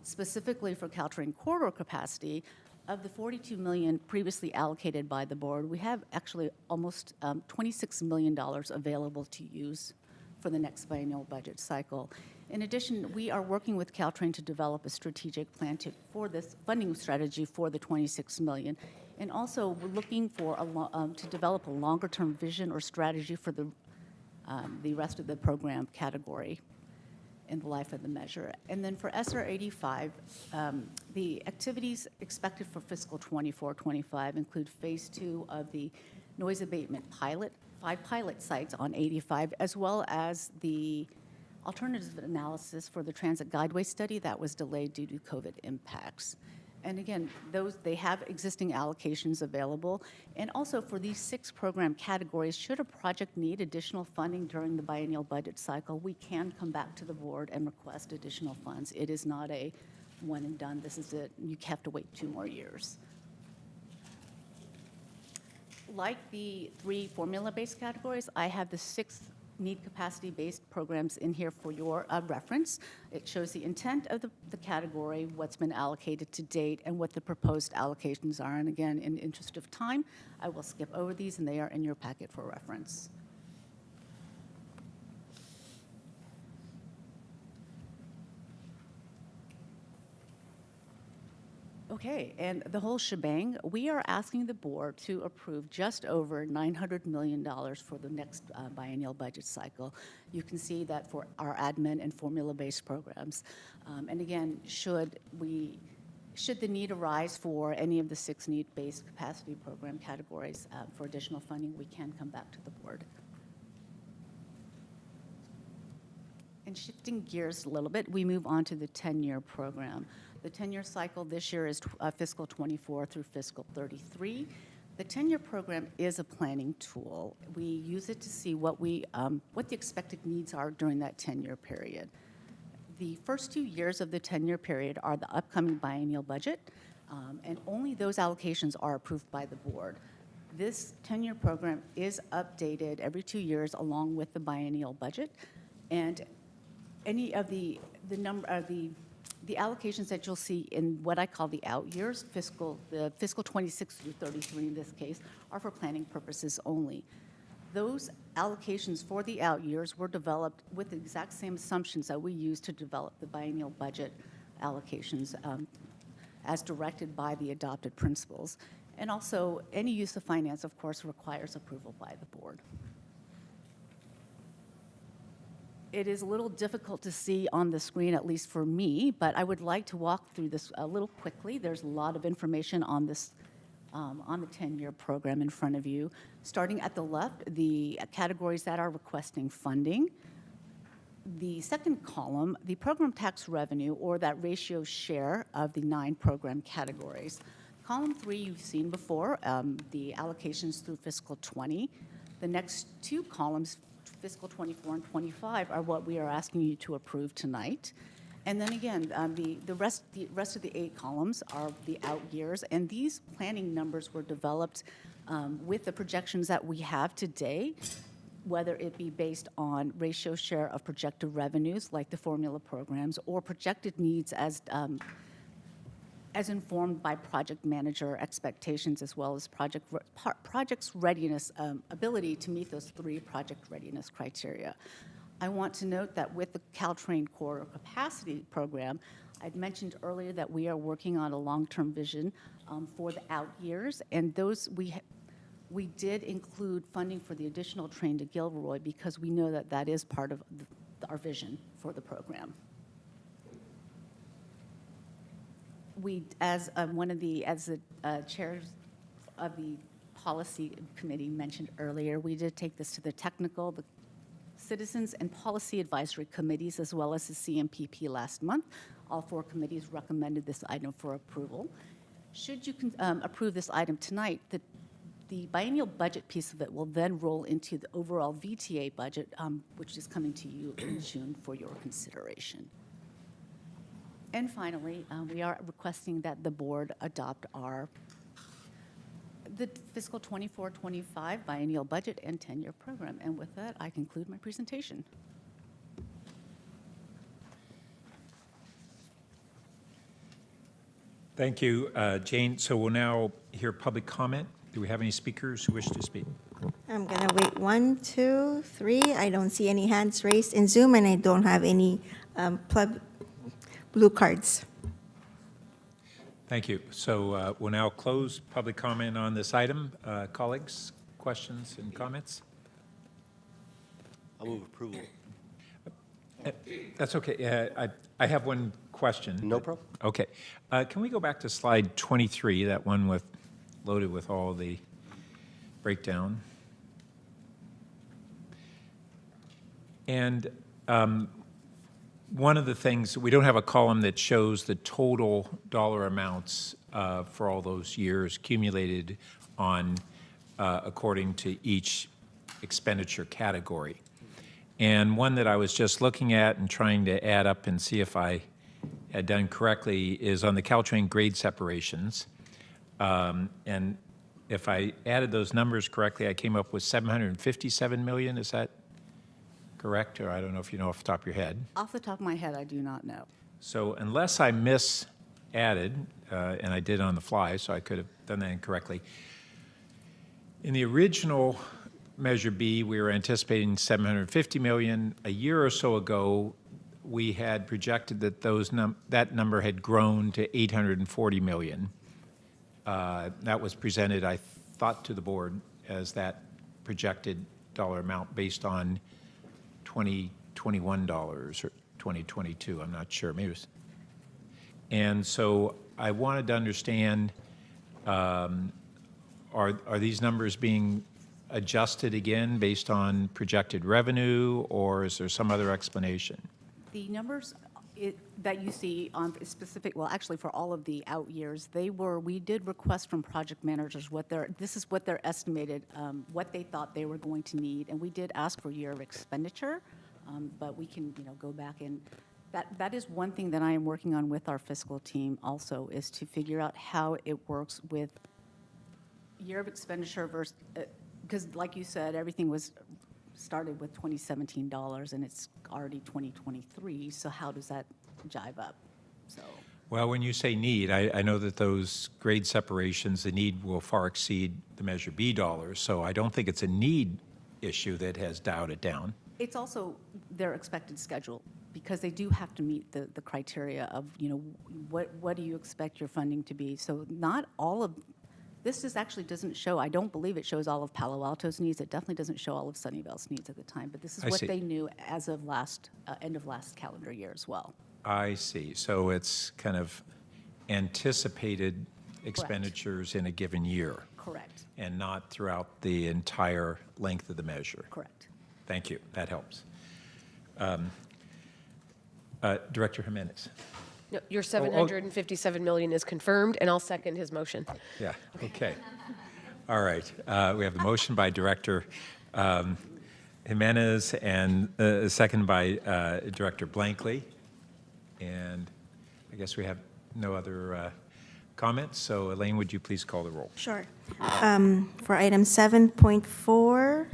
Specifically for Caltrain corridor capacity, of the $42 million previously allocated by the board, we have actually almost $26 million available to use for the next biennial budget cycle. In addition, we are working with Caltrain to develop a strategic plan for this funding strategy for the 26 million. And also, we're looking for to develop a longer-term vision or strategy for the rest of the program category in the life of the measure. And then for SR 85, the activities expected for fiscal 24-25 include phase 2 of the noise abatement pilot, 5 pilot sites on 85, as well as the alternative analysis for the transit guideway study that was delayed due to COVID impacts. And again, they have existing allocations available. And also for these 6 program categories, should a project need additional funding during the biennial budget cycle, we can come back to the board and request additional funds. It is not a one and done. This is it. You have to wait 2 more years. Like the 3 formula-based categories, I have the 6 need capacity-based programs in here for your reference. It shows the intent of the category, what's been allocated to date, and what the proposed allocations are. And again, in the interest of time, I will skip over these, and they are in your packet for reference. Okay, and the whole shebang, we are asking the board to approve just over $900 million for the next biennial budget cycle. You can see that for our admin and formula-based programs. And again, should the need arise for any of the 6 need-based capacity program categories for additional funding, we can come back to the board. And shifting gears a little bit, we move on to the 10-year program. The 10-year cycle this year is fiscal 24 through fiscal 33. The 10-year program is a planning tool. We use it to see what the expected needs are during that 10-year period. The first 2 years of the 10-year period are the upcoming biennial budget, and only those allocations are approved by the board. This 10-year program is updated every 2 years along with the biennial budget, and any of the allocations that you'll see in what I call the out years, the fiscal 26 through 33 in this case, are for planning purposes only. Those allocations for the out years were developed with the exact same assumptions that we use to develop the biennial budget allocations as directed by the adopted principles. And also, any use of finance, of course, requires approval by the board. It is a little difficult to see on the screen, at least for me, but I would like to walk through this a little quickly. There's a lot of information on this, on the 10-year program in front of you. Starting at the left, the categories that are requesting funding. The second column, the program tax revenue, or that ratio share of the 9 program categories. Column 3 you've seen before, the allocations through fiscal 20. The next 2 columns, fiscal 24 and 25, are what we are asking you to approve tonight. And then again, the rest of the 8 columns are the out years, and these planning numbers were developed with the projections that we have today, whether it be based on ratio share of projected revenues, like the formula programs, or projected needs as informed by project manager expectations, as well as project's readiness, ability to meet those 3 project readiness criteria. I want to note that with the Caltrain Core Capacity Program, I'd mentioned earlier that we are working on a long-term vision for the out years, and those we did include funding for the additional train to Gilroy because we know that that is part of our vision for the program. We, as the chairs of the policy committee mentioned earlier, we did take this to the technical, the citizens and policy advisory committees, as well as the CMPP last month. All 4 committees recommended this item for approval. Should you approve this item tonight, the biennial budget piece of it will then roll into the overall VTA budget, which is coming to you in June for your consideration. And finally, we are requesting that the board adopt the fiscal 24-25 biennial budget and 10-year program. And with that, I conclude my presentation. Thank you, Jane. So we'll now hear public comment. Do we have any speakers who wish to speak? I'm going to wait 1, 2, 3. I don't see any hands raised in Zoom, and I don't have any blue cards. Thank you. So we'll now close public comment on this item. Colleagues, questions and comments? I'll move approval. That's okay. I have one question. No problem. Okay. Can we go back to slide 23, that one with loaded with all the breakdown? And one of the things, we don't have a column that shows the total dollar amounts for all those years accumulated on according to each expenditure category. And one that I was just looking at and trying to add up and see if I had done correctly is on the Caltrain grade separations. And if I added those numbers correctly, I came up with 757 million. Is that correct? Or I don't know if you know off the top of your head. Off the top of my head, I do not know. So unless I misadded, and I did on the fly, so I could have done that incorrectly. In the original Measure B, we were anticipating 750 million. A year or so ago, we had projected that that number had grown to 840 million. That was presented, I thought, to the board as that projected dollar amount based on 2021 dollars or 2022. I'm not sure. Maybe it was. And so I wanted to understand, are these numbers being adjusted again based on projected revenue, or is there some other explanation? The numbers that you see on specific, well, actually for all of the out years, we did request from project managers this is what they're estimated, what they thought they were going to need, and we did ask for year of expenditure, but we can, go back and that is one thing that I am working on with our fiscal team also, is to figure out how it works with year of expenditure versus, because like you said, everything was started with 2017 dollars and it's already 2023, so how does that jive up? So. Well, when you say need, I know that those grade separations, the need will far exceed the Measure B dollars, so I don't think it's a need issue that has dialed it down. It's also their expected schedule, because they do have to meet the criteria of, what do you expect your funding to be? So not all of, this actually doesn't show, I don't believe it shows all of Palo Alto's needs. It definitely doesn't show all of Sunnyvale's needs at the time, but this is what they knew as of end of last calendar year as well. I see. So it's kind of anticipated expenditures in a given year. Correct. And not throughout the entire length of the measure. Correct. Thank you. That helps. Director Jimenez. No, your 757 million is confirmed, and I'll second his motion. Yeah, okay. All right. We have a motion by Director Jimenez and a second by Director Blankley. And I guess we have no other comments, so Elaine, would you please call the roll? Sure. For item 7.4,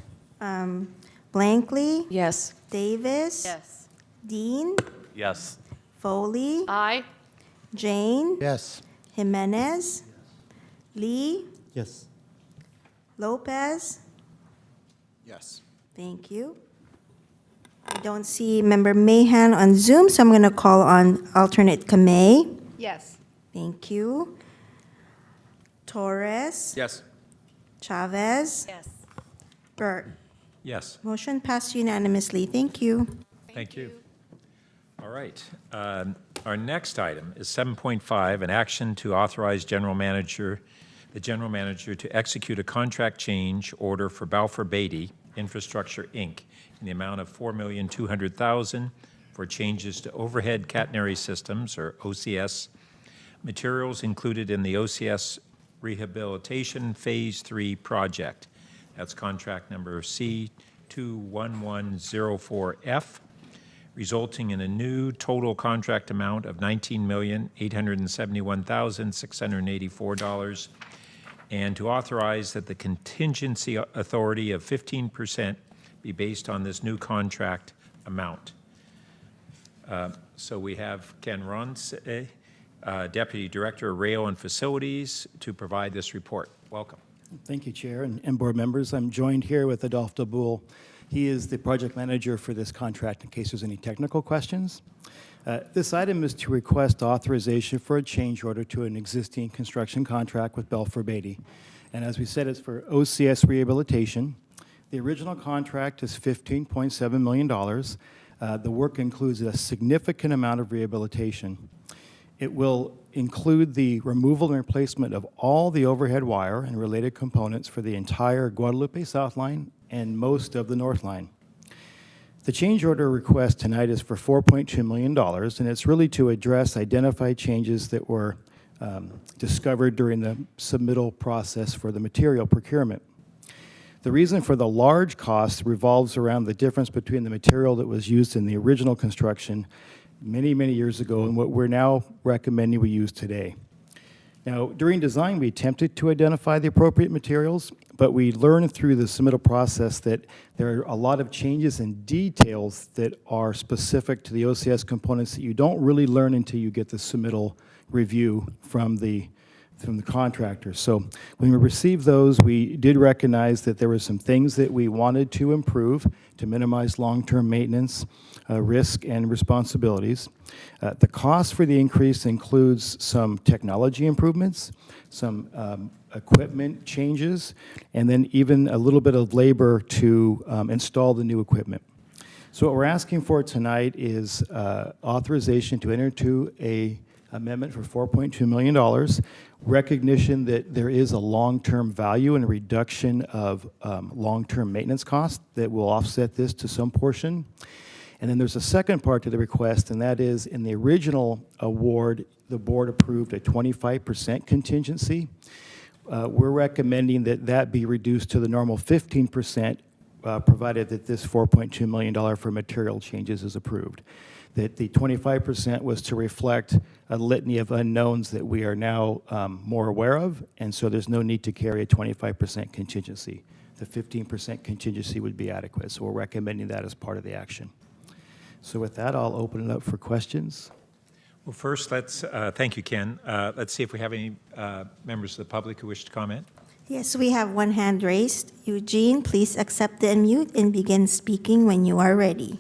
Blankley? Yes. Davis? Yes. Dean? Yes. Foley? Aye. Jane? Yes. Jimenez? Lee? Yes. Lopez? Yes. Thank you. I don't see Member Mahan on Zoom, so I'm going to call on alternate Kamei. Yes. Thank you. Torres? Yes. Chavez? Yes. Burt? Yes. Motion passed unanimously. Thank you. Thank you. All right. Our next item is 7.5, an action to authorize the general manager to execute a contract change order for Balfour Beatty Infrastructure, Inc. in the amount of $4,200,000 for changes to overhead catenary systems, or OCS, materials included in the OCS Rehabilitation Phase 3 project. That's contract number C21104F, resulting in a new total contract amount of $19,871,684, and to authorize that the contingency authority of 15% be based on this new contract amount. So we have Ken Ronce, Deputy Director of Rail and Facilities, to provide this report. Welcome. Thank you, Chair and board members. I'm joined here with Adolphe Daboul, He is the project manager for this contract in case there's any technical questions. This item is to request authorization for a change order to an existing construction contract with Belfor Beatty. And as we said, it's for OCS rehabilitation. The original contract is $15.7 million. The work includes a significant amount of rehabilitation. It will include the removal and replacement of all the overhead wire and related components for the entire Guadalupe South Line and most of the North Line. The change order request tonight is for $4.2 million, and it's really to address identified changes that were discovered during the submittal process for the material procurement. The reason for the large cost revolves around the difference between the material that was used in the original construction many, many years ago and what we're now recommending we use today. Now, during design, we attempted to identify the appropriate materials, but we learned through the submittal process that there are a lot of changes and details that are specific to the OCS components that you don't really learn until you get the submittal review from the contractor. So when we received those, we did recognize that there were some things that we wanted to improve to minimize long-term maintenance, risk, and responsibilities. The cost for the increase includes some technology improvements, some equipment changes, and then even a little bit of labor to install the new equipment. So what we're asking for tonight is authorization to enter into a amendment for $4.2 million, recognition that there is a long-term value and a reduction of long-term maintenance costs that will offset this to some portion. And then there's a second part to the request, and that is in the original award, the board approved a 25% contingency. We're recommending that that be reduced to the normal 15%, provided that this $4.2 million for material changes is approved. That the 25% was to reflect a litany of unknowns that we are now more aware of, and so there's no need to carry a 25% contingency. The 15% contingency would be adequate, so we're recommending that as part of the action. So with that, I'll open it up for questions. Well, first, let's, thank you, Ken. Let's see if we have any members of the public who wish to comment. Yes, we have one hand raised. Eugene, please accept the unmute and begin speaking when you are ready.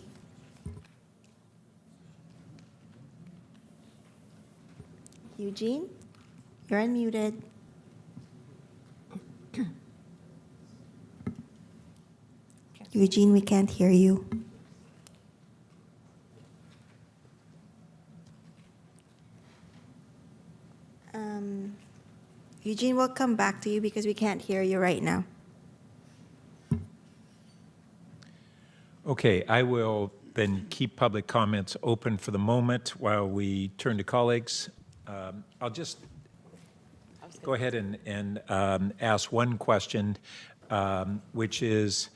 Eugene, you're unmuted. Eugene, we can't hear you. Eugene, we'll come back to you because we can't hear you right now. Okay, I will then keep public comments open for the moment while we turn to colleagues. I'll just go ahead and ask one question, which is,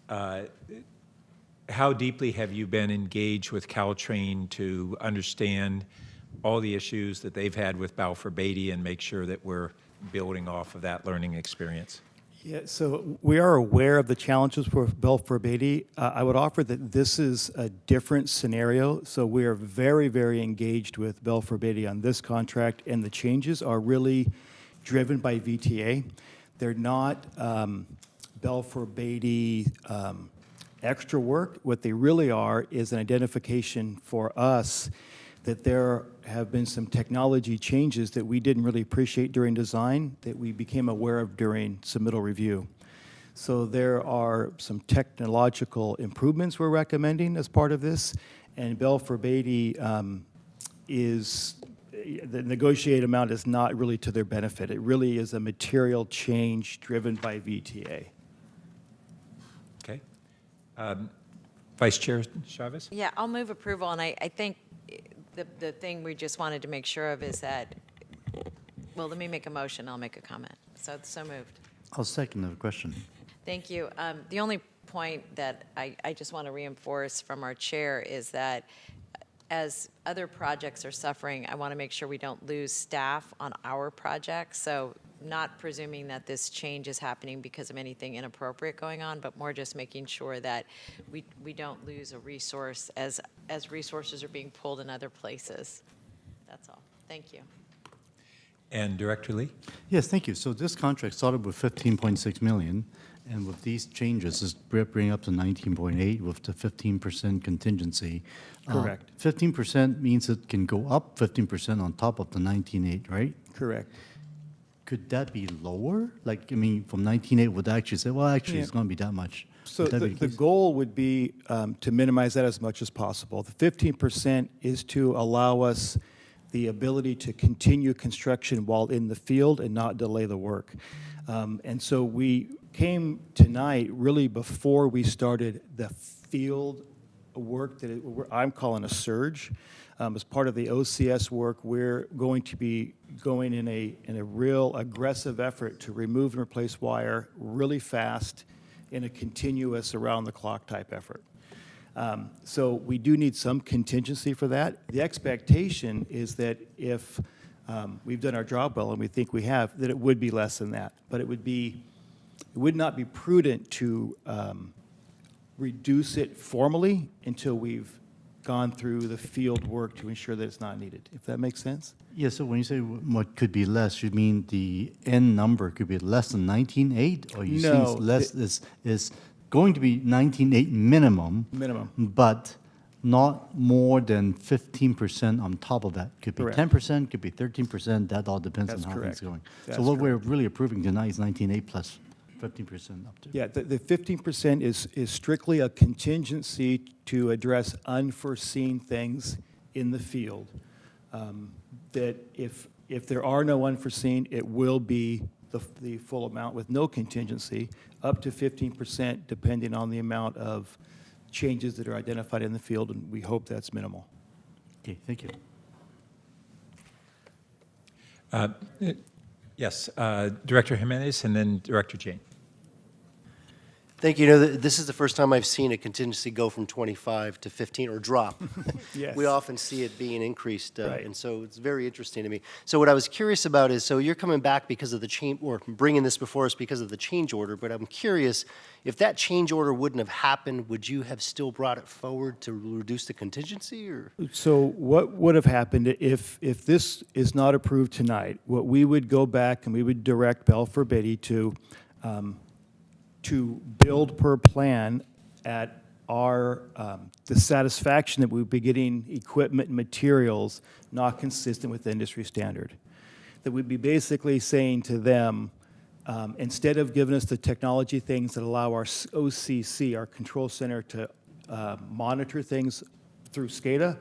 how deeply have you been engaged with Caltrain to understand all the issues that they've had with Balfour Beatty and make sure that we're building off of that learning experience? Yeah, so we are aware of the challenges for Balfour Beatty. I would offer that this is a different scenario. So we are very, very engaged with Balfour Beatty on this contract, and the changes are really driven by VTA. They're not Balfour Beatty extra work. What they really are is an identification for us that there have been some technology changes that we didn't really appreciate during design that we became aware of during submittal review. So there are some technological improvements we're recommending as part of this, and Balfour Beatty is, the negotiated amount is not really to their benefit. It really is a material change driven by VTA. Okay. Vice Chair Chavez? Yeah, I'll move approval, and I think the thing we just wanted to make sure of is that, well, let me make a motion, I'll make a comment. So moved. I'll second the question. Thank you. The only point that I just want to reinforce from our chair is that as other projects are suffering, I want to make sure we don't lose staff on our projects. So not presuming that this change is happening because of anything inappropriate going on, but more just making sure that we don't lose a resource as resources are being pulled in other places. That's all. Thank you. And Director Lee? Yes, thank you. So this contract started with $15.6 million, And with these changes, this bring up to 19.8 with the 15% contingency. Correct. 15% means it can go up 15% on top of the 19.8, right? Correct. Could that be lower? Like, I mean, from 19.8, would they actually say, well, actually, Yeah. it's going to be that much? So Would that the, be the case? goal would be to minimize that as much as possible. The 15% is to allow us the ability to continue construction while in the field and not delay the work. And so we came tonight really before we started the field work that I'm calling a surge. As part of the OCS work, we're going to be going in a real aggressive effort to remove and replace wire really fast in a continuous around-the-clock type effort. So we do need some contingency for that. The expectation is that if we've done our job well, and we think we have, that it would be less than that. But it would not be prudent to reduce it formally until we've gone through the field work to ensure that it's not needed, if that makes sense? Yeah, so when you say what could be less, you mean the end number could be less than 19.8? Or you No, think less is going to be 19.8 minimum? Minimum. But not more than 15% on top of that. Could be Correct. 10%, could be 13%, that all depends That's on how correct. things are going. That's So what we're correct. really approving tonight is 19.8 plus 15% up to. Yeah, the 15% is strictly a contingency to address unforeseen things in the field. That if there are no unforeseen, it will be the full amount with no contingency, up to 15%, depending on the amount of changes that are identified in the field, and we hope that's minimal. Okay, thank you. Yes, Director Jimenez and then Director Jane. Thank you. You know, this is the first time I've seen a contingency go from 25 to 15 or drop. Yes. We often see it being increased, Right. and so it's very interesting to me. So what I was curious about is, so you're coming back because of the change, or bringing this before us because of the change order, but I'm curious, if that change order wouldn't have happened, would you have still brought it forward to reduce the contingency, or? So what would have happened if this is not approved tonight? What we would go back and we would direct Belfer Beatty to build per plan at our, the satisfaction that we'd be getting equipment and materials not consistent with industry standard. That we'd be basically saying to them, instead of giving us the technology things that allow our OCC, our control center, to monitor things through SCADA,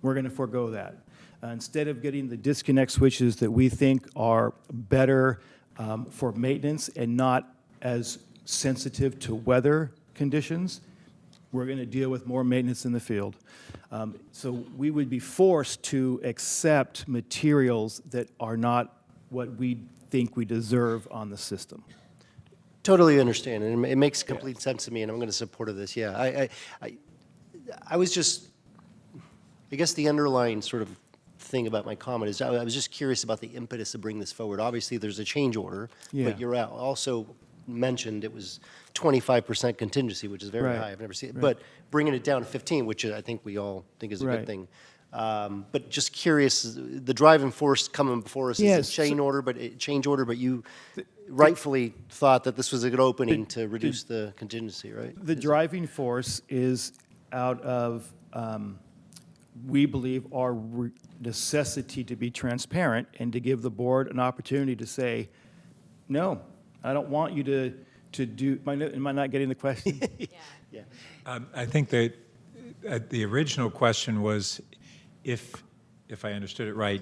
we're going to forego that. Instead of getting the disconnect switches that we think are better for maintenance and not as sensitive to weather conditions, we're going to deal with more maintenance in the field. So we would be forced to accept materials that are not what we think we deserve on the system. Totally understand, and it makes complete sense to me, and I'm going to support of this. Yeah, I was just, I guess the underlying sort of thing about my comment is I was just curious about the impetus to bring this forward. Obviously, there's a change order, Yeah. but you're also mentioned it was 25% contingency, which is very Right. high. I've never seen it. Right. But bringing it down to 15, which I think we all think is a Right. good thing. But just curious, the driving force coming before us Yes, is a change order, but you rightfully thought that this was a good opening to reduce the contingency, right? The driving force is out of, we believe, our necessity to be transparent and to give the board an opportunity to say, no, I don't want you to do, am I not getting the question? Yeah. I think that the original question was, if I understood it right,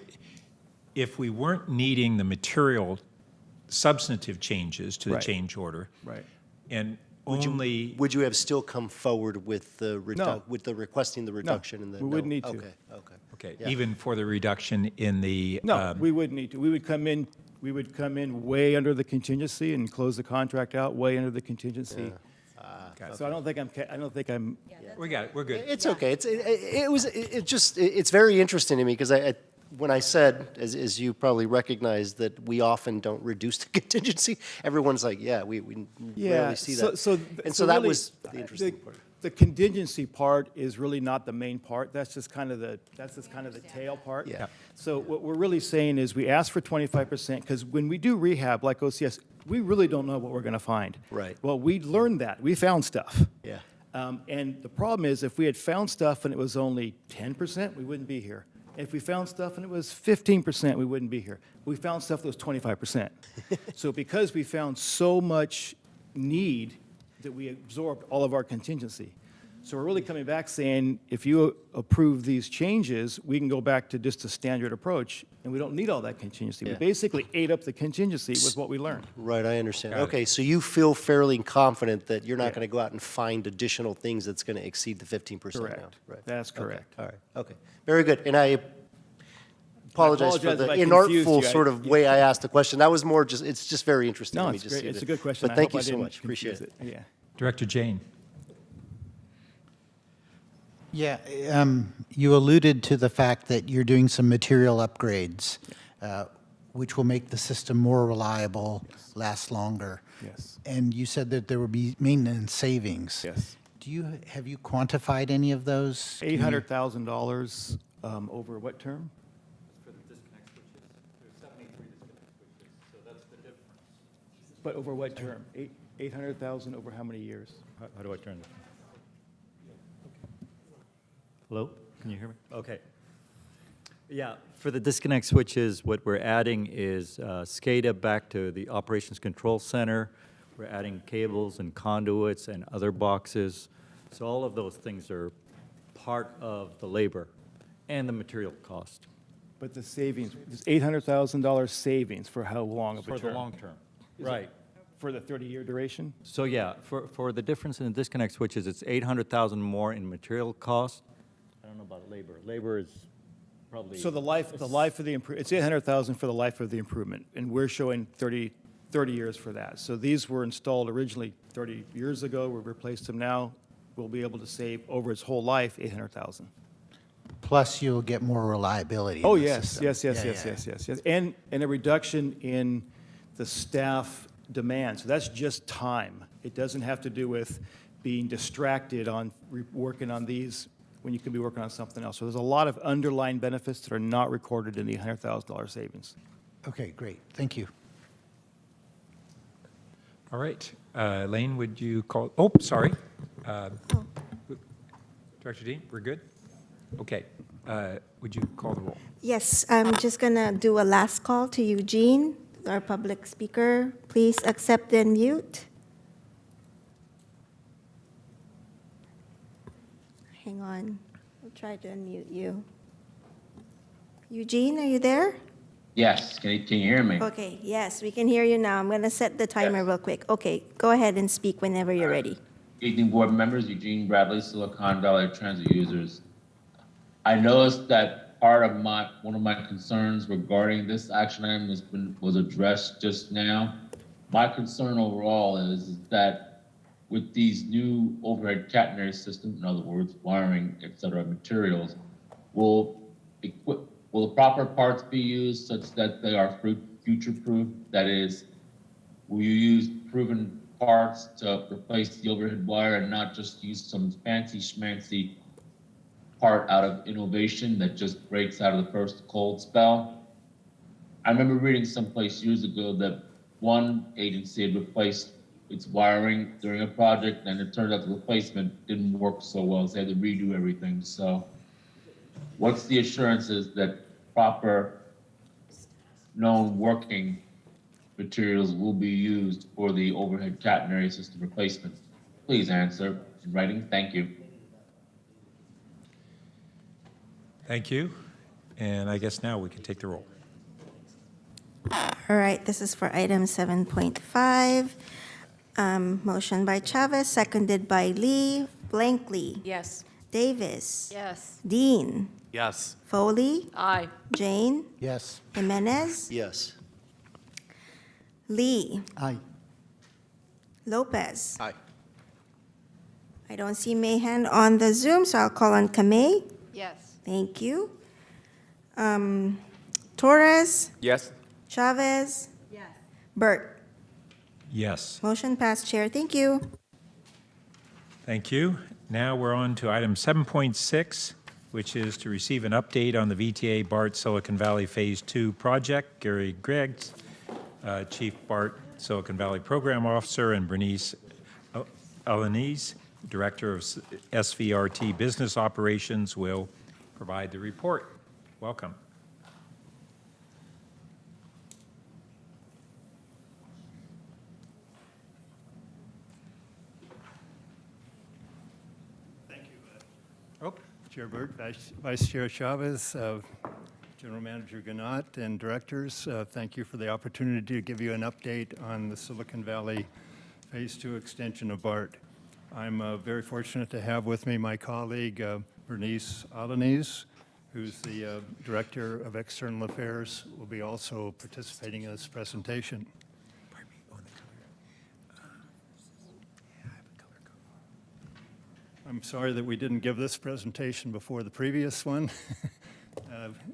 if we weren't needing the material substantive changes to the Right. change order, Right. and Would only you have still come forward with the No. with the requesting the reduction in the? we wouldn't need to. Okay. okay, Yeah. even for the reduction in the No, we wouldn't need to. We would come in way under the contingency and close the contract out way under the contingency. So I don't think I'm, we got it. We're good. It's okay. It's very interesting to me because when I said, as you probably recognize, that we often don't reduce the contingency, everyone's like, yeah, we rarely see that. So and so that really, was the interesting part. the contingency part is really not the main part. That's just kind of the tail part. Yeah. So what we're really saying is we ask for 25%, because when we do rehab like OCS, we really don't know what we're going to find. Right. Well, we learned that. We found stuff. Yeah. And the problem is, if we had found stuff and it was only 10%, we wouldn't be here. If we found stuff and it was 15%, we wouldn't be here. We found stuff that was 25%. So because we found so much need, that we absorbed all of our contingency. So we're really coming back saying, if you approve these changes, we can go back to just a standard approach, and we don't need all that contingency. Yeah. We basically ate up the contingency with what we learned. Right, I understand. Got it. Okay, so you feel fairly confident that you're not going to go out and find additional things that's going to exceed the 15% now? Correct. Right. That's correct. All right, okay. Very good. And I apologize for apologize the if I confused inartful you. sort of way I asked the question. That was more just, it's just very interesting No, to me. it's just great. see It's the- a good question. But I thank hope you I so didn't much. Appreciate confuse it. Yeah. Director Jane. Yeah, you alluded to the fact that you're doing some material upgrades, which will make the system more reliable, last longer. Yes. And you said that there will be maintenance savings. Yes. Have you quantified any of those? Can you- $800,000 over what term? For the disconnect switches, there's 73 disconnect switches, so that's the difference. But over what term? 800,000 over how many years? How do I turn this? Hello? Can you hear me? Okay. Yeah, for the disconnect switches, what we're adding is SCADA back to the Operations Control Center. We're adding cables and conduits and other boxes. So all of those things are part of the labor and the material cost. But the savings, this $800,000 savings for how long of a term? For the long term. Is it Right. For the 30-year duration? So yeah, for the difference in the disconnect switches, it's 800,000 more in material cost. I don't know about labor. Labor is probably. So the life of the, it's 800,000 for the life of the improvement, and we're showing 30 years for that. So these were installed originally 30 years ago, we've replaced them now. We'll be able to save over its whole life, 800,000. Plus, you'll get more reliability. in Oh, the yes, system. yes, yes, Yeah, yes, yeah. yes, yes, yes. And a reduction in the staff demand. So that's just time. It doesn't have to do with being distracted on working on these when you can be working on something else. So there's a lot of underlying benefits that are not recorded in the $100,000 savings. Okay, great. Thank you. All right. Elaine, would you call, oh, sorry. Director Dean, we're good? Okay. Would you call the roll? Yes, I'm just going to do a last call to Eugene, our public speaker. Please accept and mute. Hang on. I'll try to unmute you. Eugene, are you there? Yes, can you hear me? Okay, yes, we can hear you now. I'm going to set the timer real quick. Okay, go ahead and speak whenever you're ready. Evening, board members, Eugene Bradley, Silicon Valley Transit users. I noticed that one of my concerns regarding this action item was addressed just now. My concern overall is that with these new overhead catenary systems, in other words, wiring, et cetera, materials, will the proper parts be used such that they are future-proof? That is, will you use proven parts to replace the overhead wire and not just use some fancy schmancy part out of innovation that just breaks out of the first cold spell? I remember reading someplace years ago that one agency had replaced its wiring during a project, and it turned out the replacement didn't work so well, so they had to redo everything. So what's the assurances that proper known working materials will be used for the overhead catenary system replacement? Please answer in writing. Thank you. Thank you. And I guess now we can take the roll. All right, this is for item 7.5. Motion by Chavez, seconded by Lee. Blankley. Yes. Davis. Yes. Dean. Yes. Foley. Aye. Jane. Yes. Jimenez. Yes. Lee. Aye. Lopez. Aye. I don't see Mahan on the Zoom, so I'll call on Kamei. Yes. Thank you. Torres. Yes. Chavez. Yes. Burt. Yes. Motion passed, Chair. Thank you. Thank you. Now we're on to item 7.6, which is to receive an update on the VTA BART Silicon Valley Phase 2 project. Gary Greggs, Chief BART Silicon Valley Program Officer, and Bernice Alanese, Director of SVRT Business Operations, will provide the report. Welcome. Chair Burt, Vice Chair Chavez, General Manager Ganat, and directors, thank you for the opportunity to give you an update on the Silicon Valley Phase 2 extension of BART. I'm very fortunate to have with me my colleague, Bernice Alanese, who's the Director of External Affairs, will be also participating in this presentation. I'm sorry that we didn't give this presentation before the previous one.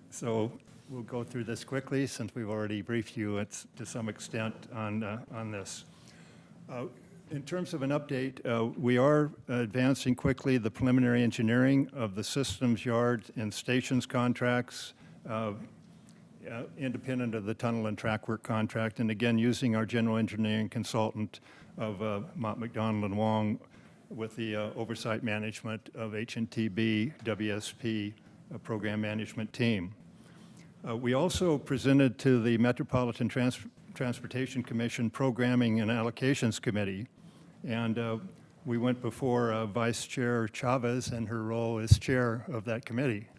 So we'll go through this quickly since we've already briefed you to some extent on this. In terms of an update, we are advancing quickly the preliminary engineering of the systems yard and stations contracts, independent of the tunnel and track work contract, and again, using our general engineering consultant of Mott McDonald and Wong with the oversight management of HNTB WSP program management team. We also presented to the Metropolitan Transportation Commission Programming and Allocations Committee, and we went before Vice Chair Chavez and her role as chair of that committee.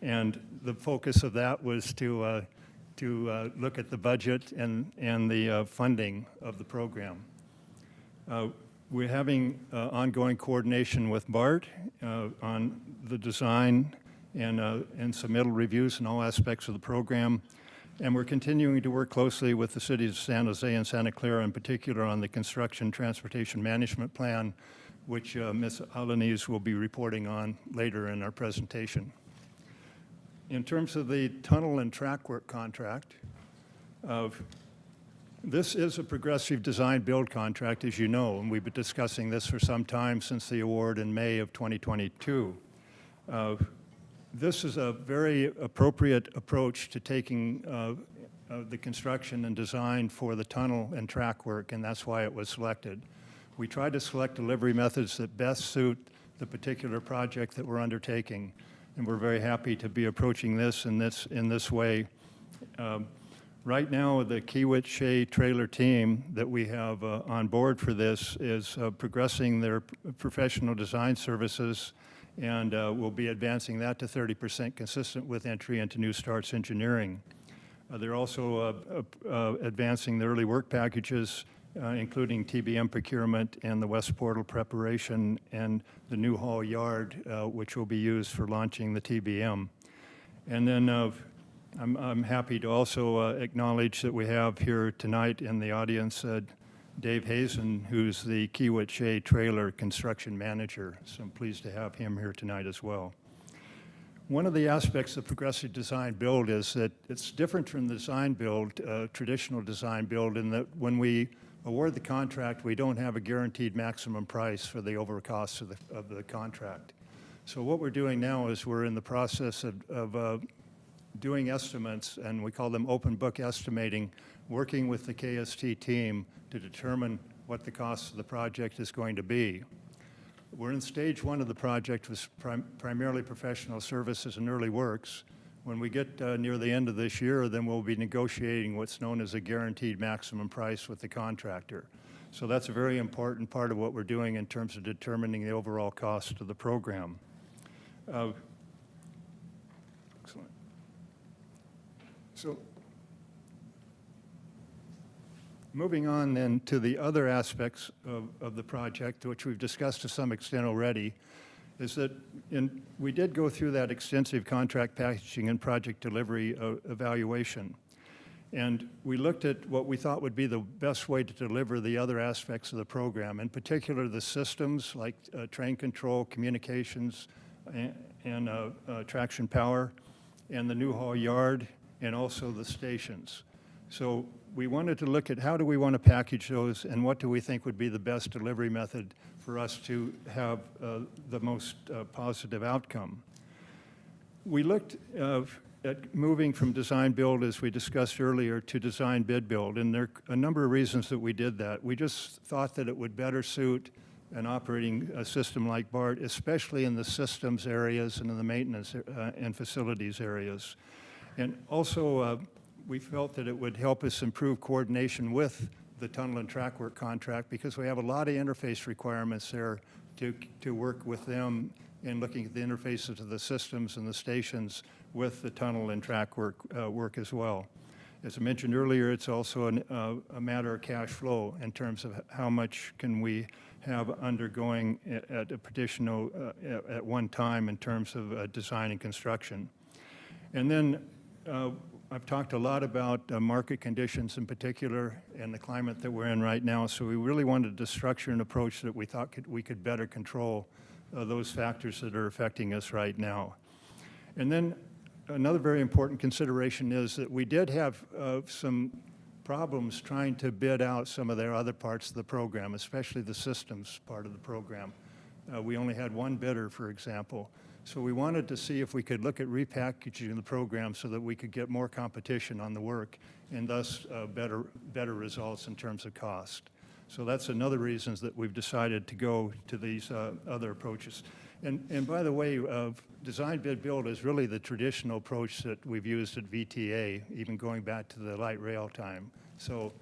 And the focus of that was to look at the budget and the funding of the program. We're having ongoing coordination with BART on the design and submittal reviews in all aspects of the program. And we're continuing to work closely with the cities of San Jose and Santa Clara in particular on the construction transportation management plan, which Ms. Alanese will be reporting on later in our presentation. In terms of the tunnel and track work contract, this is a progressive design build contract, as you know, and we've been discussing this for some time since the award in May of 2022. This is a very appropriate approach to taking the construction and design for the tunnel and track work, and that's why it was selected. We tried to select delivery methods that best suit the particular project that we're undertaking, and we're very happy to be approaching this in this way. Right now, the Kiewit Shea trailer team that we have on board for this is progressing their professional design services, and we'll be advancing that to 30% consistent with entry into New Starts Engineering. They're also advancing the early work packages, including TBM procurement and the West Portal preparation and the new hall yard, which will be used for launching the TBM. And then I'm happy to also acknowledge that we have here tonight in the audience Dave Hazen, who's the Kiewit Shea trailer construction manager. So I'm pleased to have him here tonight as well. One of the aspects of progressive design build is that it's different from the design build, traditional design build, in that when we award the contract, we don't have a guaranteed maximum price for the over costs of the contract. So what we're doing now is we're in the process of doing estimates, and we call them open book estimating, working with the KST team to determine what the cost of the project is going to be. We're in stage one of the project, was primarily professional services and early works. When we get near the end of this year, then we'll be negotiating what's known as a guaranteed maximum price with the contractor. So that's a very important part of what we're doing in terms of determining the overall cost of the program. Excellent. So moving on then to the other aspects of the project, which we've discussed to some extent already, is that we did go through that extensive contract packaging and project delivery evaluation. And we looked at what we thought would be the best way to deliver the other aspects of the program, in particular the systems like train control, communications, and traction power, and the new hall yard, and also the stations. So we wanted to look at how do we want to package those and what do we think would be the best delivery method for us to have the most positive outcome. We looked at moving from design build, as we discussed earlier, to design bid build, and there are a number of reasons that we did that. We just thought that it would better suit an operating system like BART, especially in the systems areas and in the maintenance and facilities areas. And also, we felt that it would help us improve coordination with the tunnel and track work contract because we have a lot of interface requirements there to work with them in looking at the interfaces of the systems and the stations with the tunnel and track work as well. As I mentioned earlier, it's also a matter of cash flow in terms of how much can we have undergoing at a petition at one time in terms of design and construction. And then I've talked a lot about market conditions in particular and the climate that we're in right now, so we really wanted to structure an approach that we thought we could better control those factors that are affecting us right now. And then another very important consideration is that we did have some problems trying to bid out some of their other parts of the program, especially the systems part of the program. We only had one bidder, for example. So we wanted to see if we could look at repackaging the program so that we could get more competition on the work and thus better results in terms of cost. So that's another reason that we've decided to go to these other approaches. And by the way, design bid build is really the traditional approach that we've used at VTA, even going back to the light rail time. So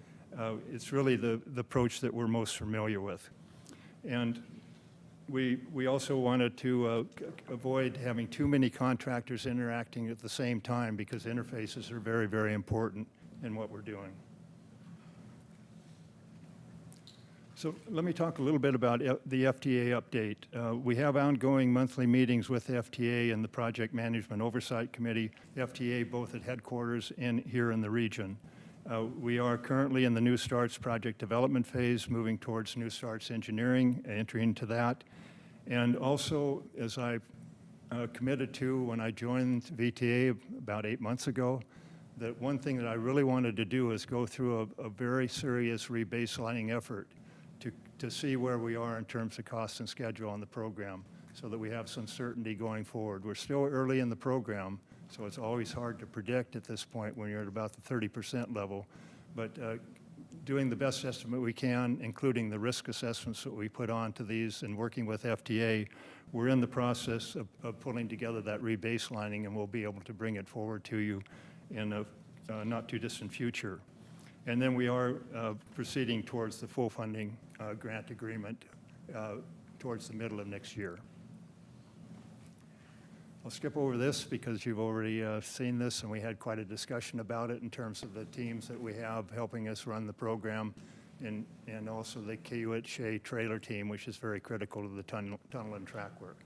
it's really the approach that we're most familiar with. And we also wanted to avoid having too many contractors interacting at the same time because interfaces are very, very important in what we're doing. So let me talk a little bit about the FTA update. We have ongoing monthly meetings with the FTA and the Project Management Oversight Committee, FTA both at headquarters and here in the region. We are currently in the New Starts project development phase, moving towards New Starts engineering, entering into that. And also, as I committed to when I joined VTA about 8 months ago, that one thing that I really wanted to do is go through a very serious rebaselining effort to see where we are in terms of cost and schedule on the program so that we have some certainty going forward. We're still early in the program, so it's always hard to predict at this point when you're at about the 30% level. But doing the best estimate we can, including the risk assessments that we put on to these and working with FTA, we're in the process of pulling together that rebaselining, and we'll be able to bring it forward to you in a not too distant future. And then we are proceeding towards the full funding grant agreement towards the middle of next year. I'll skip over this because you've already seen this, and we had quite a discussion about it in terms of the teams that we have helping us run the program, and also the Shea trailer team, which is very critical to the tunnel and track work.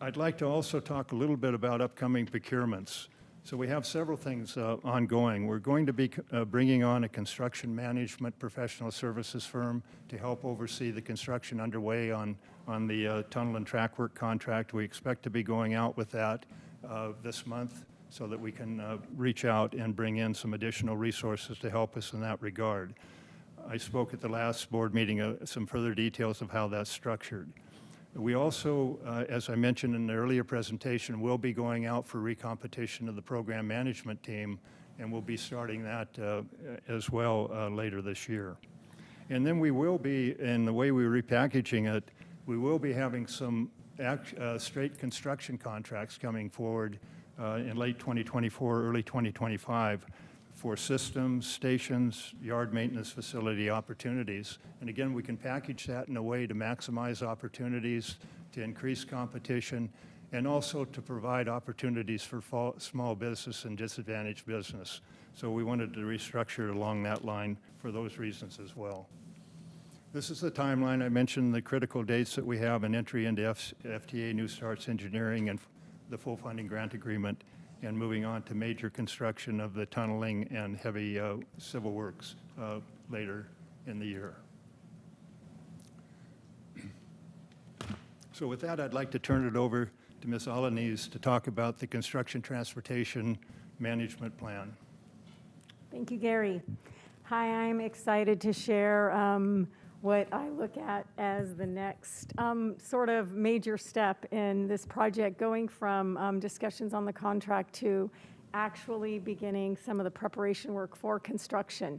I'd like to also talk a little bit about upcoming procurements. So we have several things ongoing. We're going to be bringing on a construction management professional services firm to help oversee the construction underway on the tunnel and track work contract. We expect to be going out with that this month so that we can reach out and bring in some additional resources to help us in that regard. I spoke at the last board meeting some further details of how that's structured. We also, as I mentioned in the earlier presentation, will be going out for recompetition of the program management team, and we'll be starting that as well later this year. And then we will be, in the way we're repackaging it, we will be having some straight construction contracts coming forward in late 2024, early 2025 for systems, stations, yard maintenance facility opportunities. And again, we can package that in a way to maximize opportunities, to increase competition, and also to provide opportunities for small business and disadvantaged business. So we wanted to restructure it along that line for those reasons as well. This is the timeline. I mentioned the critical dates that we have in entry into FTA New Starts Engineering and the full funding grant agreement, and moving on to major construction of the tunneling and heavy civil works later in the year. So with that, I'd like to turn it over to Ms. Alanis to talk about the construction transportation management plan. Thank you, Gary. Hi, I'm excited to share what I look at as the next sort of major step in this project, going from discussions on the contract to actually beginning some of the preparation work for construction.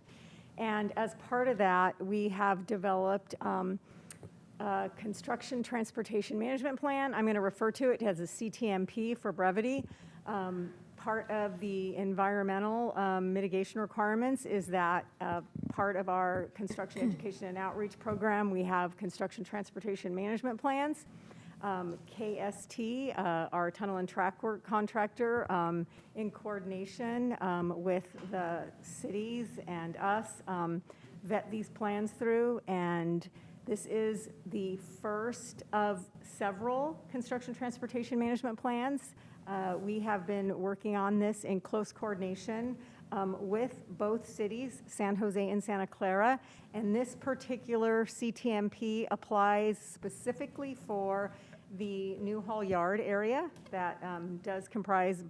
And as part of that, we have developed a construction transportation management plan. I'm going to refer to it as a CTMP for brevity. Part of the environmental mitigation requirements is that part of our construction education and outreach program, we have construction transportation management plans. KST, our tunnel and track work contractor, in coordination with the cities and us, vet these plans through. And this is the first of several construction transportation management plans. We have been working on this in close coordination with both cities, San Jose and Santa Clara. And this particular CTMP applies specifically for the Newhall Yard area that does comprise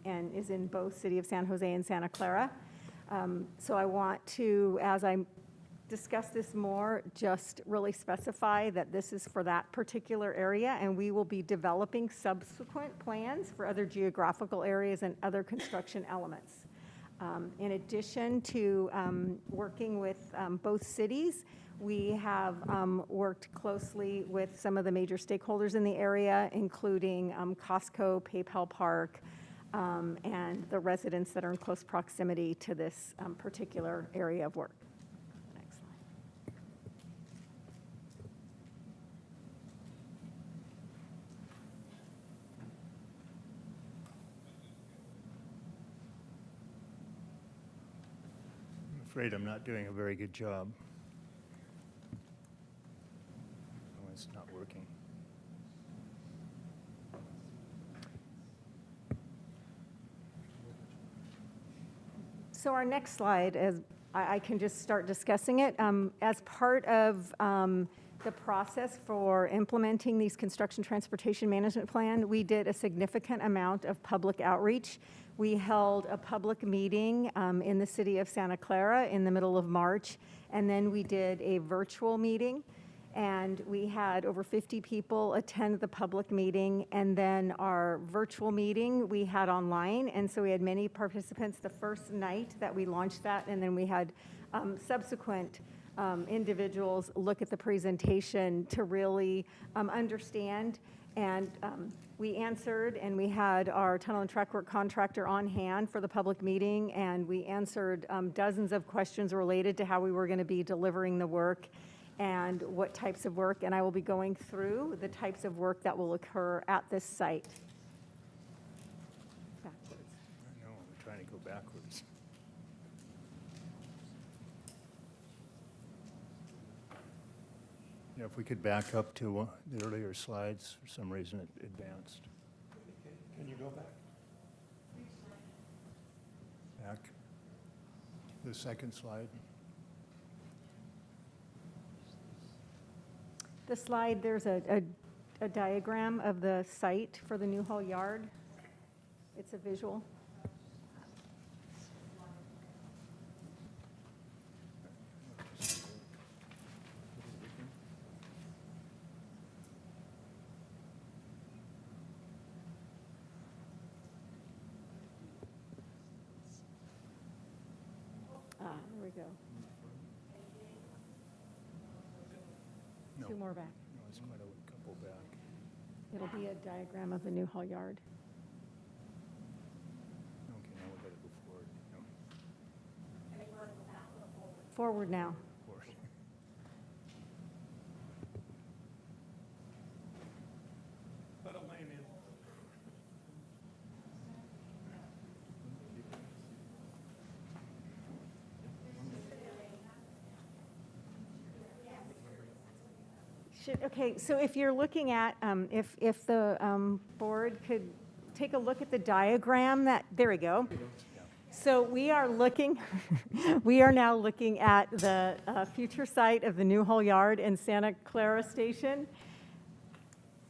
and is in both City of San Jose and Santa Clara. So I want to, as I discuss this more, just really specify that this is for that particular area, and we will be developing subsequent plans for other geographical areas and other construction elements. In addition to working with both cities, we have worked closely with some of the major stakeholders in the area, including Costco, PayPal Park, and the residents that are in close proximity to this particular area of work. Next slide. I'm afraid I'm not doing a very good job. Oh, it's not working. So our next slide, as I can just start discussing it. As part of the process for implementing these construction transportation management plan, we did a significant amount of public outreach. We held a public meeting in the city of Santa Clara in the middle of March, and then we did a virtual meeting. And we had over 50 people attend the public meeting, and then our virtual meeting we had online. And so we had many participants the first night that we launched that, and then we had subsequent individuals look at the presentation to really understand. And we answered, and we had our tunnel and track work contractor on hand for the public meeting, and we answered dozens of questions related to how we were going to be delivering the work and what types of work, and I will be going through the types of work that will occur at this site. Backwards. I know, I'm trying to go backwards. Yeah, if we could back up to the earlier slides, for some reason it advanced. Can you go back? Back. The second slide. The slide, there's a diagram of the site for the Newhall Yard. It's a visual. There we go. No. Two more back. No, it's quite a couple back. It'll be a diagram of the Newhall Yard. Okay, now we gotta go forward. No, Forward now. forward. Okay, so if you're looking at, if the board could take a look at the diagram that, there we go. So we are looking, we are now looking at the future site of the Newhall Yard in Santa Clara Station.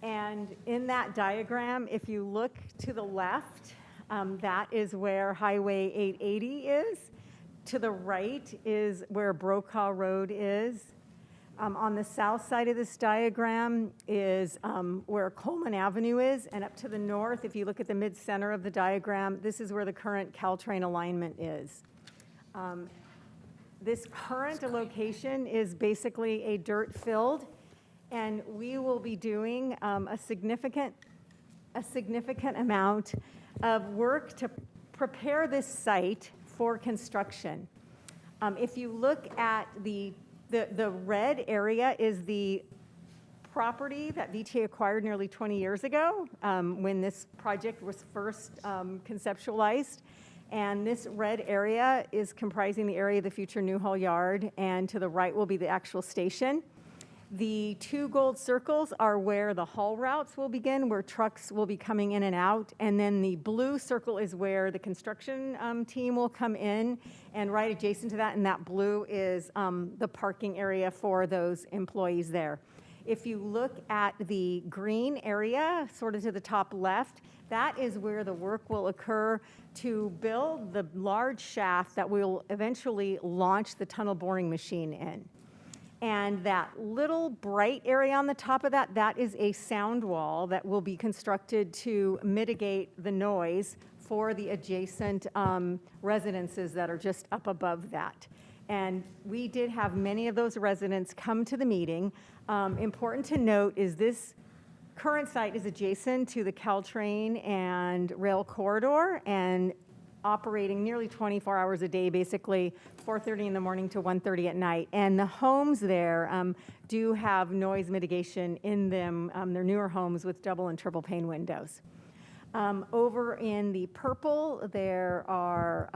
And in that diagram, if you look to the left, that is where Highway 880 is. To the right is where Brokaw Road is. On the south side of this diagram is where Coleman Avenue is, and up to the north, if you look at the mid-center of the diagram, this is where the current Caltrain alignment is. This current location is basically a dirt field, and we will be doing a significant amount of work to prepare this site for construction. If you look at the red area is the property that VTA acquired nearly 20 years ago when this project was first conceptualized. And this red area is comprising the area of the future Newhall Yard, and to the right will be the actual station. The two gold circles are where the haul routes will begin, where trucks will be coming in and out. And then the blue circle is where the construction team will come in, and right adjacent to that, and that blue is the parking area for those employees there. If you look at the green area, sort of to the top left, that is where the work will occur to build the large shaft that will eventually launch the tunnel boring machine in. And that little bright area on the top of that, that is a sound wall that will be constructed to mitigate the noise for the adjacent residences that are just up above that. And we did have many of those residents come to the meeting. Important to note is this current site is adjacent to the Caltrain and rail corridor and operating nearly 24 hours a day, basically 4:30 in the morning to 1:30 at night. And the homes there do have noise mitigation in them. They're newer homes with double and triple pane windows. Over in the purple, there are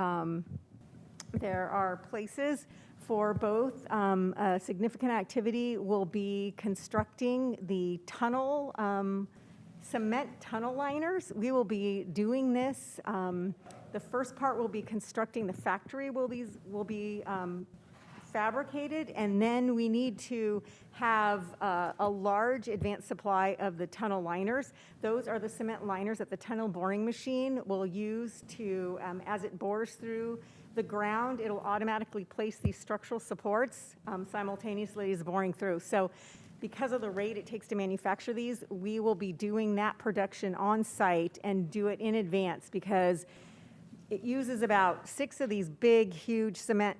places for both. A significant activity will be constructing the tunnel, cement tunnel liners. We will be doing this. The first part will be constructing the factory. Will be fabricated, and then we need to have a large advanced supply of the tunnel liners. Those are the cement liners that the tunnel boring machine will use to, as it bores through the ground, it'll automatically place these structural supports simultaneously as boring through. So because of the rate it takes to manufacture these, we will be doing that production on site and do it in advance, because it uses about 6 of these big, huge cement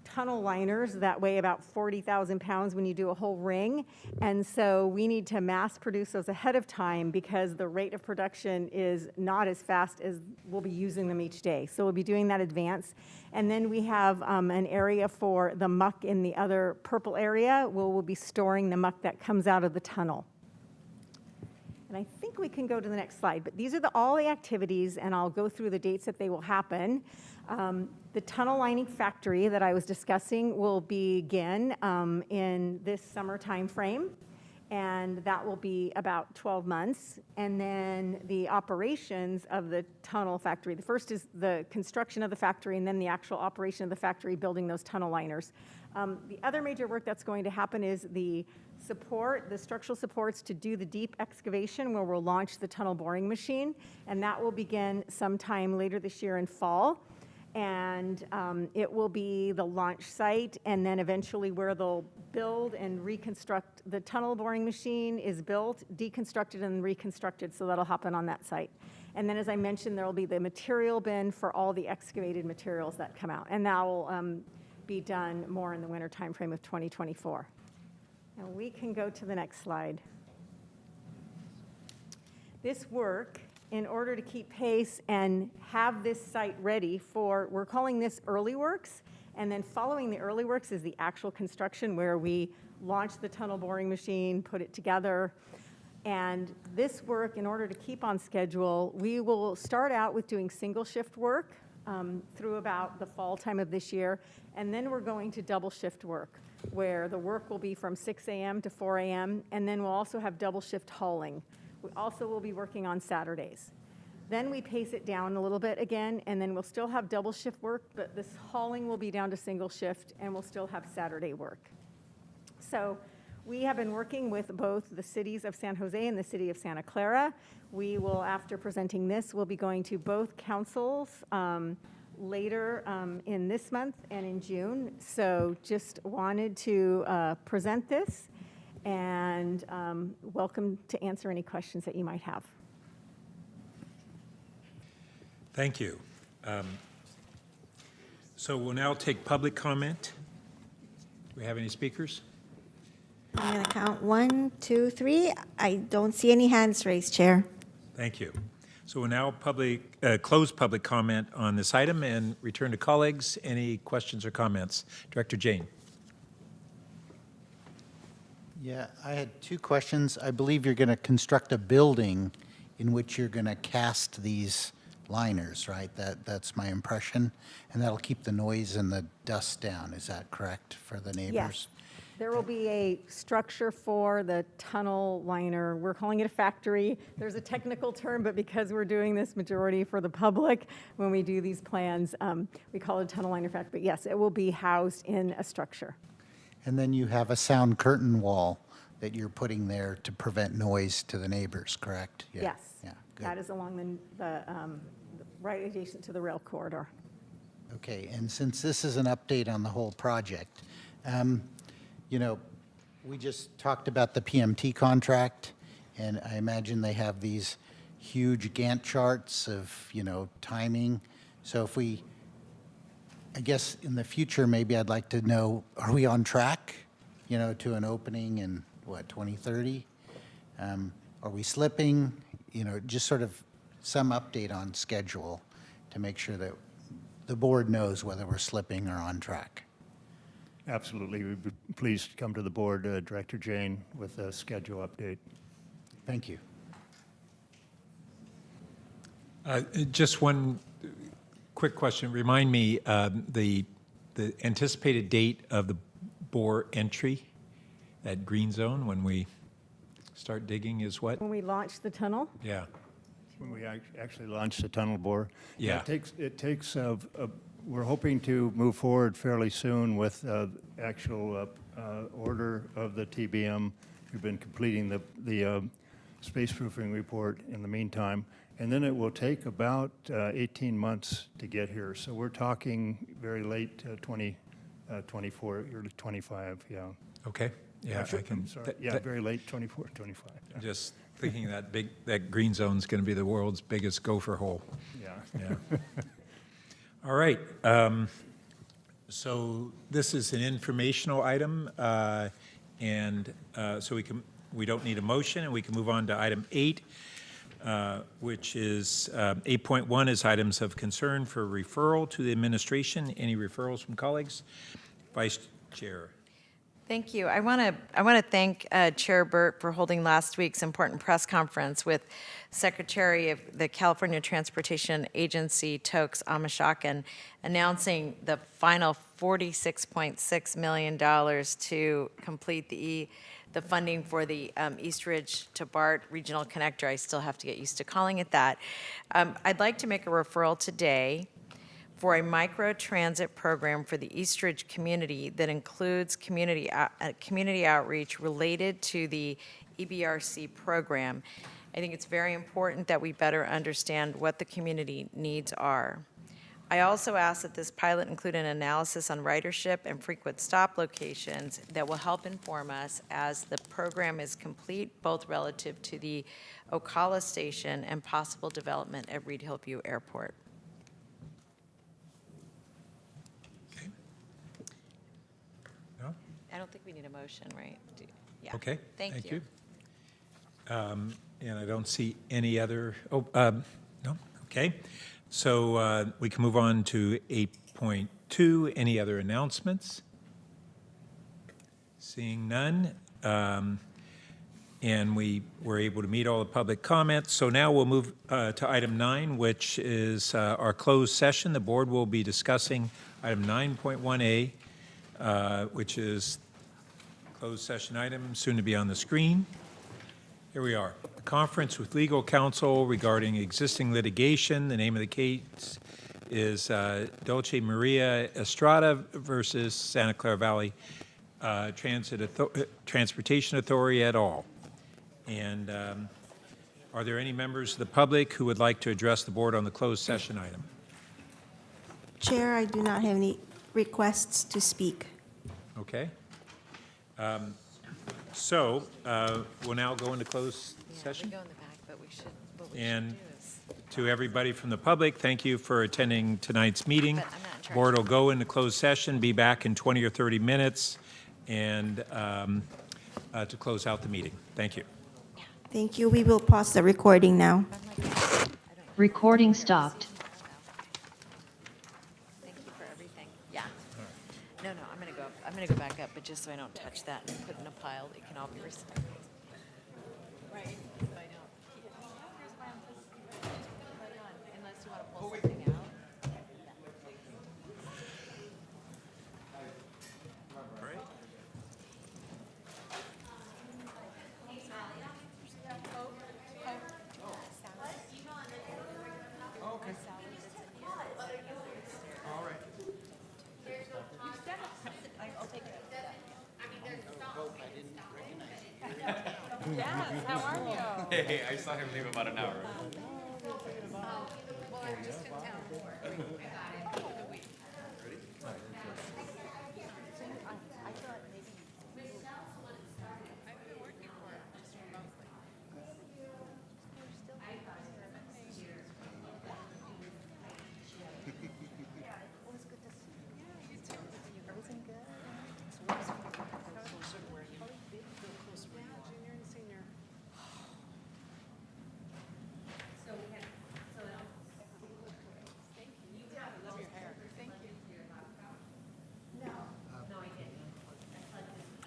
tunnel liners that weigh about 40,000 pounds when you do a whole ring. And so we need to mass produce those ahead of time because the rate of production is not as fast as we'll be using them each day. So we'll be doing that advance. And then we have an area for the muck in the other purple area where we'll be storing the muck that comes out of the tunnel. And I think we can go to the next slide, but these are all the activities, and I'll go through the dates that they will happen. The tunnel lining factory that I was discussing will begin in this summer time frame, and that will be about 12 months. And then the operations of the tunnel factory, the first is the construction of the factory, and then the actual operation of the factory building those tunnel liners. The other major work that's going to happen is the structural supports to do the deep excavation where we'll launch the tunnel boring machine, and that will begin sometime later this year in fall. And it will be the launch site, and then eventually where they'll build and reconstruct. The tunnel boring machine is built, deconstructed, and reconstructed, so that'll happen on that site. And then, as I mentioned, there will be the material bin for all the excavated materials that come out, and that will be done more in the winter timeframe of 2024. Now we can go to the next slide. This work, in order to keep pace and have this site ready for, we're calling this early works, and then following the early works is the actual construction where we launch the tunnel boring machine, put it together. And this work, in order to keep on schedule, we will start out with doing single shift work through about the fall time of this year, and then we're going to double shift work, where the work will be from 6 a.m. to 4 a.m., and then we'll also have double shift hauling. We also will be working on Saturdays. Then we pace it down a little bit again, and then we'll still have double shift work, but this hauling will be down to single shift, and we'll still have Saturday work. So we have been working with both the cities of San Jose and the city of Santa Clara. We will, after presenting this, we'll be going to both councils later in this month and in June. So just wanted to present this and welcome to answer any questions that you might have. Thank you. So we'll now take public comment. Do we have any speakers? I'm going to count 1, 2, 3. I don't see any hands raised, Chair. Thank you. So we'll now close public comment on this item and return to colleagues. Any questions or comments? Director Jane. Yeah, I had two questions. I believe you're going to construct a building in which you're going to cast these liners, right? That's my impression. And that'll keep the noise and the dust down. Is that correct for the neighbors? Yes. There will be a structure for the tunnel liner. We're calling it a factory. There's a technical term, but because we're doing this majority for the public, when we do these plans, we call it a tunnel liner factory. But yes, it will be housed in a structure. And then you have a sound curtain wall that you're putting there to prevent noise to the neighbors, correct? Yeah. Yes. Yeah, good. That is along the right adjacent to the rail corridor. Okay, and since this is an update on the whole project, you know, we just talked about the PMT contract, and I imagine they have these huge Gantt charts of, you know, timing. So if we, I guess in the future, maybe I'd like to know, are we on track, you know, to an opening in, what, 2030? Are we slipping? You know, just sort of some update on schedule to make sure that the board knows whether we're slipping or on track. Absolutely. We'd be pleased to come to the board, Director Jane, with a schedule update. Thank you. Just one quick question. Remind me, the anticipated date of the bore entry, that green zone, when we start digging is what? When we launch the tunnel, Yeah. When we actually launch the tunnel bore. Yeah. It takes, we're hoping to move forward fairly soon with actual order of the TBM. We've been completing the space proofing report in the meantime. And then it will take about 18 months to get here. So we're talking very late 2024, early 25, yeah. Okay. Yeah, I can. Sorry. Yeah, very late 24, 25. Yeah. Just thinking that green zone's going to be the world's biggest gopher hole. Yeah. Yeah. All right. So this is an informational item, and so we don't need a motion, and we can move on to item 8, which is 8.1 is items of concern for referral to the administration. Any referrals from colleagues? Vice Chair. Thank you. I want to thank Chair Burt for holding last week's important press conference with Secretary of the California Transportation Agency, Tokes Amashakan, announcing the final $46.6 million to complete the funding for the East Ridge to BART Regional Connector. I still have to get used to calling it that. I'd like to make a referral today for a micro-transit program for the East Ridge community that includes community outreach related to the EBRC program. I think it's very important that we better understand what the community needs are. I also ask that this pilot include an analysis on ridership and frequent stop locations that will help inform us as the program is complete, both relative to the Ocala station and possible development at Reed Hillview Airport. I don't think we need a motion, right? Yeah. Okay. Thank you. And I don't see any other, no? Okay. So we can move on to 8.2. Any other announcements? Seeing none. And we were able to meet all the public comments. So now we'll move to item 9, which is our closed session. The board will be discussing item 9.1A, which is closed session item, soon to be on the screen. Here we are. A conference with legal counsel regarding existing litigation. The name of the case is Dulce Maria Estrada versus Santa Clara Valley Transportation Authority et al. And are there any members of the public who would like to address the board on the closed session item? Chair, I do not have any requests to speak. Okay. So we'll now go into closed session. Go in the back, but what we And should do is. to everybody from the public, thank you for attending tonight's meeting. But I'm not in charge. Board will go into closed session, be back in 20 or 30 minutes, and to close out the meeting. Thank you. Thank you. We will pause the recording now. Recording stopped. Thank you for everything. Yeah. No, I'm gonna go back up, but just so I don't touch that and put in a pile, it can all be recycled. Right. So I don't. Here's my unless you want to pull something out. Yes, how are you? Hey, I saw him leave about an hour ago. Well, I'm just in town for the week.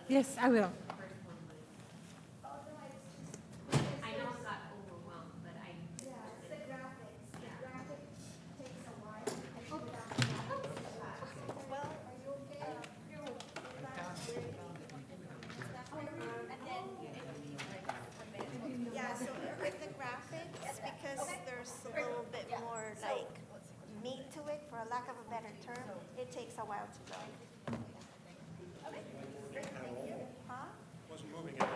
Yes, I will. Yeah, so with the graphics, because there's a little bit more like meat to it, for a lack of a better term, it takes a while to go. Huh? Wasn't moving at all.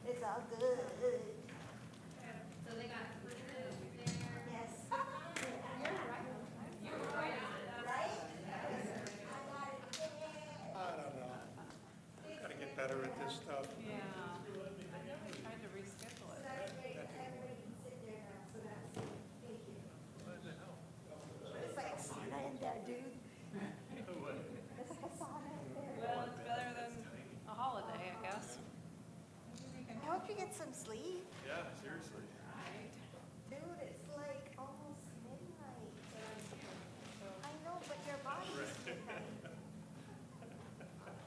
It's all good. So they got yes. You're right. Right? I don't know. Gotta get better at this stuff. Yeah. I know we tried to reschedule it. It's like a sauna in there, dude. It's like a sauna in there. Well, it's better than a holiday, I guess. I hope you get some sleep. Yeah, seriously. Dude, it's like almost midnight. I know, but your body is midnight.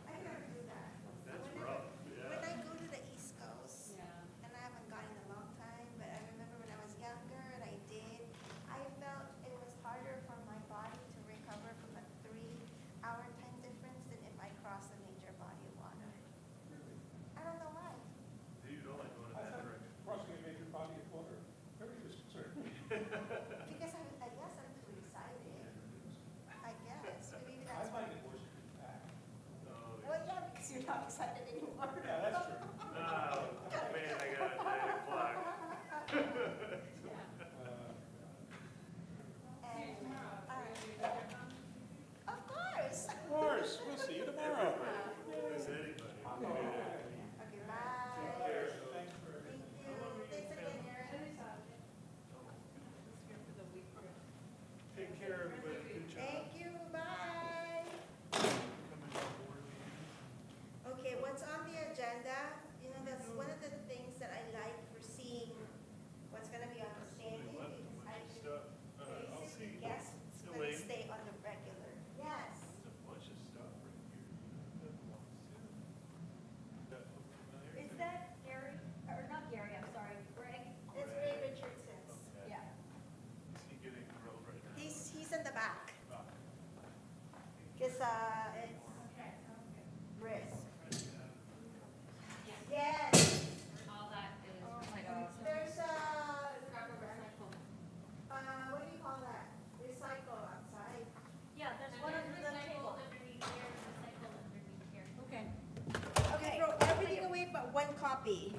I never do that. That's rough, yeah. When I go to the East Coast, and I haven't gone in a long time, but I remember when I was younger and I did, I felt it was harder for my body to recover from a 3-hour time difference than if I crossed a major body of water. I don't know why. You don't like going in that direction. Crossing a major body of water, very disconcerting. Because I guess I'm too excited. I guess. Maybe that's why. it worse if it's packed. Well, yeah, because you're not excited anymore. Yeah, that's true. Oh, man, I got 9 o'clock. Of course. Of course, we'll see you tomorrow. Is anybody? Okay, bye. Thank you. Thanks again, Aaron. Take care, everybody. Good job. Thank you, bye. Okay, what's on the agenda? You know, that's one of the things that I like for seeing what's gonna be on the standing. Because I can basically guess what's gonna stay on the regular. Yes. Is that Gary, or not Gary, I'm sorry, Greg? It's Ray Richardson's. Yeah. Is he getting grilled right now? He's in the back. Cause, it's risk. Yes. All that is There's what do you call that? Recycle outside. Yeah, there's one under the table. Underneath here, recycle underneath here. Okay. Okay, throw everything away but one copy.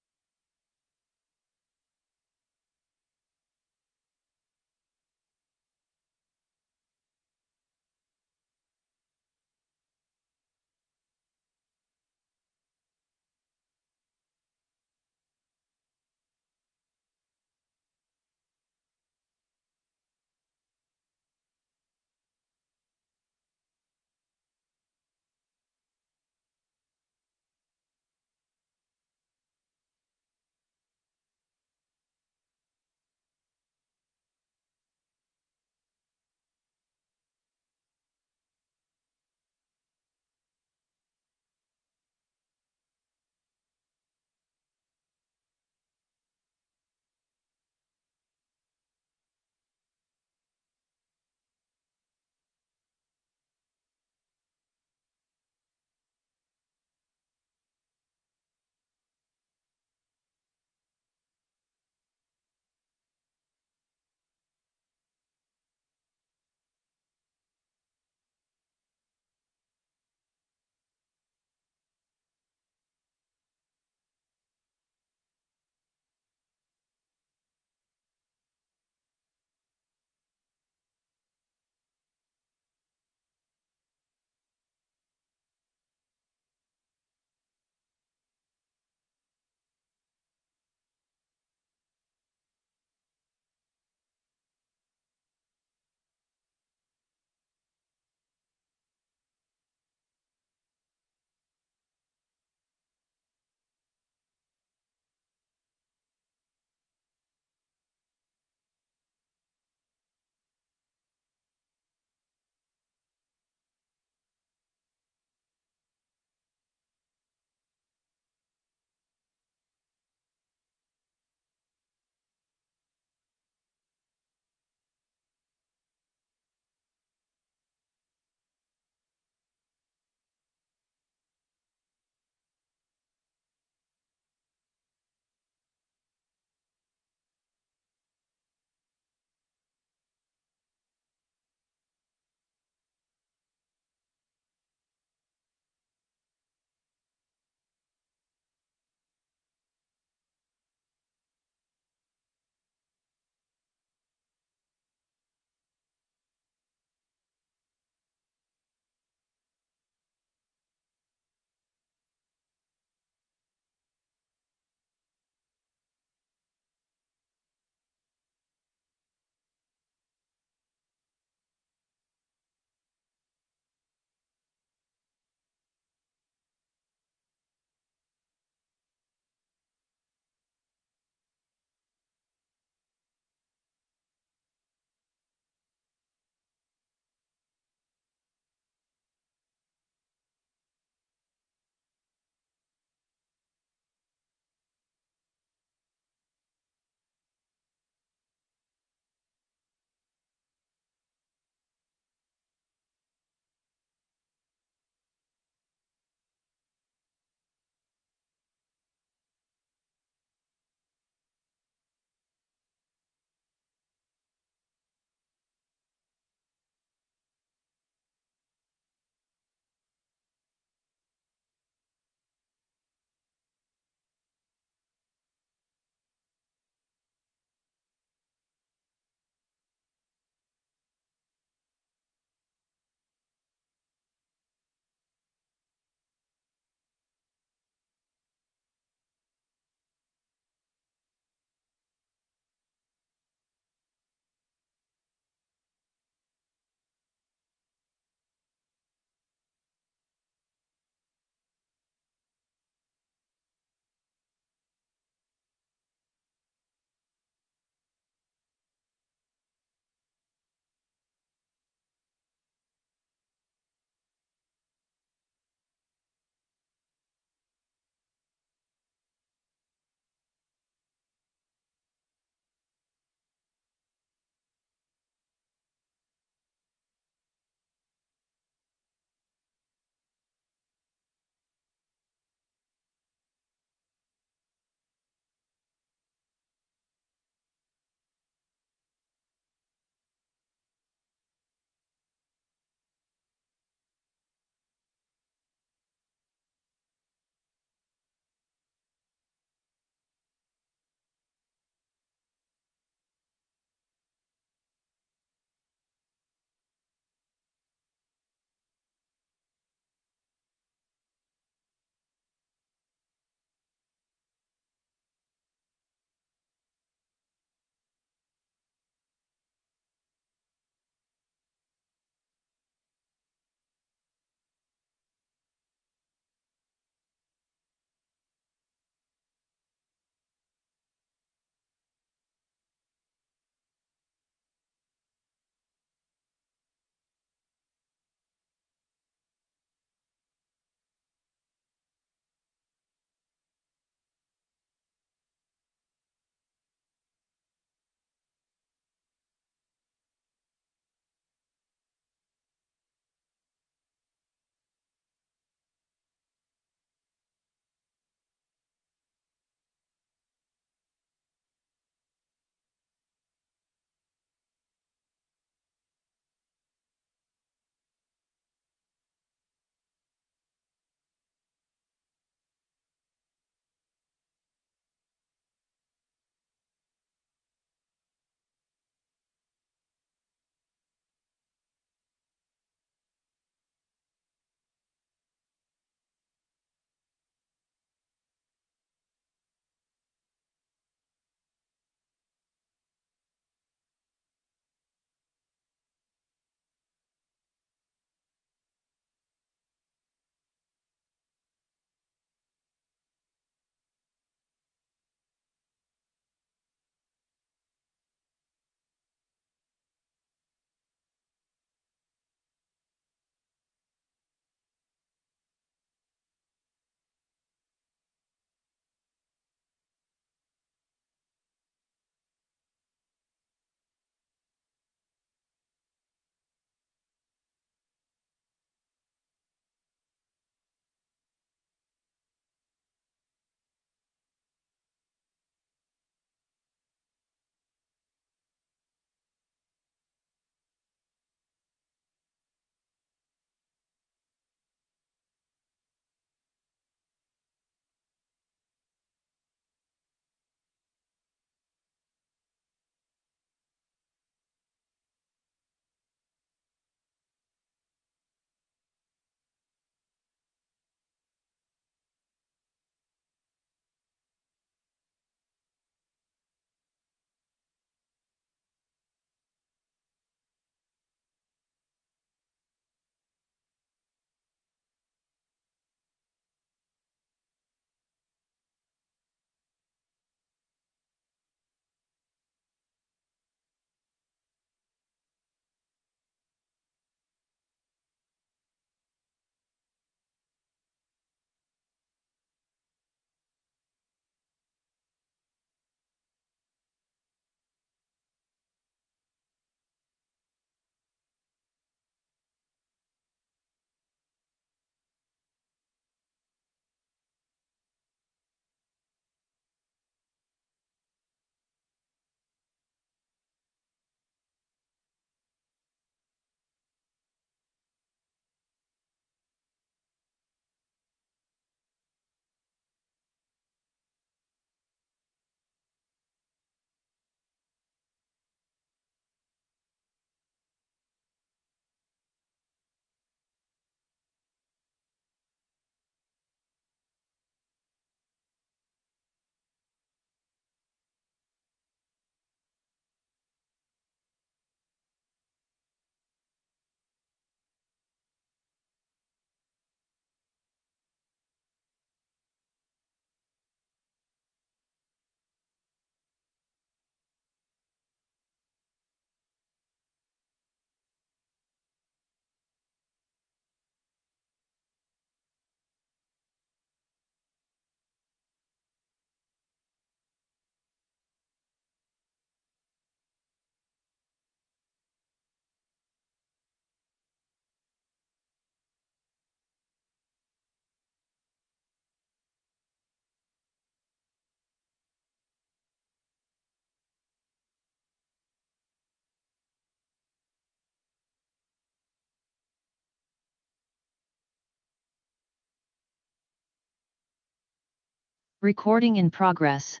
Recording in progress.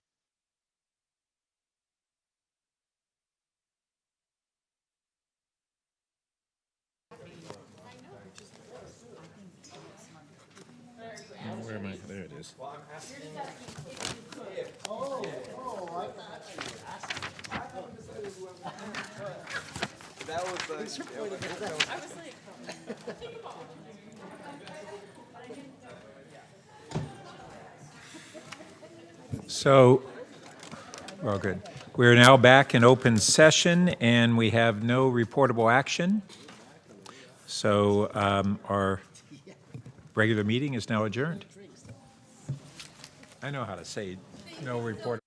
Where am I? There it is. So, well, good. We're now back in open session, and we have no reportable action. So our regular meeting is now adjourned. I know how to say no report.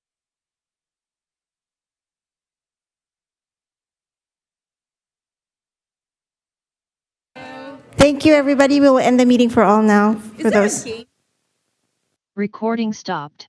Thank you, everybody. We will end the meeting for all now. For those. Recording stopped.